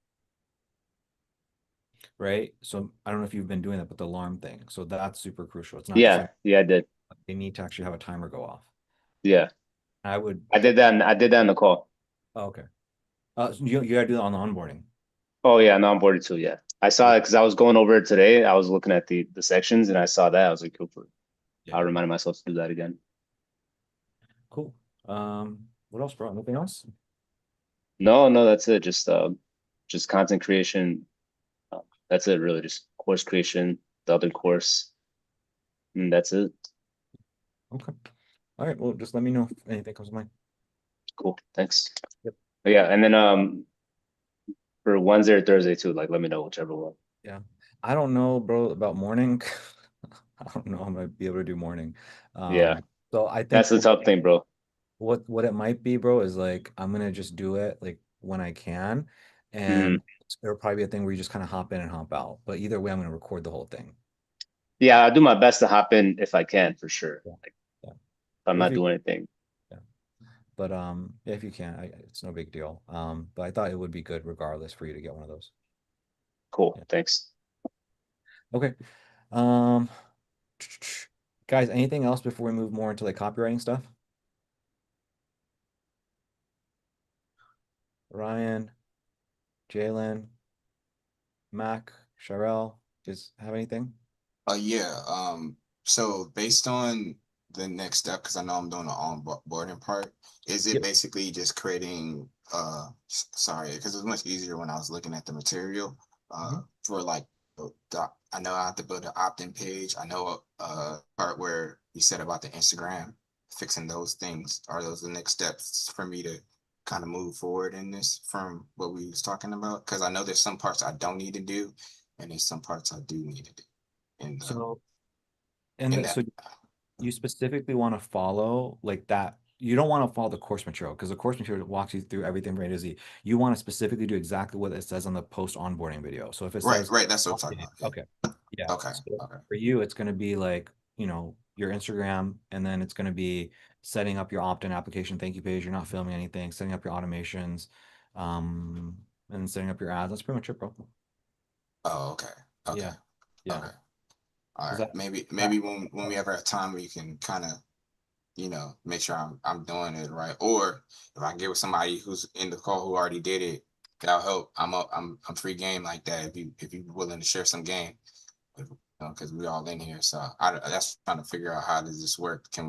right? So I don't know if you've been doing that, but the alarm thing. So that's super crucial. It's not just Yeah, like yeah, I did. they need to actually have a timer go off. Yeah, I would I did that in the call. oh, okay. So you gotta do that on the onboarding. Oh yeah, no, I'm boarded too. Yeah, I saw Yeah, it because I was going over it today. I was looking at the sections and I saw that. I was like, cool. yeah, I reminded myself to do that again. cool. What else, bro? Anything else? No, no, that's it. Just content creation. Uh, that's it, really. Just course creation, the other course, and that's it. Okay. All right. Well, just let me know if anything comes to mind. Cool. Thanks. Yep. But yeah, and then for Wednesday or Thursday too. Like, let me know whichever one. Yeah. I don't know, bro, about morning. I don't know I'm gonna be able to do morning. Yeah, So I think that's the tough thing, bro. what it might be, bro, is like I'm gonna just do it like when I can, Hmm. and it'll probably be a thing where you just kind of hop in and hop out. But either way, I'm gonna record the whole thing. Yeah, I'll do my best to hop in if I can, for sure. Yeah. Like, Yeah. if I'm If not you doing anything. yeah. But yeah, if you can, it's no big deal. But I thought it would be good regardless for you to get one of those. Cool. Yeah. Thanks. Okay. Um, guys, anything else before we move more into like copywriting stuff? Ryan, Jalen, Mac, Sharel, is have anything? Yeah. So based on the next step, because I know I'm doing the onboarding part, is it Yep. basically just creating sorry, because it was much easier when I was looking at the material Mhm. for like I know I have to build an opt-in page. I know part where you said about the Instagram, fixing those things. Are those the next steps for me to kind of move forward in this from what we was talking about? Because I know there's some parts I don't need to do, and there's some parts I do need to do. And So And And so that, you specifically want to follow like that. You don't want to follow the course material because the course material walks you through everything from A to Z. You want to specifically do exactly what it says on the post onboarding video. So if it right, says, right. That's what I'm talking about. Yeah. okay, yeah. Okay. So Okay. for you, it's going to be like, your Instagram, and then it's going to be setting up your opt-in application thank you page. You're not filming anything, setting up your automations, um, and setting up your ads. That's pretty much it, bro. Oh, okay. Okay. Yeah. Yeah. Okay. All Does right. that, Maybe when we ever have time, we can kind of, make sure I'm doing it right. Or if I get with somebody who's in the call who already did it, that'll help. I'm free game like that. If you willing to share some game, because we all in here. So that's trying to figure out how does this work. Can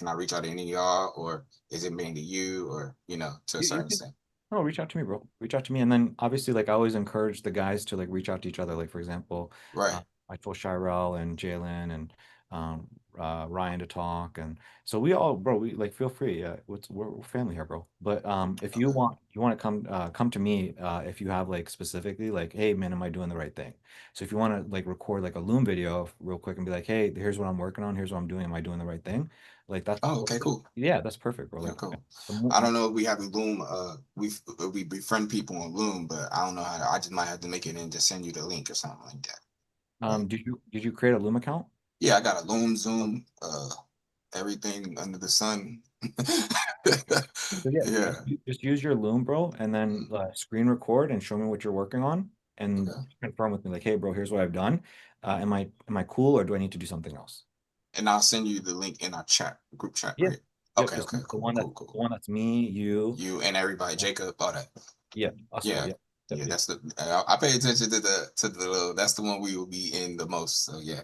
I reach out to any of y'all, or is it mainly you, or to a you certain can, extent? oh, reach out to me, bro. Reach out to me. And then obviously, like I always encourage the guys to like reach out to each other. Like for example, Right. I told Shirel and Jalen and um Ryan to talk. And so we all, bro, we like feel free. We're family here, bro. But if Okay. you want to come to me if you have like specifically like, hey man, am I doing the right thing? So if you want to like record like a Loom video real quick and be like, hey, here's what I'm working on, here's what I'm doing, am I doing the right thing? Like that's Oh, okay, cool. yeah, that's perfect, bro. Okay, Like cool. the I don't know if we have a Loom. We befriend people on Loom, but I don't know how to. I just might have to make it and just send you the link or something like that. Right. did you create a Loom account? Yeah, I got a Loom, Zoom, everything under the sun. So yeah, Yeah. just use your Loom, bro, and then Mm, screen record and show me what you're working on, and okay. confirm with me, like, hey, bro, here's what I've done. Am I cool, or do I need to do something else? And I'll send you the link in our chat, group chat, Yeah. right? Yep. Okay, Just okay, the cool, one cool, cool. that's me, you. You and everybody, Jacob, all that. Yeah, us four. Yeah, Yep. Yep. yeah, Yep. that's the I pay attention to the little, that's the one we will be in the most. So yeah.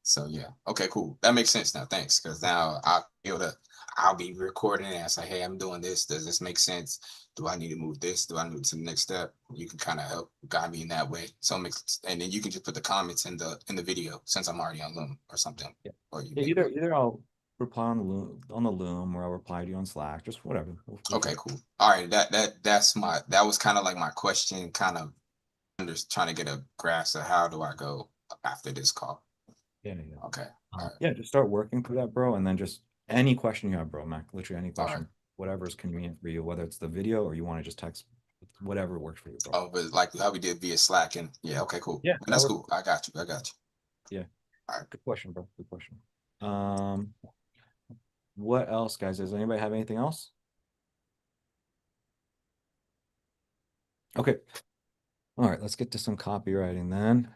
So yeah. Okay, cool. That makes sense now. Thanks. Because now I'll be recording and I say, hey, I'm doing this. Does this make sense? Do I need to move this? Do I move to the next step? You can kind of help guide me in that way. So it makes, and then you can just put the comments in the video since I'm already on Loom or something. Yeah. Or you Yeah, make one. either I'll reply on the Loom, or I'll reply to you on Slack, just whatever. We'll Okay, figure. cool. All right. That was kind of like my question, kind of just trying to get a grasp of how do I go after this call. Yeah, yeah. Okay. All right. Yeah, just start working through that, bro, and then just any question you have, bro, Mac, literally any All right. question, whatever is convenient for you, whether it's the video or you want to just text, whatever works for you, bro. Oh, but like how we did via Slack, and yeah, okay, cool. Yeah, And that that's works. cool. I got you. I got you. Yeah, All right. good question, bro. Good question. Um, what else, guys? Does anybody have anything else? Okay. All right, let's get to some copywriting then.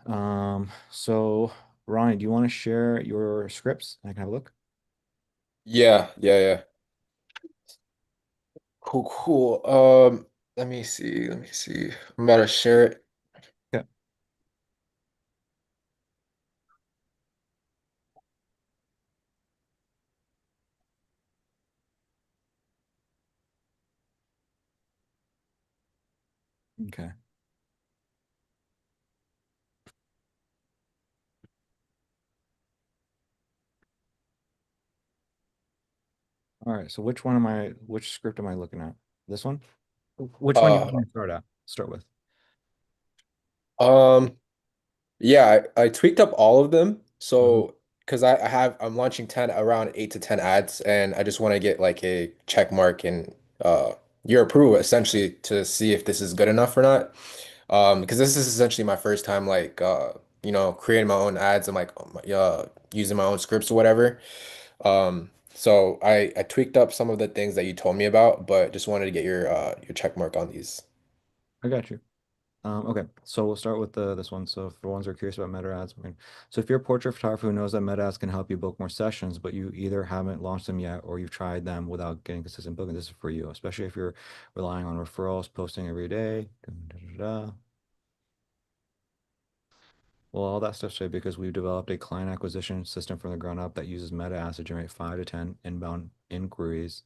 So Ronnie, do you want to share your scripts? I can have a look. Yeah, yeah, yeah. Cool, cool. Let me see. Let me see. I'm about to share it. Yeah. Okay. All right. So which script am I looking at? This one? Which one do you want Uh, me to start with? um, yeah, I tweaked up all of them. Mhm. So, because I'm launching 10 around 8 to 10 ads, and I just want to get like a check mark and your approval essentially to see if this is good enough or not. Because this is essentially my first time like creating my own ads and like using my own scripts or whatever. So I tweaked up some of the things that you told me about, but just wanted to get your check mark on these. I got you. Okay, so we'll start with this one. So for ones who are curious about meta ads, so if you're a portrait photographer who knows that meta ads can help you book more sessions, but you either haven't launched them yet or you've tried them without getting consistent booking, this is for you, especially if you're relying on referrals, posting every day. Well, all that stuff's right because we've developed a client acquisition system from the ground up that uses meta ads to generate 5 to 10 inbound inquiries.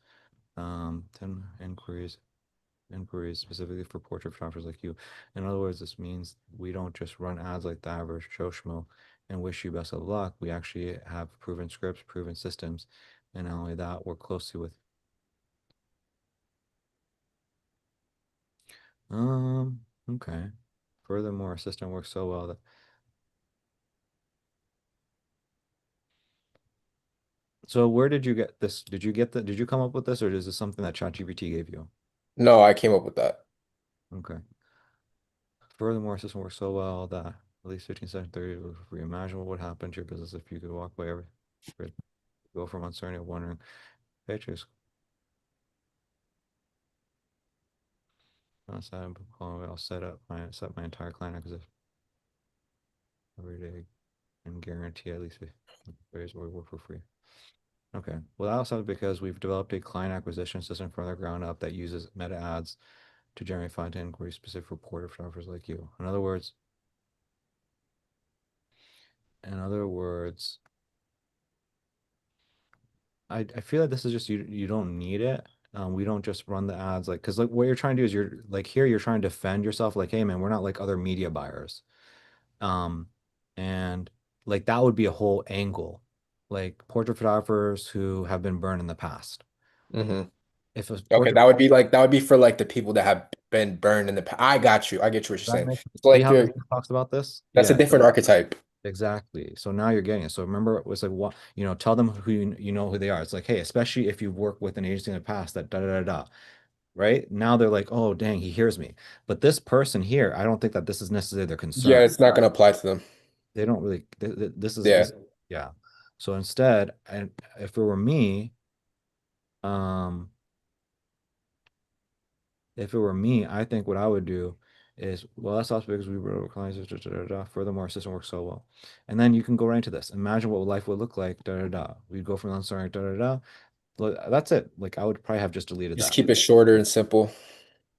10 inquiries specifically for portrait photographers like you. In other words, this means we don't just run ads like the average Joe Schmo and wish you best of luck. We actually have proven scripts, proven systems, and not only that, work closely with. Okay. Furthermore, our system works so well that So where did you get this? Did you come up with this, or is this something that ChatGPT gave you? No, I came up with that. Okay. Furthermore, system works so well that at least 15 seconds, 30 for free. Imagine what would happen to your business if you could walk away every go from uncertainty of wondering, Patriots. I'll set my entire client acquisition every day and guarantee at least 50 days where we work for free. Okay. Well, that also because we've developed a client acquisition system from the ground up that uses meta ads to generate content inquiries specific for portrait photographers like you. In other words, I feel like this is just you don't need it. We don't just run the ads like because like what you're trying to do is you're like here you're trying to defend yourself like hey man we're not like other media buyers, um, and like that would be a whole angle, like portrait photographers who have been burned in the past. Hmm. If a Okay, portrait that would be for like the people that have been burned in the past. I got you. I get you what you're that saying. makes So see like how the you're book talks about this? that's a Yeah, different archetype. exactly. So now you're getting it. So remember, it was like what tell them who you know who they are. It's like, hey, especially if you've worked with an agency in the past that da da da da. Right? Now they're like, oh dang, he hears me. But this person here, I don't think that this is necessarily their Yeah, concern. it's not gonna apply to them. They don't really. Yeah. This, yeah. So instead, and if it were me, um, if it were me, I think what I would do is, well, that's also because we were clients. Da, da, da, da. Furthermore, our system works so well. And then you can go right into this. Imagine what life would look like. Da da da. We'd go from unstarring. Da da da. That's it. Like I would probably have just deleted Just that. keep it shorter and simple.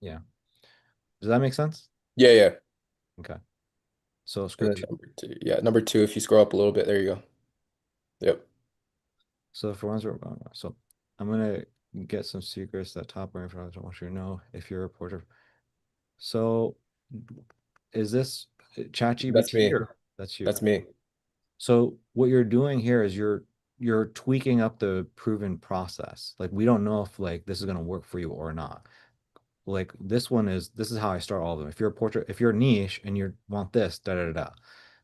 Yeah. Does that make sense? Yeah, yeah. Okay. So And script then two. number two. Yeah, number two, if you scroll up a little bit, there you go. Yep. So for ones, so I'm gonna get some secrets that top rank for I don't want you to know if you're a reporter. So is this That's ChatGPT me. or that's you? That's me. So what you're doing here is you're tweaking up the proven process. Like we don't know if like this is gonna work for you or not. Like this is how I start all of them. If you're a portrait, if you're niche and you want this, da da da, da,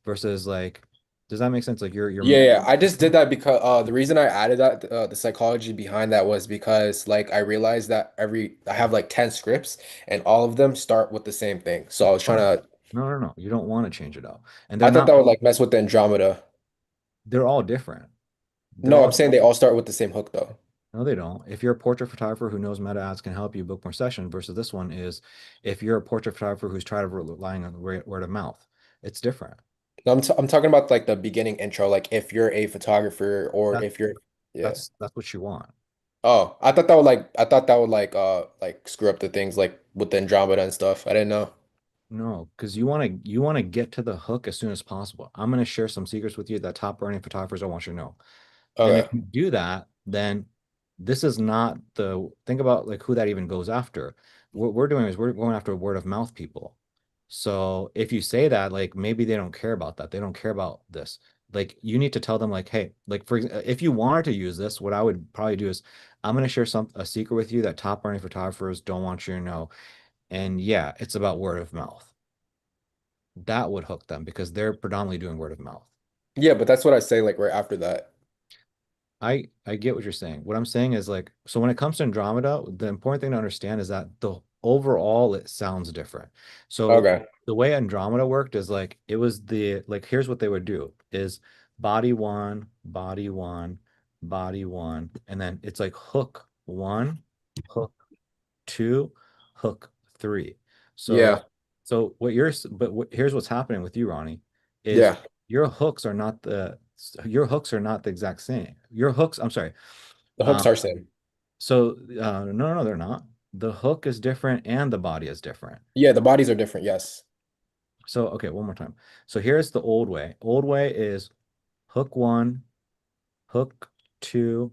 versus like, does that make sense? Like Yeah, yeah. I just did that because the reason I added that the psychology behind that was because like I realized that I have like 10 scripts and all of them start with the same thing. So I was trying to no. You don't want to change it up. And I thought that would like mess with the Andromeda. they're all different. They're No, I'm all saying they all start with the same hook though. No, they don't. If you're a portrait photographer who knows meta ads can help you book more sessions versus this one is if you're a portrait photographer who's tired of relying on word of mouth, it's different. No, I'm talking about like the beginning intro, like if you're a photographer or That if you're yeah. that's what you want. Oh, I thought that would like screw up the things like with the Andromeda and stuff. I didn't know. No, because you want to get to the hook as soon as possible. I'm going to share some secrets with you that top earning photographers don't want you to know. And if Okay. you do that, then this is not the think about like who that even goes after. What we're doing is we're going after word of mouth people. So if you say that, like maybe they don't care about that. They don't care about this. Like you need to tell them like, hey, like if you wanted to use this, what I would probably do is I'm going to share a secret with you that top earning photographers don't want you to know. And yeah, it's about word of mouth. That would hook them because they're predominantly doing word of mouth. Yeah, but that's what I say like right after that. I get what you're saying. What I'm saying is like, so when it comes to Andromeda, the important thing to understand is that the overall it sounds different. So Okay. the way Andromeda worked is like it was the like here's what they would do is body one, body one, body one, and then it's like hook one, hook two, hook three. Yeah. So here's what's happening with you, Ronnie, is Yeah. your hooks are not your hooks are not the exact same. Your hooks, I'm sorry. The hooks Um, are same. no, they're not. The hook is different and the body is different. Yeah, the bodies are different. Yes. So, okay, one more time. So here's the old way. Old way is hook one, hook two,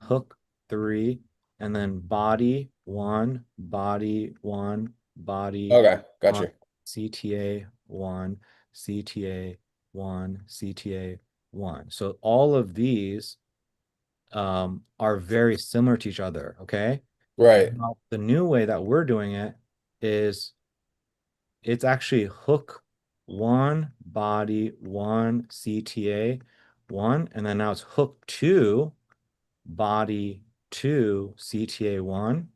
hook three, and then body body Okay. Got one, you. CTA one, CTA one, CTA one. So all of these are very similar to each other. Okay. Right. Now, the new way that we're doing it is it's actually hook one, body one, CTA one, and then now it's hook two, body 2, CTA1,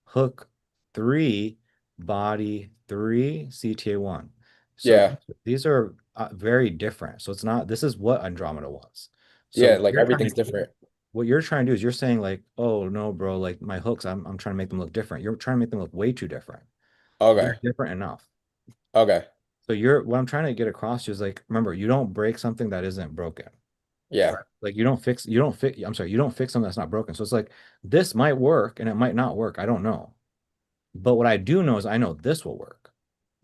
hook 3, body 3, CTA1. So Yeah. these are very different. So it's not, this is what Andromeda was. So Yeah, like everything's different. what you're trying to do is you're saying like, oh no, bro, like my hooks, I'm trying to make them look different. You're trying to make them look way too different. Okay. They're different enough. Okay. So you're what I'm trying to get across to is like, remember, you don't break something that isn't broken. Yeah. Right. Like I'm sorry, you don't fix something that's not broken. So it's like this might work and it might not work. I don't know. But what I do know is I know this will work.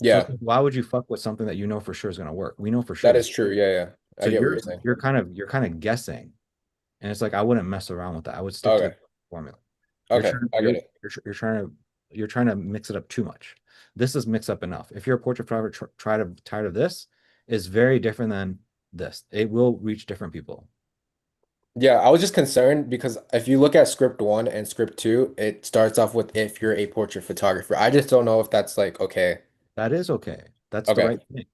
So it's Yeah. like, why would you fuck with something that you know for sure is going to work? We know for sure That that. is true. Yeah, yeah. I So get what you're saying. you're kind of guessing. And it's like I wouldn't mess around with that. I would stick to Okay. the formula. You're Okay. trying I get it. you're trying to mix it up too much. This is mixed up enough. If you're a portrait photographer tired of this, is very different than this. It will reach different people. Yeah, I was just concerned because if you look at script one and script two, it starts off with if you're a portrait photographer. I just don't know if that's like okay. That is okay. That's the Okay. right thing.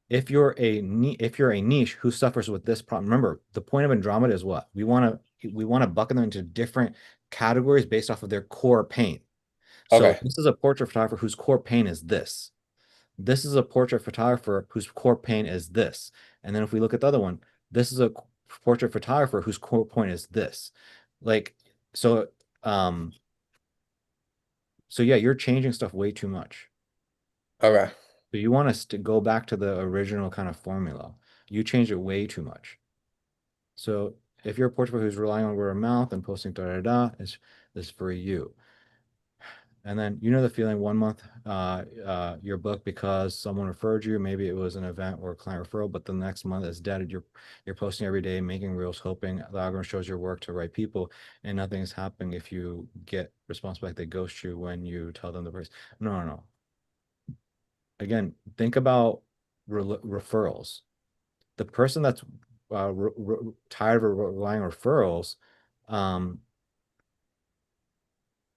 If you're a niche who suffers with this problem, remember the point of Andromeda is what? We want to bucket them into different categories based off of their core pain. So Okay. this is a portrait photographer whose core pain is this. This is a portrait photographer whose core pain is this. And then if we look at the other one, this is a portrait photographer whose core point is this. Like, so, um, so yeah, you're changing stuff way too much. Okay. So you want us to go back to the original kind of formula. You changed it way too much. So if you're a portrait who's relying on word of mouth and posting da da da, is for you. And then you know the feeling 1 month your book because someone referred you. Maybe it was an event or a client referral, but the next month it's dead. You're posting every day, making reels, hoping the algorithm shows your work to right people, and nothing is happening if you get response back. They ghost you when you tell them the price. No, no, no. Again, think about referrals. The person that's tired of relying on referrals, um,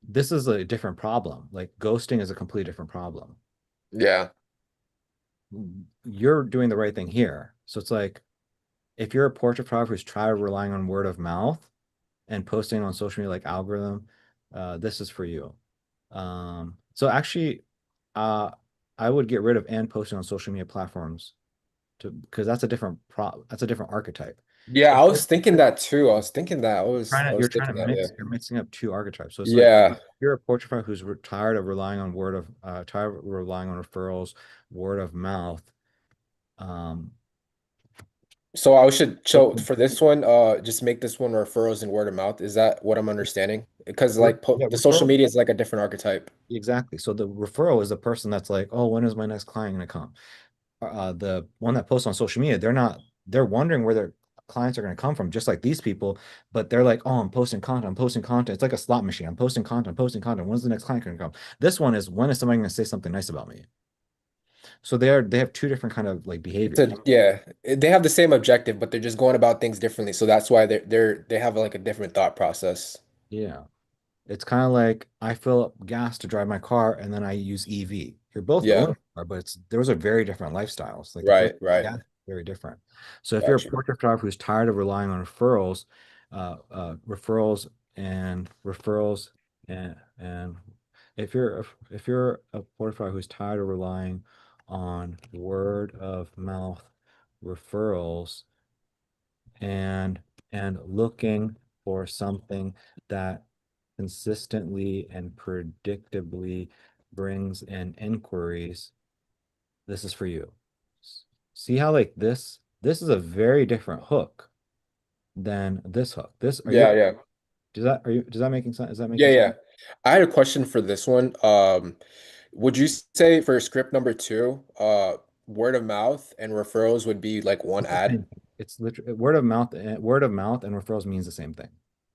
this is a different problem. Like ghosting is a completely different problem. Yeah. You're doing the right thing here. So it's like if you're a portrait photographer who's tired of relying on word of mouth and posting on social media like algorithm, this is for you. So actually, uh, I would get rid of and posting on social media platforms to because that's a different archetype. Yeah, If I you're was thinking that too. I was thinking that. I you're was trying to thinking that, yeah. mix you're mixing up two archetypes. So it's like Yeah. you're a portrait photographer who's tired of relying on tired of relying on referrals, word of mouth. Um, So I should so posting- for this one, just make this one referrals and word of mouth. Is that what I'm understanding? Because re- like po yeah, the social referral. media is like a different archetype. Exactly. So the referral is the person that's like, oh, when is my next client going to come? The one that posts on social media, they're wondering where their clients are going to come from, just like these people, but they're like, oh, I'm posting content, I'm posting content. It's like a slot machine. I'm posting content, I'm posting content. When's the next client going to come? This one is when is somebody going to say something nice about me? So they have two different kind of like It's a behaviors. yeah, they have the same objective, but they're just going about things differently. So that's why they have like a different thought process. Yeah. It's kind of like I fill up gas to drive my car and then I use EV. You're both Yeah, going far, but those are very different lifestyles. Like the right, person right. gas is very different. So if you're a Got you. portrait photographer who's tired of relying on referrals and referrals and if you're a portrait photographer who's tired of relying on word of mouth referrals and looking for something that consistently and predictably brings in inquiries, this is for you. See how like this is a very different hook than this hook. This are Yeah, you yeah. does that making sense? Is that Yeah, making sense? yeah. I had a question for this one. Would you say for script number two, word of mouth and referrals would be like one It's the ad? same thing. It's literally word of mouth and referrals means the same thing.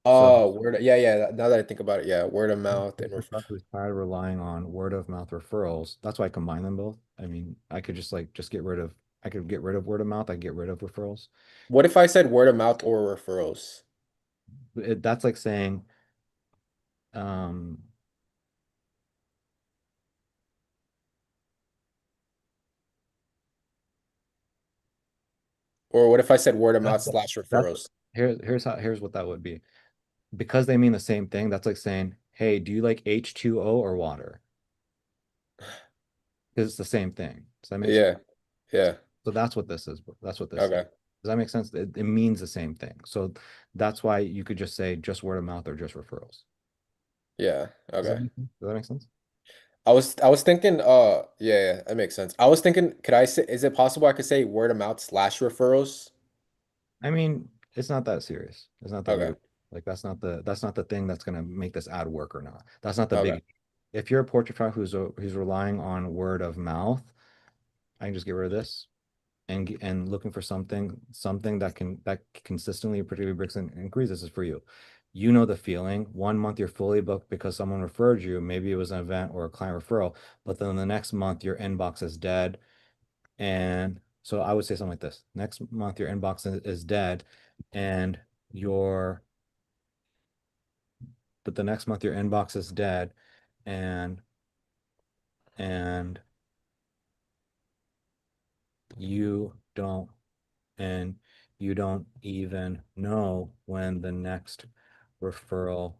So Oh, yeah, yeah. Now that I think about it, yeah, word of mouth and for ref someone who's tired of relying on word of mouth referrals, that's why I combine them both. I mean, I could get rid of word of mouth, I get rid of referrals. What if I said word of mouth or referrals? That's like saying, um, Or what if I said word of that's mouth slash that's referrals? here's what that would be. because they mean the same thing, that's like saying, hey, do you like H2O or water? Because it's the same thing. Does that make sense? Yeah. Yeah. So that's what this is. That's what this is. Okay. Does that make sense? It means the same thing. So that's why you could just say just word of mouth or just referrals. Yeah. Does that Okay. make sense? Does that make sense? I was thinking, yeah, that makes sense. I was thinking, could I say, is it possible I could say word of mouth slash referrals? I mean, it's not that serious. It's not that Okay. big. Like that's not the thing that's gonna make this ad work or not. That's not the Okay. big. If you're a portrait photographer who's relying on word of mouth, I can just get rid of this and looking for something that consistently particularly brings in increases is for you. You know the feeling. 1 month you're fully booked because someone referred you. Maybe it was an event or a client referral, but then the next month your inbox is dead. And so I would say something like this. Next month your inbox is dead, and your but the next month your inbox is dead, and and you don't and you don't even know when the next referral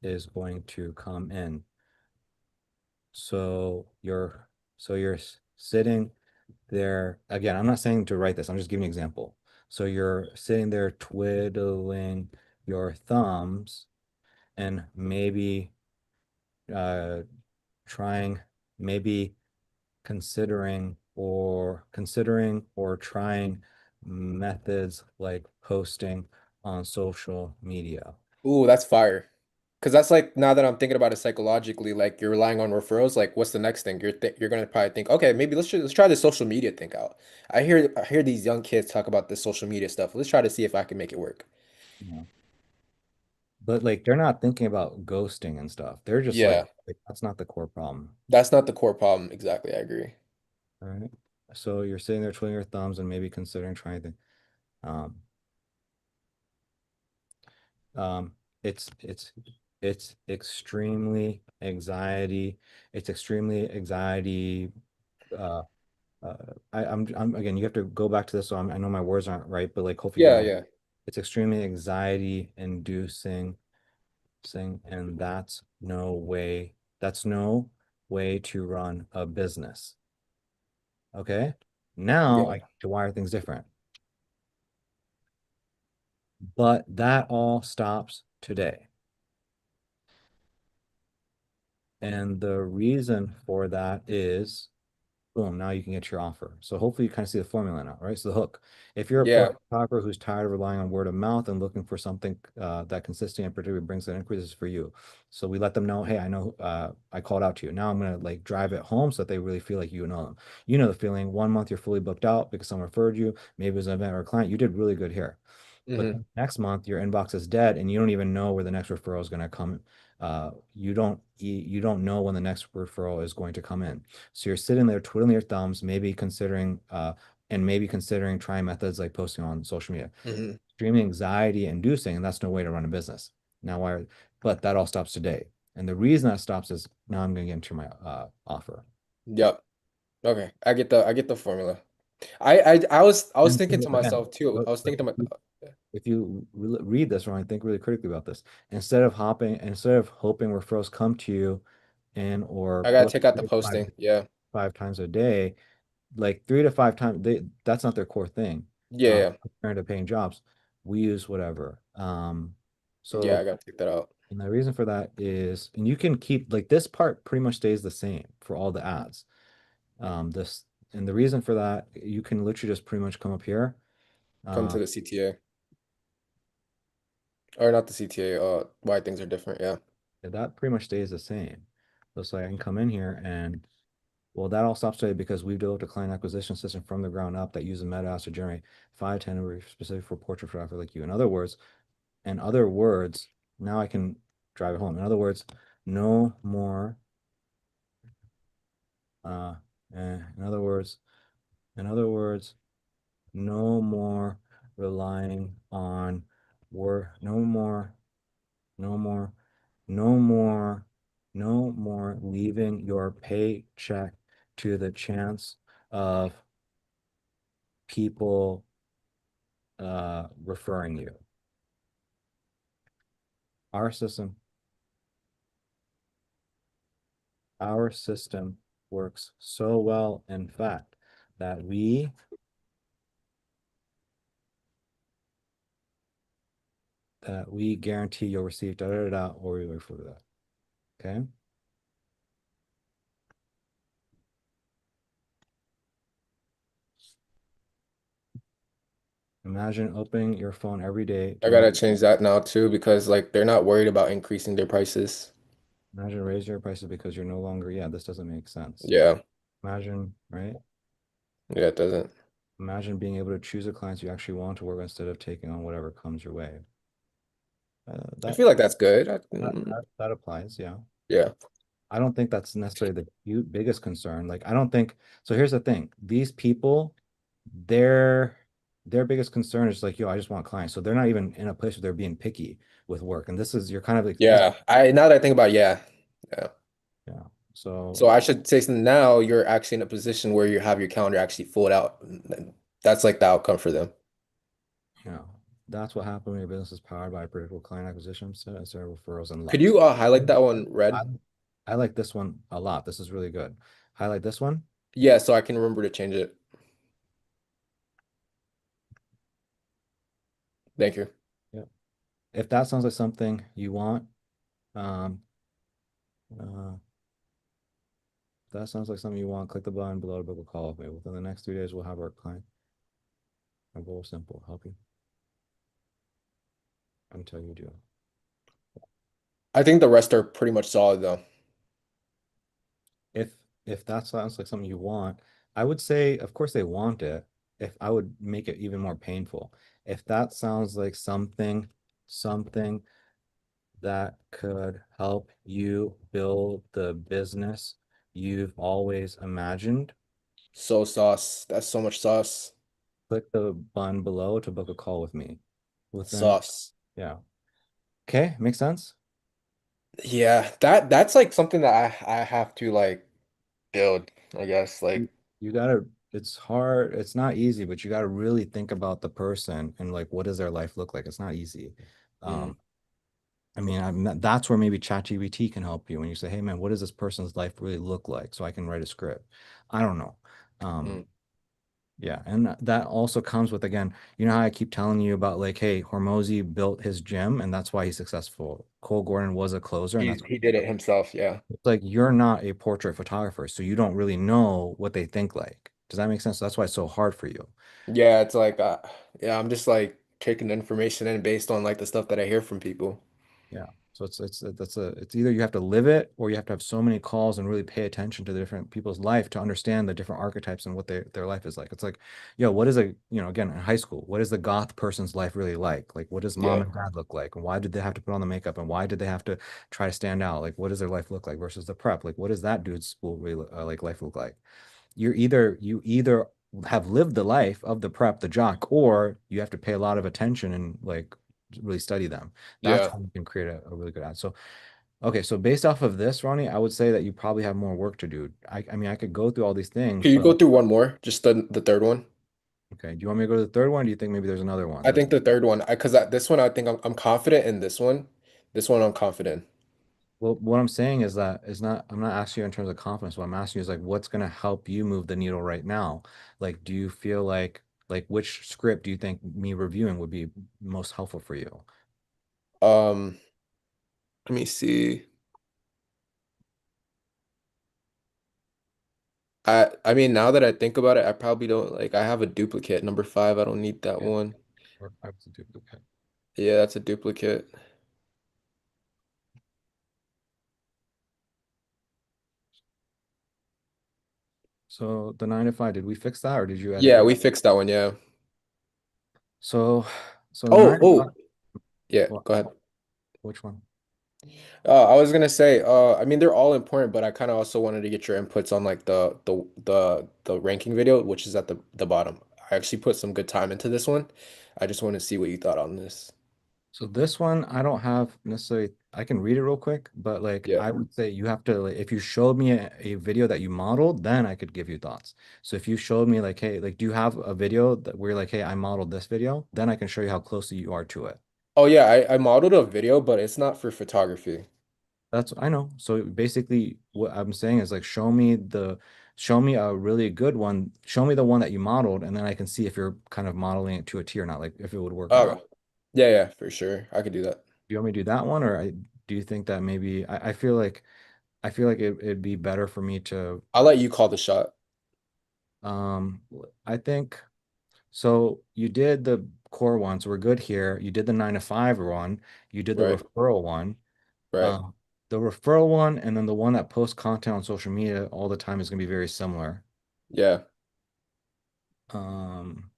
is going to come in. So you're sitting there again. I'm not saying to write this. I'm just giving an example. So you're sitting there twiddling your thumbs and maybe uh, trying, maybe considering or trying methods like posting on social media. Ooh, that's fire. Because that's like now that I'm thinking about it psychologically, like you're relying on referrals. Like, what's the next thing? You're gonna probably think, okay, maybe let's try this social media thing out. I hear these young kids talk about this social media stuff. Let's try to see if I can make it work. Yeah. But like they're not thinking about ghosting and stuff. They're just Yeah, like that's not the core problem. that's not the core problem. Exactly, I agree. All right. So you're sitting there twiddling your thumbs and maybe considering trying to um um it's it's extremely anxiety. It's extremely anxiety uh uh, I'm again, you have to go back to this. So I know my words aren't right, but like hopefully you get Yeah, my, yeah. it's extremely anxiety inducing thing, and that's no way to run a business. Okay. Now Yeah. I get to wire things different, but that all stops today. And the reason for that is boom, now you can get your offer. So hopefully you kind of see the formula now, right? So the hook. If you're a Yeah. portrait photographer who's tired of relying on word of mouth and looking for something that consistently and particularly brings an increase, this is for you. So we let them know, hey, I know I called out to you. Now I'm gonna like drive it home so that they really feel like you know them. You know the feeling. 1 month you're fully booked out because someone referred you. Maybe it was an event or a client. You did really good here. But Hmm. next month your inbox is dead and you don't even know where the next referral is going to come. You don't know when the next referral is going to come in. So you're sitting there twiddling your thumbs, maybe considering trying methods like posting on social media. Hmm. Extremely anxiety inducing, and that's no way to run a business. Now, but that all stops today. And the reason that stops is now I'm going to get into my offer. Yep. Okay. I get the formula. I was And thinking so to again, myself too. I was but thinking to my if you read this wrong, think really critically about this. Instead of hoping referrals come to you and or I gotta book take out the 3 to 5, posting. Yeah. 5 times a day, like 3 to 5 times, that's not their core thing. Yeah, yeah. Compared to paying jobs, we use whatever. Yeah, So I gotta take that out. and the reason for that is, and you can keep like this part pretty much stays the same for all the ads. This and the reason for that, you can literally just pretty much come up here. Come Uh, to the CTA. Or not the CTA, why things are different. Yeah. that pretty much stays the same. So it's like I can come in here and well, that all stops today because we've developed a client acquisition system from the ground up that uses meta ads to generate 5 10 specific for portrait photographer like you. In other words, now I can drive it home. In other words, no more. Uh, in other words, in other words, no more relying on word. No more, no more, no more leaving your paycheck to the chance of people referring you. Our system, our system works so well, in fact, that we guarantee you'll receive da da da, da or we wait for that. Okay. Imagine opening your phone every day I to gotta change that now too because like they're not worried about increasing their prices. imagine raising your prices because you're no longer, yeah, this doesn't make sense. Yeah, Imagine, right? yeah, it doesn't. Imagine being able to choose the clients you actually want to work with instead of taking on whatever comes your way. I That, feel like that's good. that applies, yeah. Yeah. I don't think that's necessarily the biggest concern. Like, I don't think so. Here's the thing: these people, their their biggest concern is like, yo, I just want clients. So they're not even in a place where they're being picky with work. And this is you're kind of like this, Yeah. I now that I think about it, yeah. Yeah. yeah. So So I should say something now you're actually in a position where you have your calendar actually full out. That's like the outcome for them. yeah, that's what happened when your business is powered by predictable client acquisition instead of referrals and Could luck. you highlight that one I, red? I like this one a lot. This is really good. Highlight this one. Yeah, so I can remember to change it. Thank you. Yeah. If that sounds like something you want, um, uh, if that sounds like something you want, click the button below to book a call with me. Within the next 3 days, we'll have our client. Our goal is simple: help you until you do. I think the rest are pretty much solid though. If if that sounds like something you want, I would say, of course they want it. If I would make it even more painful. If that sounds like something that could help you build the business you've always imagined, So sauce. That's so much sauce. click the button below to book a call with me. Within, Sauce. yeah. Okay, makes sense. Yeah, that's like something that I have to like build, I guess. You, Like, you gotta, it's hard, it's not easy, but you gotta really think about the person and like what does their life look like? It's not easy. mm, Um, I mean, that's where maybe ChatGPT can help you when you say, "Hey, man, what does this person's life really look like?" So I can write a script. I don't know. mm. Yeah, and that also comes with again, you know how I keep telling you about like, hey, Hormozy built his gym and that's why he's successful. Cole Gordon was a closer and that's He did it himself, yeah. it's like you're not a portrait photographer, so you don't really know what they think like. Does that make sense? So that's why it's so hard for you. Yeah, it's like yeah, I'm just like taking the information in based on like the stuff that I hear from people. Yeah. So it's either you have to live it or you have to have so many calls and really pay attention to the different people's life to understand the different archetypes and what their life is like. It's like, yo, what is a, again, in high school, what is the goth person's life really like? Like, what does mom Yeah. and dad look like? And why did they have to put on the makeup? And why did they have to try to stand out? Like, what does their life look like versus the prep? Like, what does that dude's school really like life look like? You either have lived the life of the prep, the jock, or you have to pay a lot of attention and like really study them. That's Yeah. how you can create a really good ad. So, okay, so based off of this, Ronnie, I would say that you probably have more work to do. I mean, I could go through all these things, Can you but go through one more? Just the third one? okay, do you want me to go to the third one? Or do you think maybe there's another one I that's think the third one, because this one I think I'm confident in this one. This one I'm confident. well, what I'm saying is that is not, I'm not asking you in terms of confidence. What I'm asking you is like, what's going to help you move the needle right now? Like, do you feel like which script do you think me reviewing would be most helpful for you? Um, Let me see. I mean now that I think about it, I probably don't like I have a duplicate. Number five, I don't need that Yeah, one. or I was a duplicate. Yeah, that's a duplicate. So the 9 to 5, did we fix that or did you edit Yeah, it? we fixed that one, yeah. So, so Oh, 9 to 5, oh, yeah, what, go ahead. which one? I was gonna say, I mean they're all important, but I kind of also wanted to get your inputs on like the ranking video, which is at the bottom. I actually put some good time into this one. I just want to see what you thought on this. So this one, I don't have necessarily, I can read it real quick, but like Yeah. I would say you have to, like, if you showed me a video that you modeled, then I could give you thoughts. So if you showed me like, hey, like, do you have a video that where you're like, hey, I modeled this video, then I can show you how closely you are to it. Oh yeah, I modeled a video, but it's not for photography. That's I know. So basically what I'm saying is like show me a really good one. Show me the one that you modeled, and then I can see if you're kind of modeling it to a T or not, like if it would work or not. Oh, yeah, yeah, for sure. I could do that. Do you want me to do that one, or do you think that maybe I feel like it'd be better for me to I'll let you call the shot. um I think so you did the core one, so we're good here. You did the 9 to 5 one, you did the Right, referral one. right. Um the referral one and then the one that posts content on social media all the time is gonna be very similar. Yeah. Um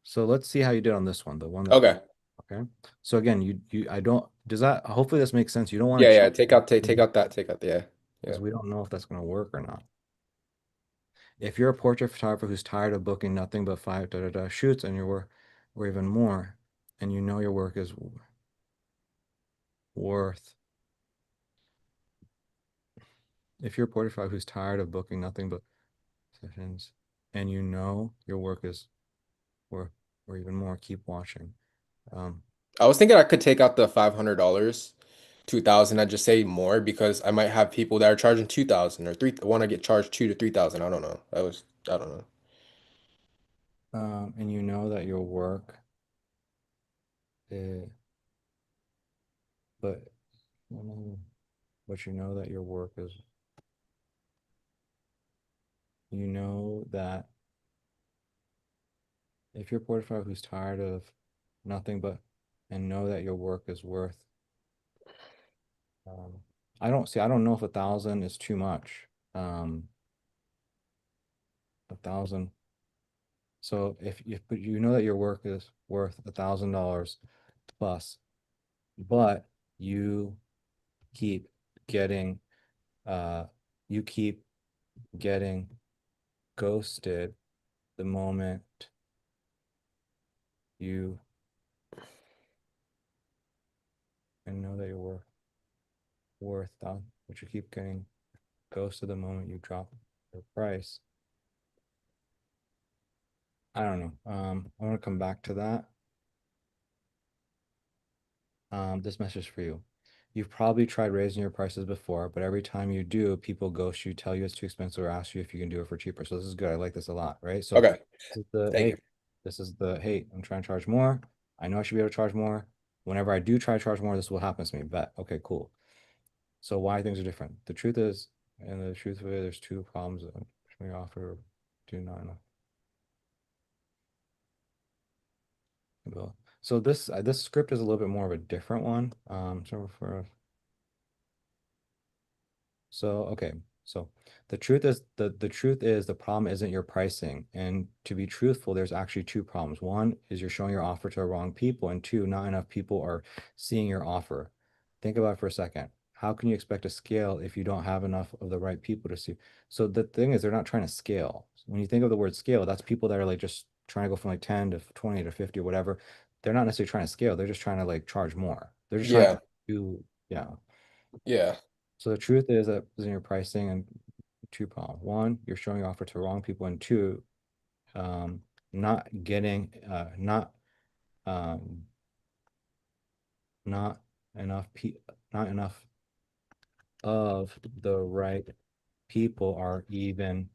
so let's see how you did on this one, the one that Okay. okay. So again, you I don't does that hopefully this makes sense. You don't want Yeah, to yeah. change Take out that. Take out. Yeah, because yeah. we don't know if that's gonna work or not. If you're a portrait photographer who's tired of booking nothing but five shoots and your work, or even more, and you know your work is worth, if you're a portrait photographer who's tired of booking nothing but sessions, and you know your work is worth, or even more, keep watching. Um, I was thinking I could take out the $500, 2,000, and just say more because I might have people that are charging 2,000 or three want to get charged 2 to 3,000. I don't know. I don't know. and you know that your work, but, but you know that your work is, you know that if you're a portrait photographer who's tired of nothing but, and know that your work is worth, um, I don't know if 1,000 is too much. 1,000. So but you know that your work is worth $1,000 plus, but you keep getting, uh, you keep getting ghosted the moment you, and know that your worth that, but you keep getting ghosted the moment you drop your price. I don't know. I want to come back to that. This message for you. You've probably tried raising your prices before, but every time you do, people ghost you, tell you it's too expensive, or ask you if you can do it for cheaper. So this is good. I like this a lot, right? So Okay. this is the Thank hey, you. this is the hey, I'm trying to charge more. I know I should be able to charge more. Whenever I do try to charge more, this will happen to me. Bet. Okay, cool. So why things are different. The truth is, and the truth of it, there's two problems that we offer do not enough. So this script is a little bit more of a different one. So for So, okay. So the truth is the problem isn't your pricing. And to be truthful, there's actually two problems. One is you're showing your offer to the wrong people, and two, not enough people are seeing your offer. Think about it for a second. How can you expect to scale if you don't have enough of the right people to see? So the thing is they're not trying to scale. When you think of the word scale, that's people that are like just trying to go from like 10 to 20 to 50 or whatever. They're not necessarily trying to scale. They're just trying to like charge more. They're just trying to Yeah. do, yeah. Yeah. So the truth is that in your pricing and two problems. One, you're showing your offer to wrong people, and two, um, not getting um, not enough not enough of the right people are even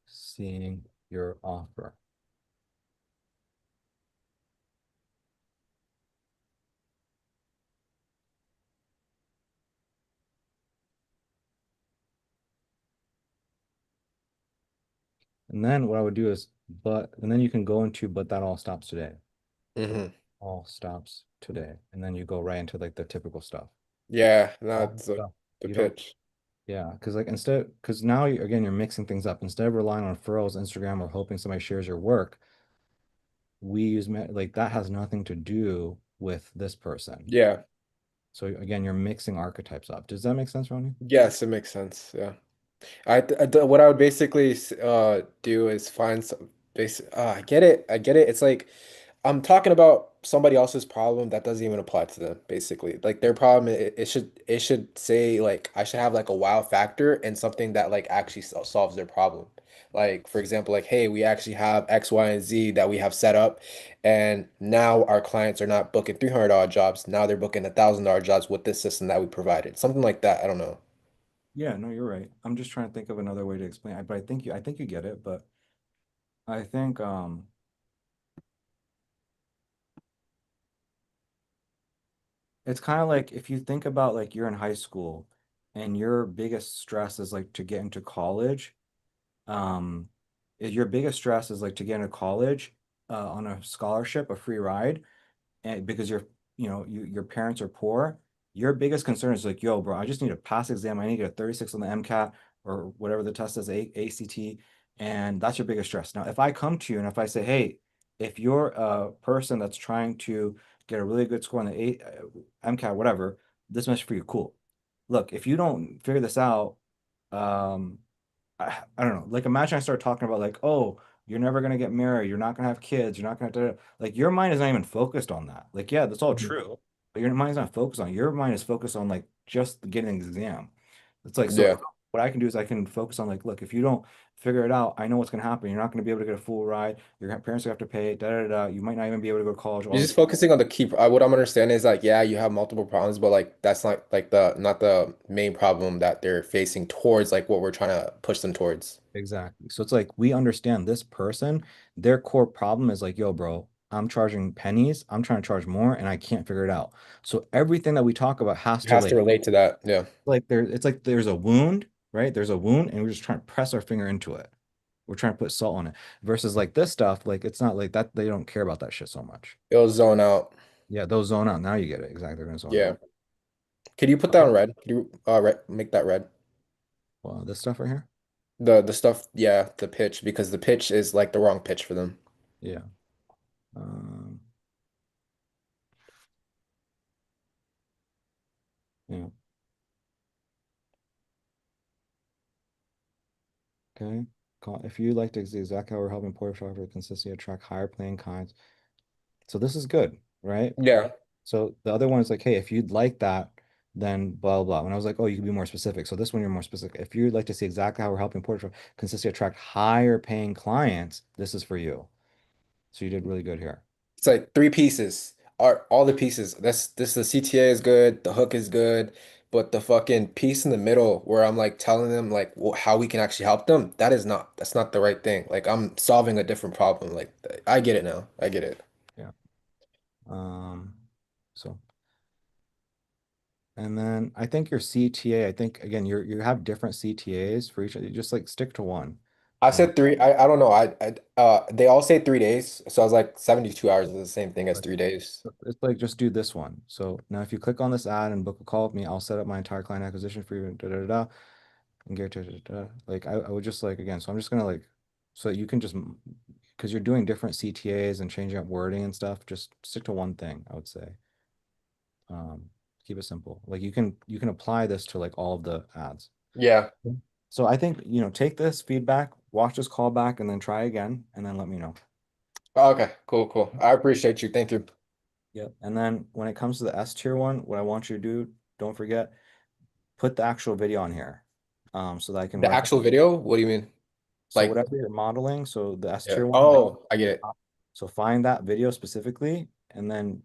seeing your offer. And then what I would do is, and then you can go into, but that all stops today. Hmm. All stops today. And then you go right into like the typical stuff. Yeah, All that's stuff. the You don't pitch. Yeah, because because now again, you're mixing things up. Instead of relying on referrals, Instagram, or hoping somebody shares your work, we use like that has nothing to do with this person. Yeah. So again, you're mixing archetypes up. Does that make sense, Ronnie? Yes, it makes sense. Yeah. What I would basically do is find some basic I get it. I get it. It's like I'm talking about somebody else's problem that doesn't even apply to them, basically. Like their problem, it should say like I should have like a wow factor and something that like actually solves their problem. Like for example, like hey, we actually have X, Y, and Z that we have set up, and now our clients are not booking $300 jobs. Now they're booking $1,000 jobs with this system that we provided. Something like that. I don't know. Yeah, no, you're right. I'm just trying to think of another way to explain it, but I think you get it, but I think it's kind of like if you think about like you're in high school and your biggest stress is like to get into college, um your biggest stress is like to get into college on a scholarship, a free ride, and because your parents are poor, your biggest concern is like, yo, bro, I just need to pass the exam. I need to get a 36 on the MCAT or whatever the test is, ACT, and that's your biggest stress. Now, if I come to you and if I say, hey, if you're a person that's trying to get a really good score on the MCAT, whatever, this message for you, cool. Look, if you don't figure this out, um, I don't know. Like imagine I start talking about like, oh, you're never gonna get married, you're not gonna have kids, you're not gonna like your mind is not even focused on that. Like, yeah, that's all Mhm. true, but your mind's not focused on it. Your mind is focused on like just getting the exam. It's like so Yeah. what I can do is I can focus on like, look, if you don't figure it out, I know what's gonna happen. You're not gonna be able to get a full ride. Your parents are gonna have to pay, da da da. You might not even be able to go to college, all You're this. just focusing on the key. What I'm understanding is like, yeah, you have multiple problems, but like that's not the main problem that they're facing towards like what we're trying to push them towards. Exactly. So it's like we understand this person, their core problem is like, yo, bro, I'm charging pennies, I'm trying to charge more, and I can't figure it out. So everything that we talk about has It to has to like relate to that. Yeah. it's like there's a wound, right? There's a wound, and we're just trying to press our finger into it. We're trying to put salt on it. Versus like this stuff, like it's not like that, they don't care about that shit so much. It'll zone out. Yeah, they'll zone out. Now you get it. Exactly. They're gonna zone out. Yeah. Could you put that Okay. on red? Could you make that red? Well, this stuff right here. The stuff, yeah, the pitch, because the pitch is like the wrong pitch for them. Yeah. Um, yeah. Okay. If you like to see exactly how we're helping Porter Shopper consistently attract higher paying clients. So this is good, right? Yeah. So the other one is like, hey, if you'd like that, then blah, blah, blah. When I was like, oh, you can be more specific. So this one, you're more specific. If you'd like to see exactly how we're helping Porter Shopper consistently attract higher paying clients, this is for you. So you did really good here. It's like three pieces. Are all the pieces. This the CTA is good, the hook is good, but the fucking piece in the middle where I'm like telling them like how we can actually help them, that's not the right thing. Like I'm solving a different problem. Like I get it now. I get it. Yeah. Um, so and then I think your CTA, I think again, you have different CTAs for each. You just like stick to one. I Uh, said three. I don't know. They all say 3 days, so I was like 72 hours is the same thing as but 3 days. it's like just do this one. So now if you click on this ad and book a call with me, I'll set up my entire client acquisition for you and da da da da and get to like I would just like again, so I'm just gonna like so you can just because you're doing different CTAs and changing up wording and stuff, just stick to one thing, I would say. Um, keep it simple. Like you can apply this to like all of the ads. Yeah. So I think, take this feedback, watch this call back, and then try again, and then let me know. Okay, cool, cool. I appreciate you. Thank you. Yep. And then when it comes to the S tier one, what I want you to do, don't forget, put the actual video on here. So that I can The reference. actual video? What do you mean? So Like, whatever you're modeling, so the S yeah. tier one, like Oh, I get it. so find that video specifically, and then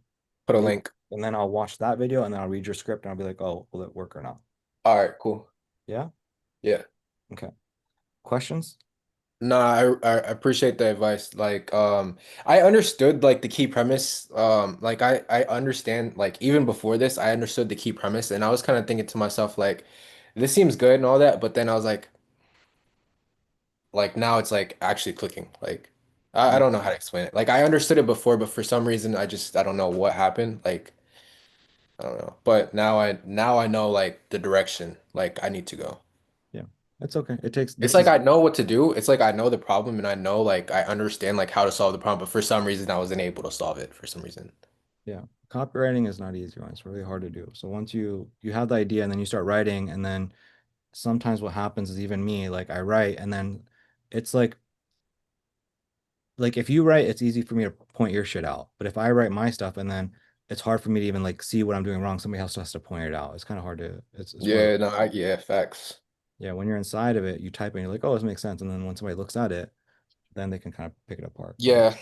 Put a leave, link. and then I'll watch that video, and then I'll read your script, and I'll be like, oh, will it work or not? All right, cool. Yeah. Yeah. Okay. Questions? No, I appreciate the advice. Like, I understood like the key premise. Like I understand like even before this, I understood the key premise, and I was kind of thinking to myself like, this seems good and all that, but then I was like now it's like actually clicking. Like, I Yeah. don't know how to explain it. Like I understood it before, but for some reason I don't know what happened. Like I don't know. But now I know like the direction like I need to go. Yeah. It's okay. It takes It's this like is I know what to do. It's like I know the problem and I know like I understand like how to solve the problem, but for some reason I wasn't able to solve it for some reason. Yeah, copywriting is not easy one. It's really hard to do. So once you have the idea and then you start writing, and then sometimes what happens is even me, like I write and then it's like like if you write, it's easy for me to point your shit out. But if I write my stuff and then it's hard for me to even like see what I'm doing wrong, somebody else has to point it out. It's kind of hard to. It's one of Yeah, no, yeah, facts. yeah. When you're inside of it, you type and you're like, oh, this makes sense. And then when somebody looks at it, then they can kind of pick it apart. Yeah.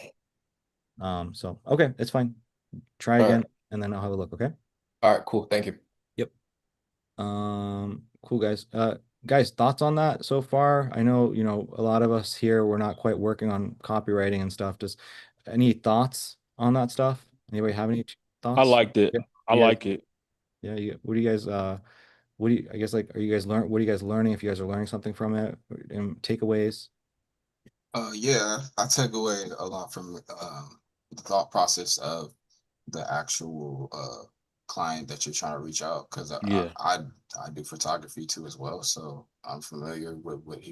So okay, it's fine. Try All again, right. and then I'll have a look. Okay. All right, cool. Thank you. Yep. Cool guys. Guys, thoughts on that so far? I know, a lot of us here, we're not quite working on copywriting and stuff. Just any thoughts on that stuff? Anybody have any I thoughts? liked it. Yeah. I You guys, like it. yeah, what do you guys I guess like are you guys what are you guys learning if you guys are learning something from it? And takeaways? Yeah, I take away a lot from the thought process of the actual client that you're trying to reach out, because Yeah. I do photography too as well, so I'm familiar with what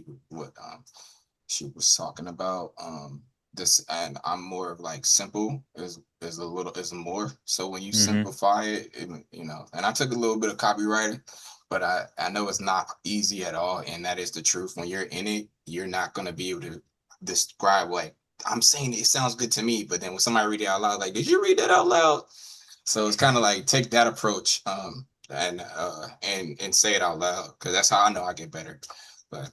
she was talking about. This, and I'm more of like simple is a little is more. So when you Mm-hmm. simplify it, and I took a little bit of copywriting, but I know it's not easy at all, and that is the truth. When you're in it, you're not gonna be able to describe like I'm saying it sounds good to me, but then when somebody read it out loud, like, did you read that out loud? So it's kind of like take that approach, and say it out loud, because that's how I know I get better. But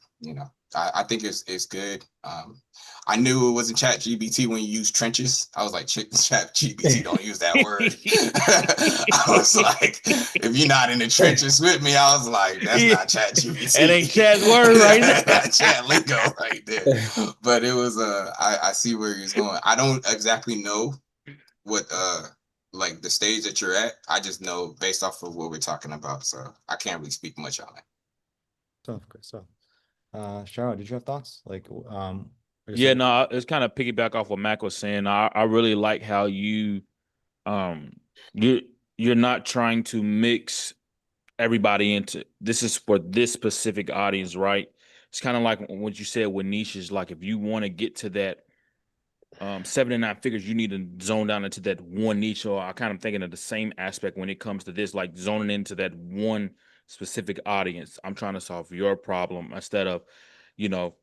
I think it's good. I knew it wasn't Chat GBT when you use trenches. I was like, Chat GBT, don't use that word. I was like, if you're not in the trenches with me, I was like, that's not Chat GBT. It ain't Chat's word right That's now. not Chat lingo right there. But it was I see where he's going. I don't exactly know what like the stage that you're at. I just know based off of what we're talking about, so I can't really speak much on it. Stuff, great stuff. Cheryl, did you have thoughts? Like, I guess Yeah, like, no, it's kind of piggyback off what Mac was saying. I really like how um you you're not trying to mix everybody into this is for this specific audience, right? It's kind of like what you said with niches. Like if you want to get to that 7 to 9 figures, you need to zone down into that one niche. Or I kind of thinking of the same aspect when it comes to this, like zoning into that one specific audience. I'm trying to solve your problem instead of, you know,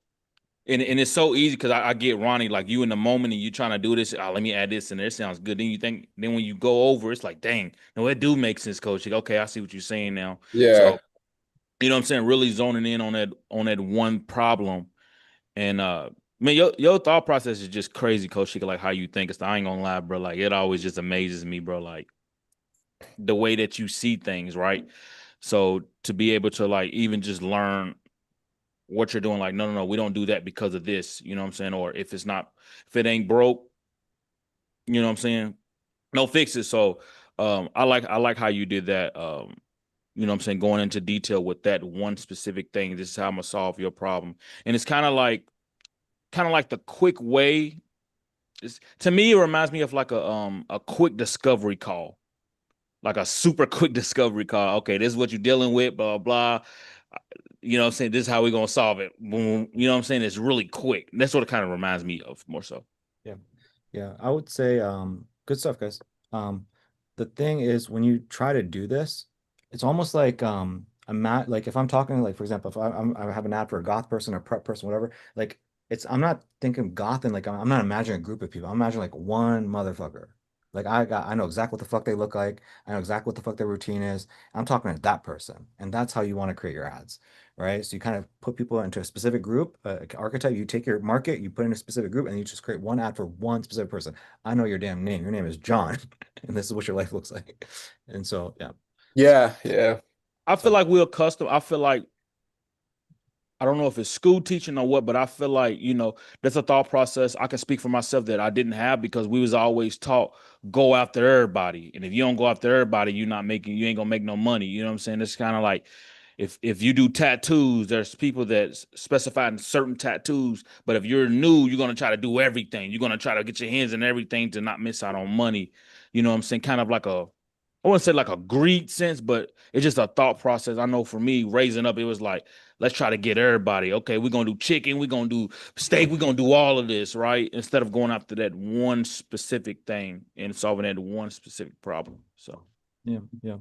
and it's so easy because I get Ronnie, like you in the moment and you trying to do this. Oh, let me add this and this sounds good. Then you think, then when you go over, it's like, dang, no, it do make sense, coach. Like, okay, I see what you're saying now. Yeah. So, you know what I'm saying? Really zoning in on that one problem. And man, your thought process is just crazy, Coach Chica, like how you think. It's I ain't gonna lie, bro. Like it always just amazes me, bro. Like the way that you see things, right? So to be able to like even just learn what you're doing, like, no, we don't do that because of this, you know what I'm saying? Or if it ain't broke, you know what I'm saying? No fix it. So I like how you did that. You know what I'm saying, going into detail with that one specific thing. This is how I'm gonna solve your problem. And it's kind of like the quick way. To me, it reminds me of like a quick discovery call, like a super quick discovery call. Okay, this is what you're dealing with, blah blah. You know what I'm saying? This is how we're gonna solve it. Boom. You know what I'm saying? It's really quick. That's what it kind of reminds me of more so. yeah. Yeah, I would say good stuff, guys. Um the thing is when you try to do this, it's almost like like if I'm talking like for example, if I have an ad for a goth person or prep person, whatever, like I'm not thinking goth and like I'm not imagining a group of people. I'm imagining like one motherfucker. Like I know exactly what the fuck they look like. I know exactly what the fuck their routine is. I'm talking to that person. And that's how you want to create your ads, right? So you kind of put people into a specific group, archetype. You take your market, you put in a specific group, and you just create one ad for one specific person. I know your damn name. Your name is John, and this is what your life looks like. And so, yeah. Yeah, yeah. I feel So, like we're accustomed. I feel like I don't know if it's school teaching or what, but I feel like, that's a thought process I can speak for myself that I didn't have because we was always taught go after everybody. And if you don't go after everybody, you ain't gonna make no money. You know what I'm saying? It's kind of like if you do tattoos, there's people that specify in certain tattoos, but if you're new, you're gonna try to do everything. You're gonna try to get your hands in everything to not miss out on money. You know what I'm saying? Kind of like I wouldn't say like a greed sense, but it's just a thought process. I know for me, raising up, it was like, let's try to get everybody. Okay, we're gonna do chicken, we're gonna do steak, we're gonna do all of this, right? Instead of going after that one specific thing and solving that one specific problem. So yeah, yeah.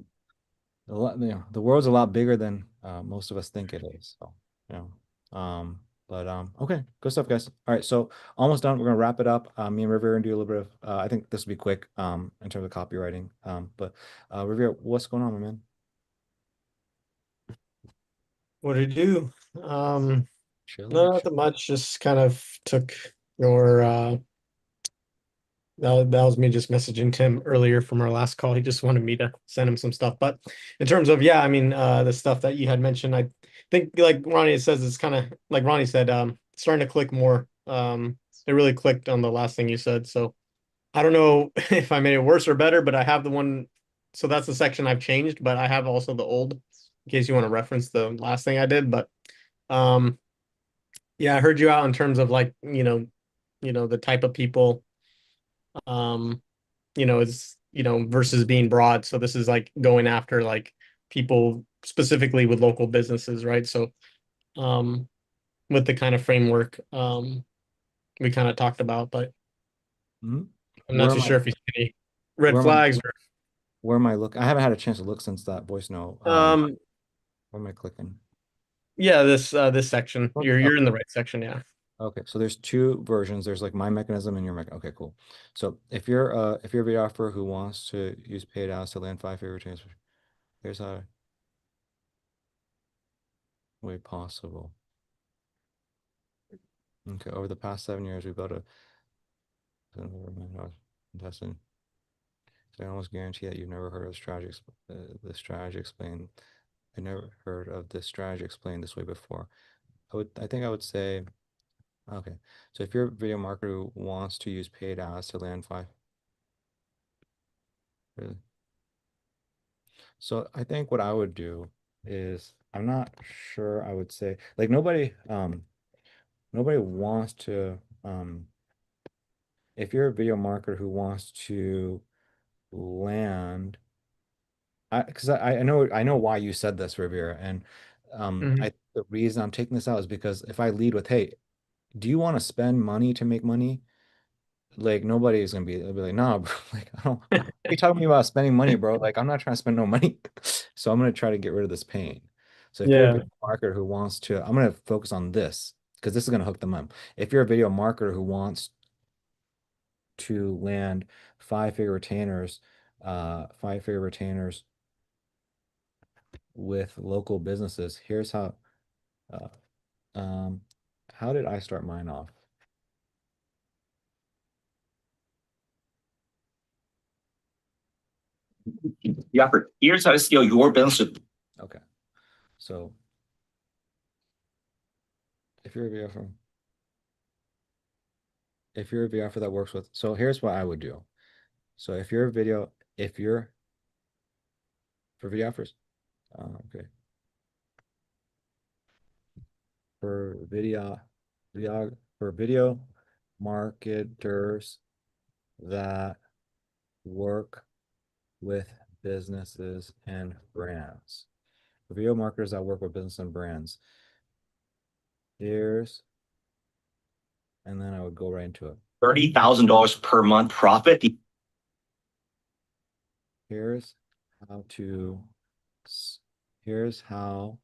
The world's a lot bigger than most of us think it is. So, you know, But okay, good stuff, guys. All right, so almost done. We're gonna wrap it up. Me and Revere and do a little bit of I think this will be quick in terms of copywriting. But Revere, what's going on, my man? What did you do? Chilling. No, nothing much. Just kind of took your that was me just messaging Tim earlier from our last call. He just wanted me to send him some stuff. But in terms of, yeah, I mean, the stuff that you had mentioned, I think like Ronnie says, it's kind of like Ronnie said, starting to click more. It really clicked on the last thing you said. So I don't know if I made it worse or better, but I have the one. So that's the section I've changed, but I have also the old in case you want to reference the last thing I did. But um, yeah, I heard you out in terms of like, the type of people, um, is, versus being broad. So this is like going after like people specifically with local businesses, right? So um, with the kind of framework we kind of talked about, but Mhm. I'm not Where too am I? sure if you see any red Where am I? flags Where am I looking? I haven't had a chance to look since that voice note. or Where am I clicking? yeah, this section. You're Okay. you're in the right section, yeah. Okay, so there's two versions. There's like my mechanism and your mechanism. Okay, cool. So if you're a videographer who wants to use paid ads to land five favorite transfers, here's how way possible. Okay, over the past 7 years, we built a testing. So I almost guarantee that you've never heard of the strategy explained. I never heard of this strategy explained this way before. I think I would say, okay. So if you're a video marketer who wants to use paid ads to land five, really? So I think what I would do is I'm not sure I would say like nobody wants to if you're a video marketer who wants to land I know why you said this, Rivera, and Mhm. I the reason I'm taking this out is because if I lead with, hey, do you want to spend money to make money? Like nobody's gonna be they'll be like, nah, bro. Like I don't what are you talking to me about spending money, bro? Like I'm not trying to spend no money. So I'm gonna try to get rid of this pain. So if you're a Yeah. video marketer who wants to, I'm gonna focus on this because this is gonna hook them up. If you're a video marketer who wants to land five figure retainers with local businesses, here's uh, um how did I start mine off? Yeah, here's how to scale your business. Okay. So if you're a videographer, if you're a videographer that works with, so here's what I would do. So if you're for videographers, okay, for for video marketers that work with businesses and brands. For video marketers that work with business and brands, here's, and then I would go right into it. $30,000 per month profit. Here's how to, here's how,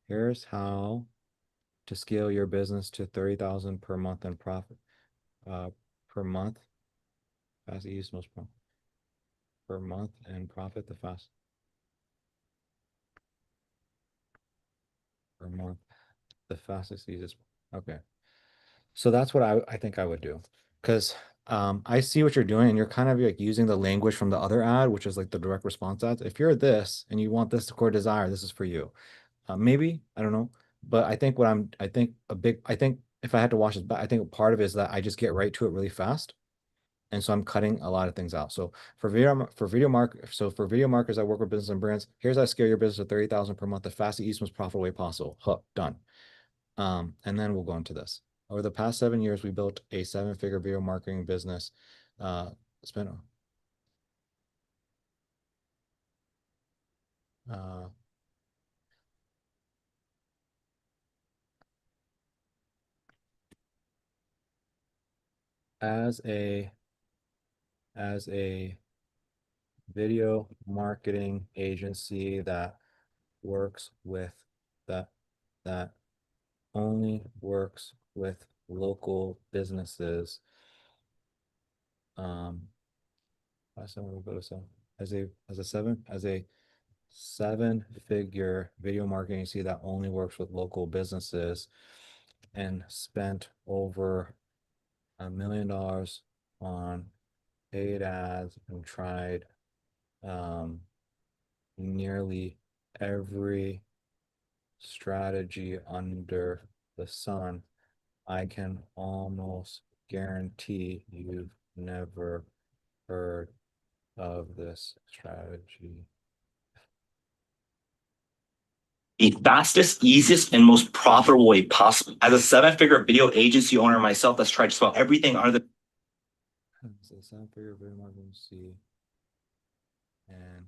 here's how to scale your business to 30,000 per month in profit, uh, per month. Fast, easiest, most per month and profit the fast per month, the fastest, easiest. Okay. So that's what I think I would do. Because I see what you're doing and you're kind of like using the language from the other ad, which is like the direct response ads. If you're this and you want this core desire, this is for you. Maybe, I don't know. But I think if I had to watch this back, I think part of it is that I just get right to it really fast. And so I'm cutting a lot of things out. So for video marketers that work with business and brands, here's how to scale your business to 30,000 per month, the fastest, easiest, most profitable way possible. Huh, done. And then we'll go into this. Over the past 7 years, we built a seven-figure video marketing business. Spent uh, as a video marketing agency that works with that that only works with local businesses. Last time we go to seven as a seven-figure video marketing agency that only works with local businesses and spent over $1 million on paid ads and tried nearly every strategy under the sun. I can almost guarantee you've never heard of this strategy. The fastest, easiest, and most profitable way possible. As a seven-figure video agency owner myself that's tried just about everything under the So seven-figure video marketing agency and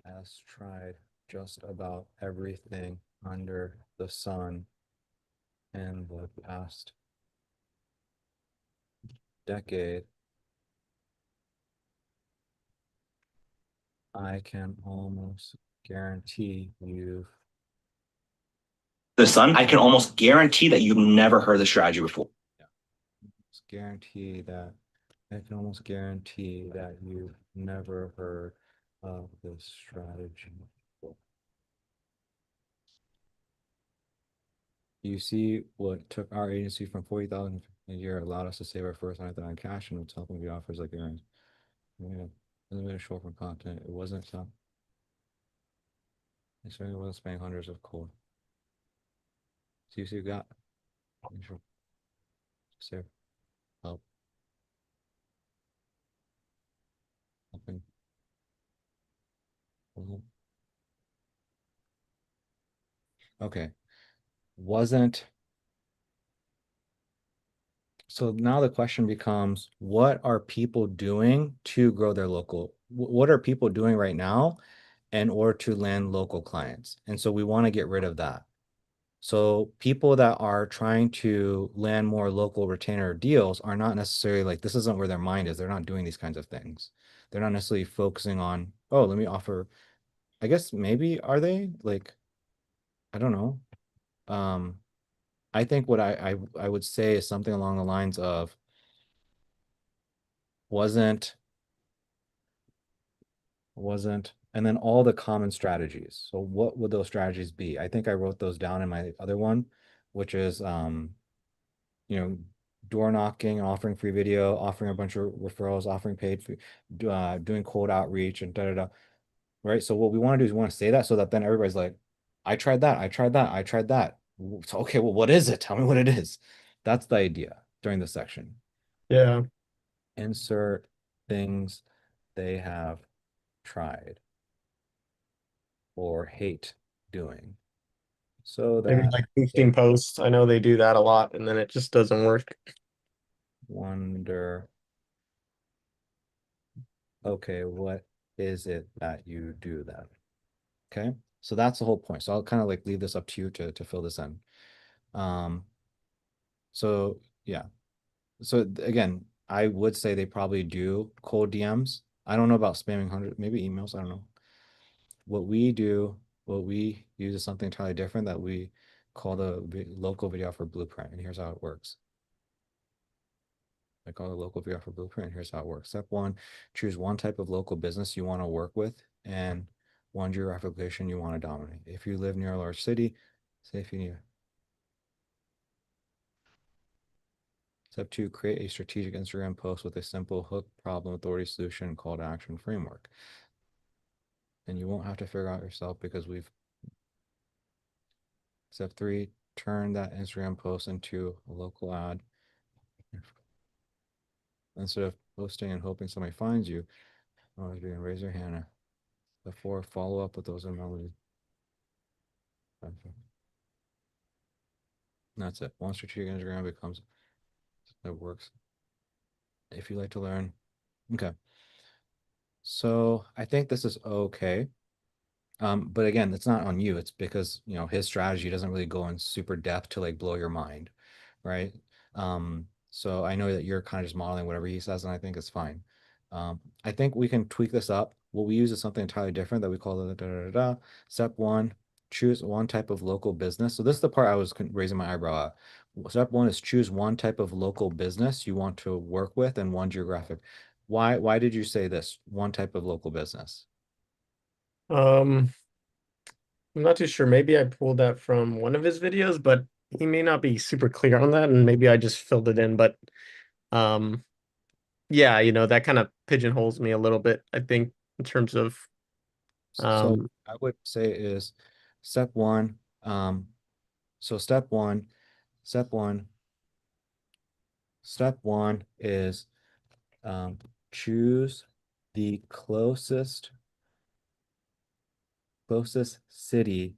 has tried just about everything under the sun in the past decade. I can almost guarantee you've sun, I can almost guarantee that you've never heard the strategy before. guarantee that I can almost guarantee that you've never heard of this strategy before. You see what took our agency from 40,000 a year, allowed us to save our first 9,000 on cash, and it's helping the offers like Aaron's. Yeah, limited short form content. It wasn't some. It certainly wasn't spending hundreds of cold. See what you got. Sure. Save. Help. Helping. Okay. Wasn't. So now the question becomes, what are people doing to grow their local? What are people doing right now in order to land local clients? And so we want to get rid of that. So people that are trying to land more local retainer deals are not necessarily like, this isn't where their mind is. They're not doing these kinds of things. They're not necessarily focusing on, oh, let me offer, I guess maybe are they like, I don't know. I think what I would say is something along the lines of wasn't, and then all the common strategies. So what would those strategies be? I think I wrote those down in my other one, which is you know, door knocking, offering free video, offering a bunch of referrals, offering paid, doing cold outreach and da da da. Right. So what we want to do is we want to say that so that then everybody's like, I tried that, I tried that, I tried that. So okay, well, what is it? Tell me what it is. That's the idea during this section. Yeah. Insert things they have tried or hate doing. So Maybe that like boosting posts. I know they do that a lot and then it just doesn't work. wonder, okay, what is it that you do then? Okay, so that's the whole point. So I'll kind of like leave this up to you to fill this in. So yeah. So again, I would say they probably do cold DMs. I don't know about spamming hundred, maybe emails. I don't know. What we do, what we use is something entirely different that we call the local video offer blueprint. And here's how it works. I call it local video offer blueprint. And here's how it works. Step one, choose one type of local business you want to work with and one geographic location you want to dominate. If you live near a large city, say if you need. Step two, create a strategic Instagram post with a simple hook, problem, authority, solution, call to action framework. And you won't have to figure out yourself because we've. Step three, turn that Instagram post into a local ad. Instead of posting and hoping somebody finds you, you can raise your hand. Step four, follow up with those emojis. That's it. One strategic Instagram becomes, it works. If you like to learn. Okay. So I think this is okay. But again, it's not on you. It's because, you know, his strategy doesn't really go in super depth to like blow your mind, right? So I know that you're kind of just modeling whatever he says, and I think it's fine. I think we can tweak this up. What we use is something entirely different that we call the da, da, da, da. Step one, choose one type of local business. So this is the part I was raising my eyebrow at. Step one is choose one type of local business you want to work with and one geographic. Why did you say this? One type of local business. Um, I'm not too sure. Maybe I pulled that from one of his videos, but he may not be super clear on that, and maybe I just filled it in. But um, yeah, that kind of pigeonholes me a little bit, I think, in terms of So um, I would say is step one. So step one, step one is um, choose the closest city.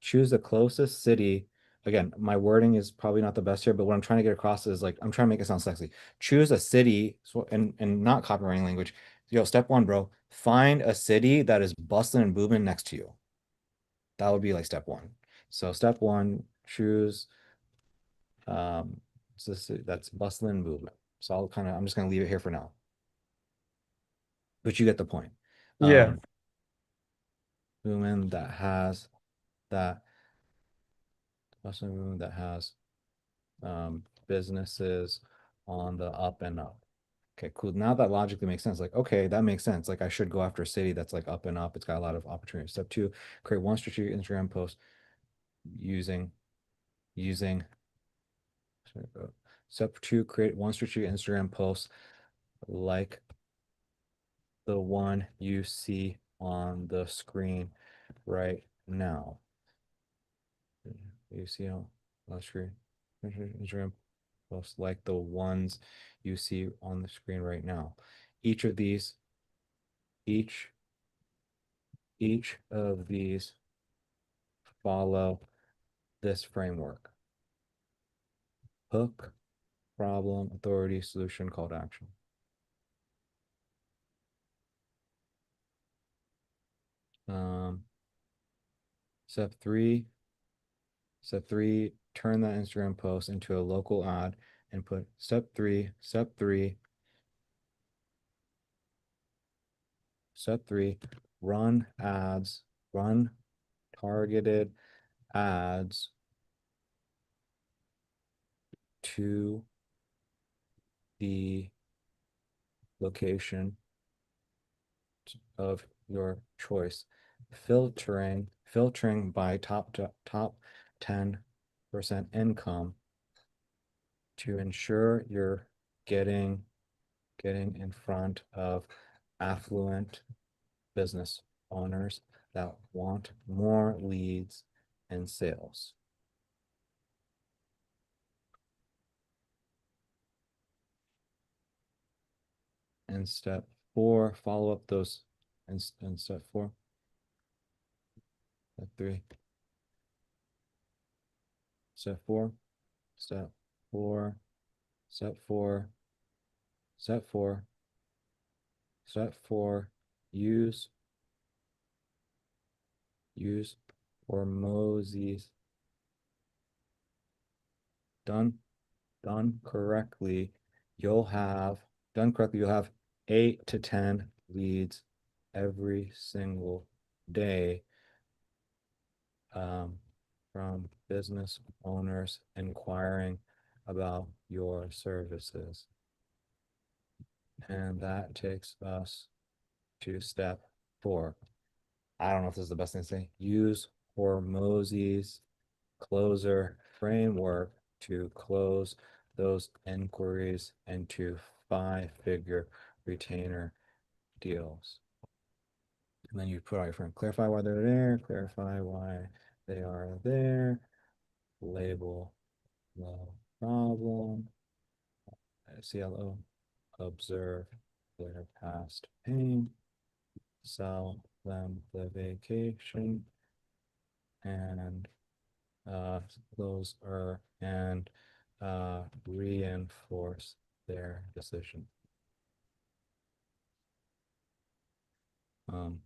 Choose the closest city. Again, my wording is probably not the best here, but what I'm trying to get across is like I'm trying to make it sound sexy. Choose a city, so and not copywriting language. Yo, step one, bro. Find a city that is bustling and booming next to you. That would be like step one. So step one, choose so that's bustling and movement. So I'm just gonna leave it here for now. But you get the point. yeah. Movement that has that bustling movement that has businesses on the up and up. Okay, cool. Now that logically makes sense. Like, okay, that makes sense. Like, I should go after a city that's like up and up. It's got a lot of opportunity. Step two, create one strategic Instagram post using using. Step two, create one strategic Instagram post like the one you see on the screen right now. You see on the screen. Instagram posts like the ones you see on the screen right now. Each of these, each of these follow this framework. Hook, problem, authority, solution, call to action. Um, step three, turn that Instagram post into a local ad and put step three, run ads, run targeted ads to the location of your choice. Filtering by top 10% income to ensure you're getting in front of affluent business owners that want more leads and sales. And step four, follow up those. And step four, step three, step four, step four, step four, step four, step four, use or Moses done correctly, you'll have 8 to 10 leads every single day from business owners inquiring about your services. And that takes us to step four. I don't know if this is the best thing to say. Use Hormozzi's closer framework to close those inquiries into 5-figure retainer deals. And then you put out your friend, clarify why they're there, clarify why they are there, label the problem, CLO, observe their past pain, sell them the vacation, and those are and reinforce their decision. Um,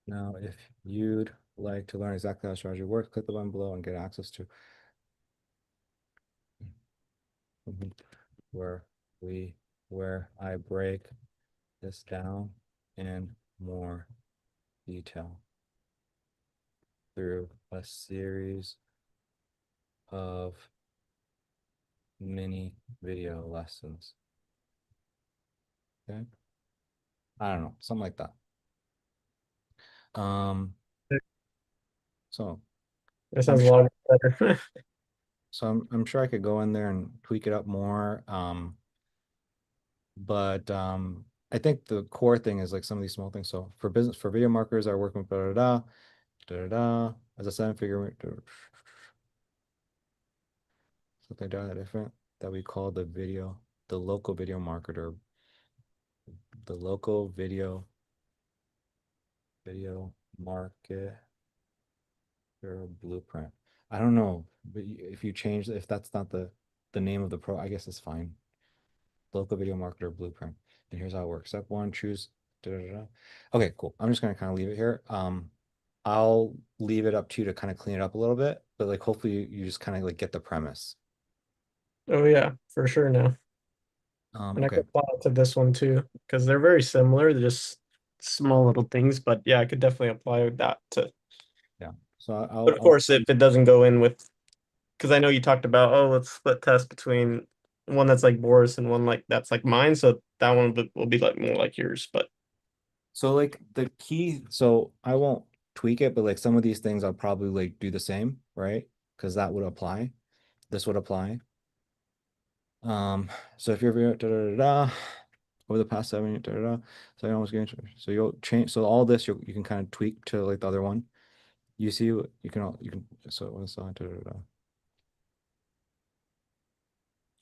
now, if you'd like to learn exactly how strategy works, click the button below and get access to where I break this down in more detail through a series of mini video lessons. Okay. I don't know, something like that. So That I'm sounds a sure, lot better. I'm sure I could go in there and tweak it up more. But I think the core thing is like some of these small things. So for business, for video marketers, are working with da as a seven figure, something different that we call the local video marketer, the local video market blueprint. I don't know, but if you change, if that's not the name of the pro, I guess it's fine. Local video marketer blueprint. And here's how it works. Step one, choose. Da, da, da. Okay, cool. I'm just gonna kind of leave it here. I'll leave it up to you to kind of clean it up a little bit, but like hopefully you just kind of like get the premise. Oh yeah, for sure now. And I could Okay. apply it to this one too, because they're very similar. They're just small little things, but yeah, I could definitely apply that to. Yeah. So But of course, if it doesn't go in with, because I know you talked about, oh, let's split test between one that's like Boris and one like that's like mine, so that one will be like more like yours. But so like the key, so I won't tweak it, but like some of these things I'll probably like do the same, right? Because that would apply. This would apply. So if you're over the past 7 years, so I almost getting so you'll change. So all this you can kind of tweak to like the other one. You see, you can so what's on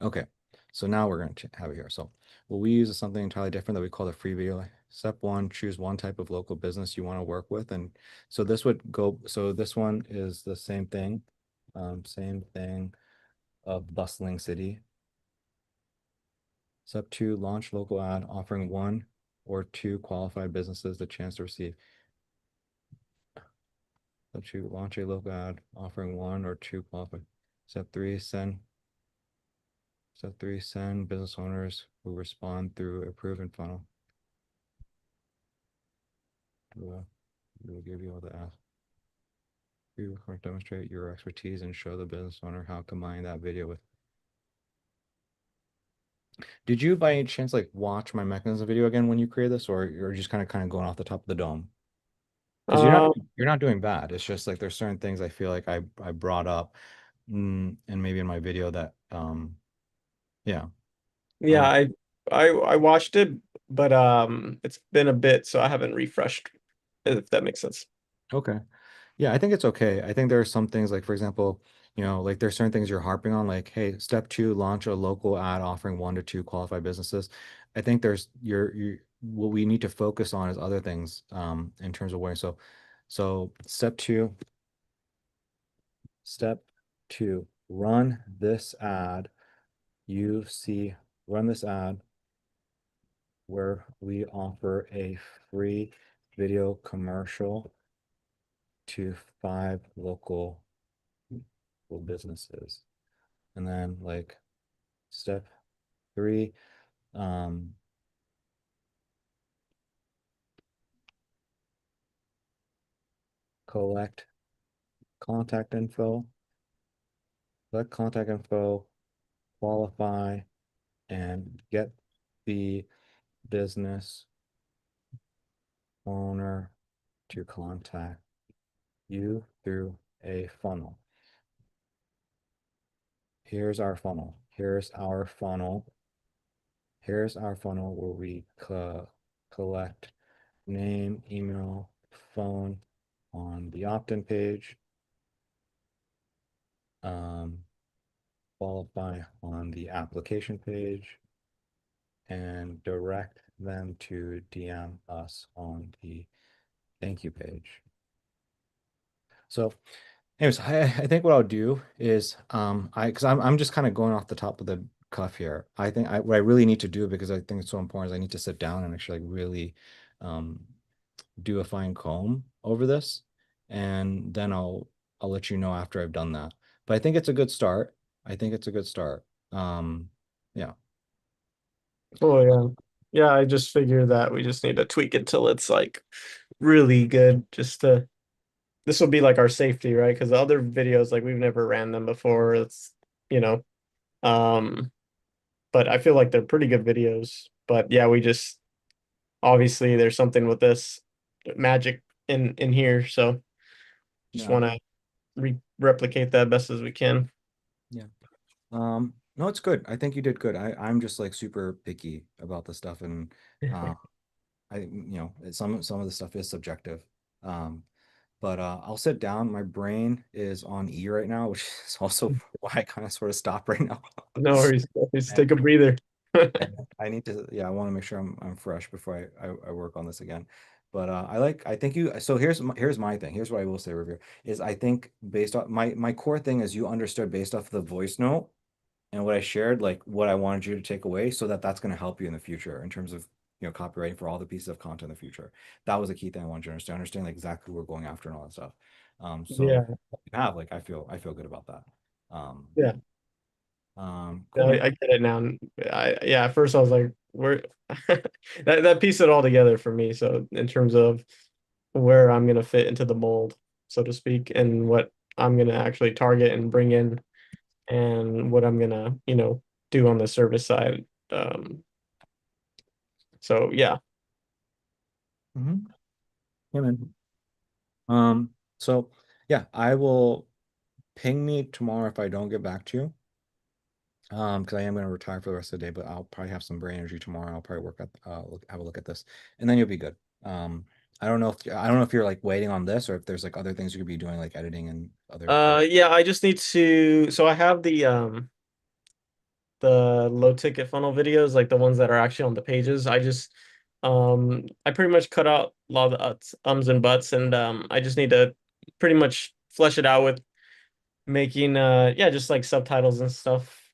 Okay, so now we're going to have it here. So what we use is something entirely different that we call the free video. Step one, choose one type of local business you want to work with. And so this would go, so this one is the same thing of bustling city. Step two, launch local ad offering one or two qualified businesses the chance to receive. Step two, launch a local ad offering one or two qualified. Step three, send business owners who respond through a proven funnel. We will give you all the ask. You demonstrate your expertise and show the business owner how to combine that video with. Did you by any chance like watch my mechanism video again when you created this, or you're just kind of going off the top of the dome? Because um, you're not doing bad. It's just like there's certain things I feel like I brought up, and maybe in my video that yeah. yeah, Um, I watched it, but it's been a bit, so I haven't refreshed, if that makes sense. okay. Yeah, I think it's okay. I think there are some things like, for example, like there's certain things you're harping on, like, hey, step two, launch a local ad offering one to two qualified businesses. I think there's you what we need to focus on is other things in terms of where. So step two, run this ad. You see, run this ad where we offer a free video commercial to 5 local businesses. And then like step three, um, collect contact info, qualify, and get the business owner to contact you through a funnel. Here's our funnel. Here's our funnel. Here's our funnel where we collect name, email, phone on the opt-in page, qualify on the application page, and direct them to DM us on the thank you page. So anyways, I think what I'll do is because I'm just kind of going off the top of the cuff here. I think what I really need to do, because I think it's so important, is I need to sit down and actually like really um do a fine comb over this, and then I'll let you know after I've done that. But I think it's a good start. I think it's a good start. Yeah. Oh yeah, Yeah, I just figure that we just need to tweak it till it's like really good. This will be like our safety, right? Because the other videos, like we've never ran them before. It's you know, um, but I feel like they're pretty good videos. But yeah, we just obviously there's something with this magic in here, so just Yeah. want to replicate that best as we can. Yeah. No, it's good. I think you did good. I'm just like super picky about the stuff, and uh, some of the stuff is subjective. Um, but I'll sit down. My brain is on E right now, which is also why I kind of sort of stop right now. No worries. Just And take a breather. and I need to, yeah, I want to make sure I'm fresh before I work on this again. But I think you, so here's my thing. Here's what I will say, Revere, is I think based on my core thing is you understood based off the voice note and what I shared, like what I wanted you to take away, so that that's going to help you in the future in terms of, copywriting for all the pieces of content in the future. That was a key thing I wanted you to understand like exactly who we're going after and all that stuff. So Yeah, you have like I feel good about that. Um, yeah. cool, man. I get it now. Yeah, at first I was like, where that pieced it all together for me. So in terms of where I'm gonna fit into the mold, so to speak, and what I'm gonna actually target and bring in and what I'm gonna, do on the service side. So yeah. Mm-hmm. Yeah, man. So yeah, I will ping me tomorrow if I don't get back to you. Because I am going to retire for the rest of the day, but I'll probably have some brain energy tomorrow. I'll probably have a look at this, and then you'll be good. I don't know if you're like waiting on this or if there's like other things you could be doing like editing and other. Yeah, I just need to, so I have the low ticket funnel videos, like the ones that are actually on the pages. I pretty much cut out a lot of the ums and buts, and I just need to pretty much flesh it out with making yeah, just like subtitles and stuff.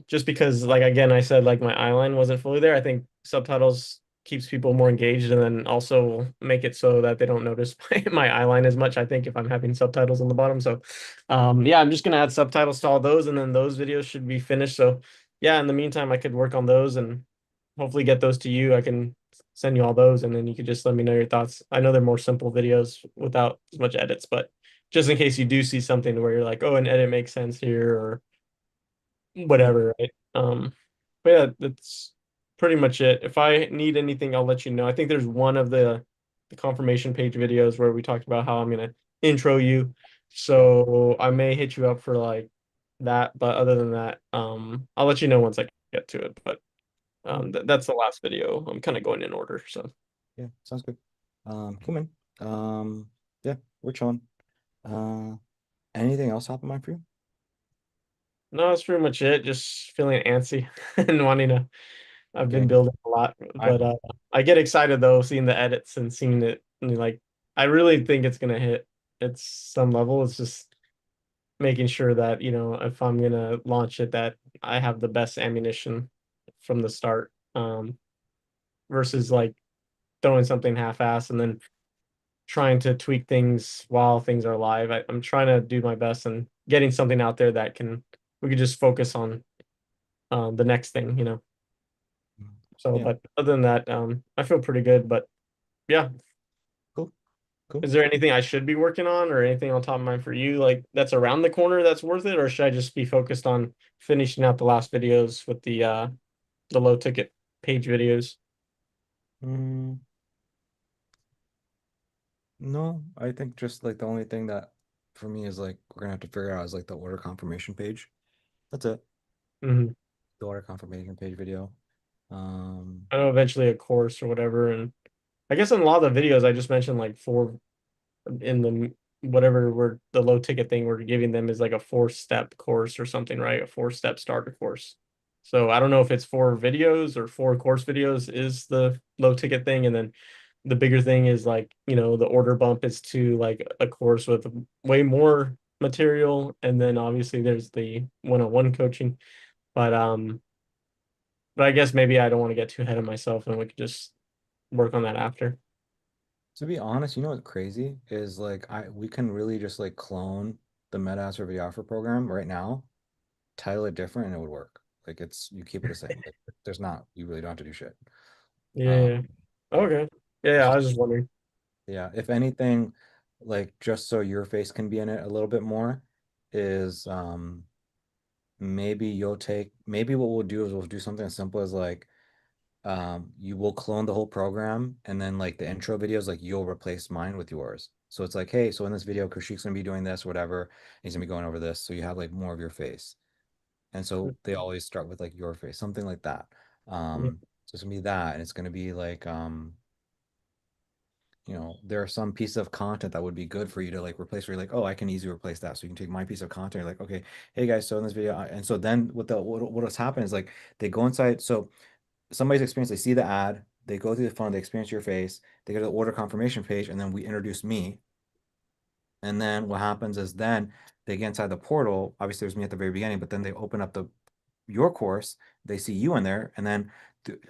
Just because like again I said like my eyeline wasn't fully there. I think subtitles keeps people more engaged and then also make it so that they don't notice my eyeline as much, I think, if I'm having subtitles on the bottom. So yeah, I'm just gonna add subtitles to all those and then those videos should be finished. So yeah, in the meantime I could work on those and hopefully get those to you. I can send you all those and then you could just let me know your thoughts. I know they're more simple videos without as much edits, but just in case you do see something where you're like, oh, an edit makes sense here or Yeah. whatever, right? But yeah, that's pretty much it. If I need anything, I'll let you know. I think there's one of the confirmation page videos where we talked about how I'm gonna intro you. Yeah. So I may hit you up for like that, but other than that, I'll let you know once I get to it. But Cool. that's the last video. I'm kind of going in order, so. Yeah. Sounds good. Cool, man. Yeah, we're chilling. Uh, anything else top of mind for you? No, that's pretty much it. Just feeling antsy and wanting to. I've been Okay. building a lot, I but I get excited though, seeing the edits and seeing it. And like, I really think it's gonna hit at some level. It's just making sure that if I'm gonna launch it, that I have the best ammunition from the start. Versus like throwing something half-ass and then trying to tweak things while things are live. I'm trying to do my best and getting something out there that we could just focus on the next thing. So, yeah. but other than that, I feel pretty good. But yeah, Cool. Cool. is there anything I should be working on or anything on top of mind for you, like that's around the corner that's worth it, or should I just be focused on finishing out the last videos with the low ticket page videos? Mm, no, I think just like the only thing that for me is like we're gonna have to figure out is like the order confirmation page. That's it. Hmm. The order confirmation page video. Um, I know eventually a course or whatever, and I guess in a lot of the videos I just mentioned like four in the whatever we're the low ticket thing we're giving them is like a 4-step course or something, right? A 4-step starter course. So I don't know if it's 4 videos or 4 course videos is the low ticket thing, and then the bigger thing is like the order bump is to like a course with way more material, and then obviously there's the one-on-one coaching. But but I guess maybe I don't want to get too ahead of myself, and we could just work on that after. to be honest, you know what's crazy is like we can really just like clone the MetaSer video offer program right now, title it different, and it would work. Like it's you keep it the same. Like there's not you really don't have to do shit. Yeah. Okay. Yeah, I was just wondering. Yeah, if anything, like just so your face can be in it a little bit more, is maybe maybe what we'll do is we'll do something as simple as like you will clone the whole program and then like the intro videos, like you'll replace mine with yours. So it's like, hey, so in this video, Kaushik's gonna be doing this, whatever. He's gonna be going over this. So you have like more of your face. And so they always start with like your face, something like that. Yeah. So it's gonna be that, and it's gonna be like there are some pieces of content that would be good for you to like replace where you're like, oh, I can easily replace that. So you can take my piece of content, you're like, okay, hey guys, so in this video, and so then what's happened is like they go inside, so somebody's experience, they see the ad, they go through the funnel, they experience your face, they go to the order confirmation page, and then we introduce me. And then what happens is then they get inside the portal. Obviously, there's me at the very beginning, but then they open up your course, they see you in there, and then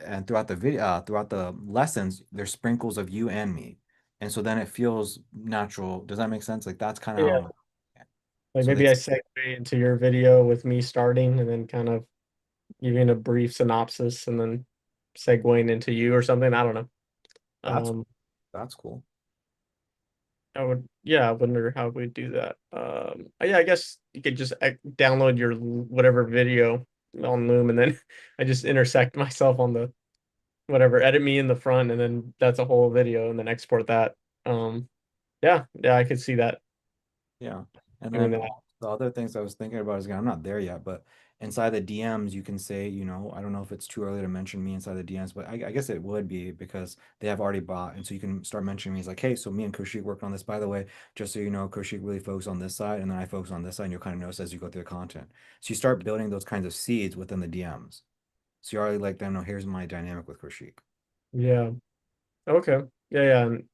and throughout the video, throughout the lessons, there's sprinkles of you and me, and so then it feels natural. Does that make sense? Like that's kind of how Yeah. I'm. Like So maybe they, I segue into your video with me starting and then kind of giving a brief synopsis and then segueing into you or something. I don't know. that's Um, that's cool. yeah, I wonder how we do that. Yeah, I guess you could just download your whatever video on Loom and then I just intersect myself on the whatever, edit me in the front and then that's a whole video and then export that. Um, yeah, I could see that Yeah. And doing then that. all the other things I was thinking about is, again, I'm not there yet, but inside the DMs, you can say, I don't know if it's too early to mention me inside the DMs, but I guess it would be because they have already bought. And so you can start mentioning me as like, hey, so me and Kaushik worked on this, by the way, just so you know, Kaushik really focused on this side, and then I focus on this side, and you'll kind of notice as you go through the content. So you start building those kinds of seeds within the DMs. So you're already like, then, no, here's my dynamic with Kaushik. Yeah. Okay. Yeah. And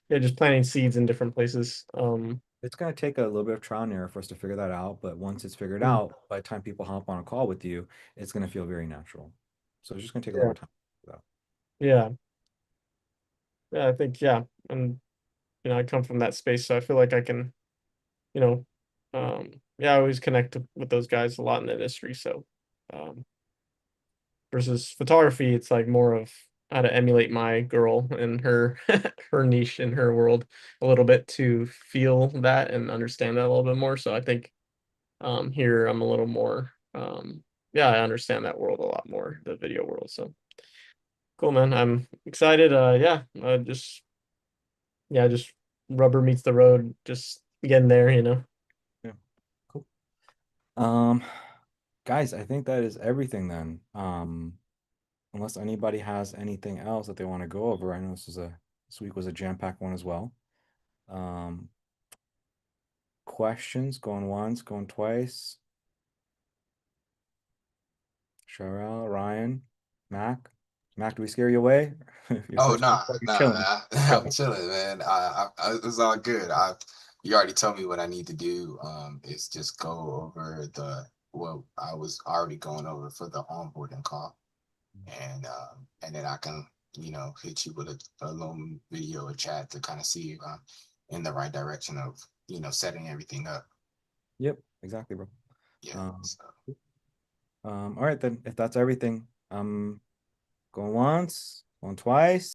yeah, just planting seeds in different places. It's going to take a little bit of trial and error for us to figure that out, but once it's figured Mm, out, by the time people hop on a call with you, it's going to feel very natural. So it's just going to take a little yeah. bit of time for that. Yeah. Yeah, I think yeah. And I come from that space, so I feel like I can, you know, yeah, I always connect with those guys a lot in the industry. So um versus photography, it's like more of how to emulate my girl and her her niche in her world a little bit to feel that and understand that a little bit more. So I think here I'm a little more yeah, I understand that world a lot more, the video world. So cool, man. I'm excited. Yeah, just rubber meets the road, just getting there. Yeah, cool. Um, Guys, I think that is everything then. Unless anybody has anything else that they want to go over. I know this week was a jam-packed one as well. Um, Questions going once, going twice. Cheryl, Ryan, Mac. Mac, do we scare you away? Your Oh, first, nah, you're nah, chilling. nah. I'm Okay. chilling, man. It's all good. You already told me what I need to do. Is just go over what I was already going over for the onboarding call, and then I can, hit you with a little video or chat to kind of see if I'm in the right direction of, setting everything up. Yep, exactly, bro. Yeah. Um, So. all right then. If that's everything, going once, going twice.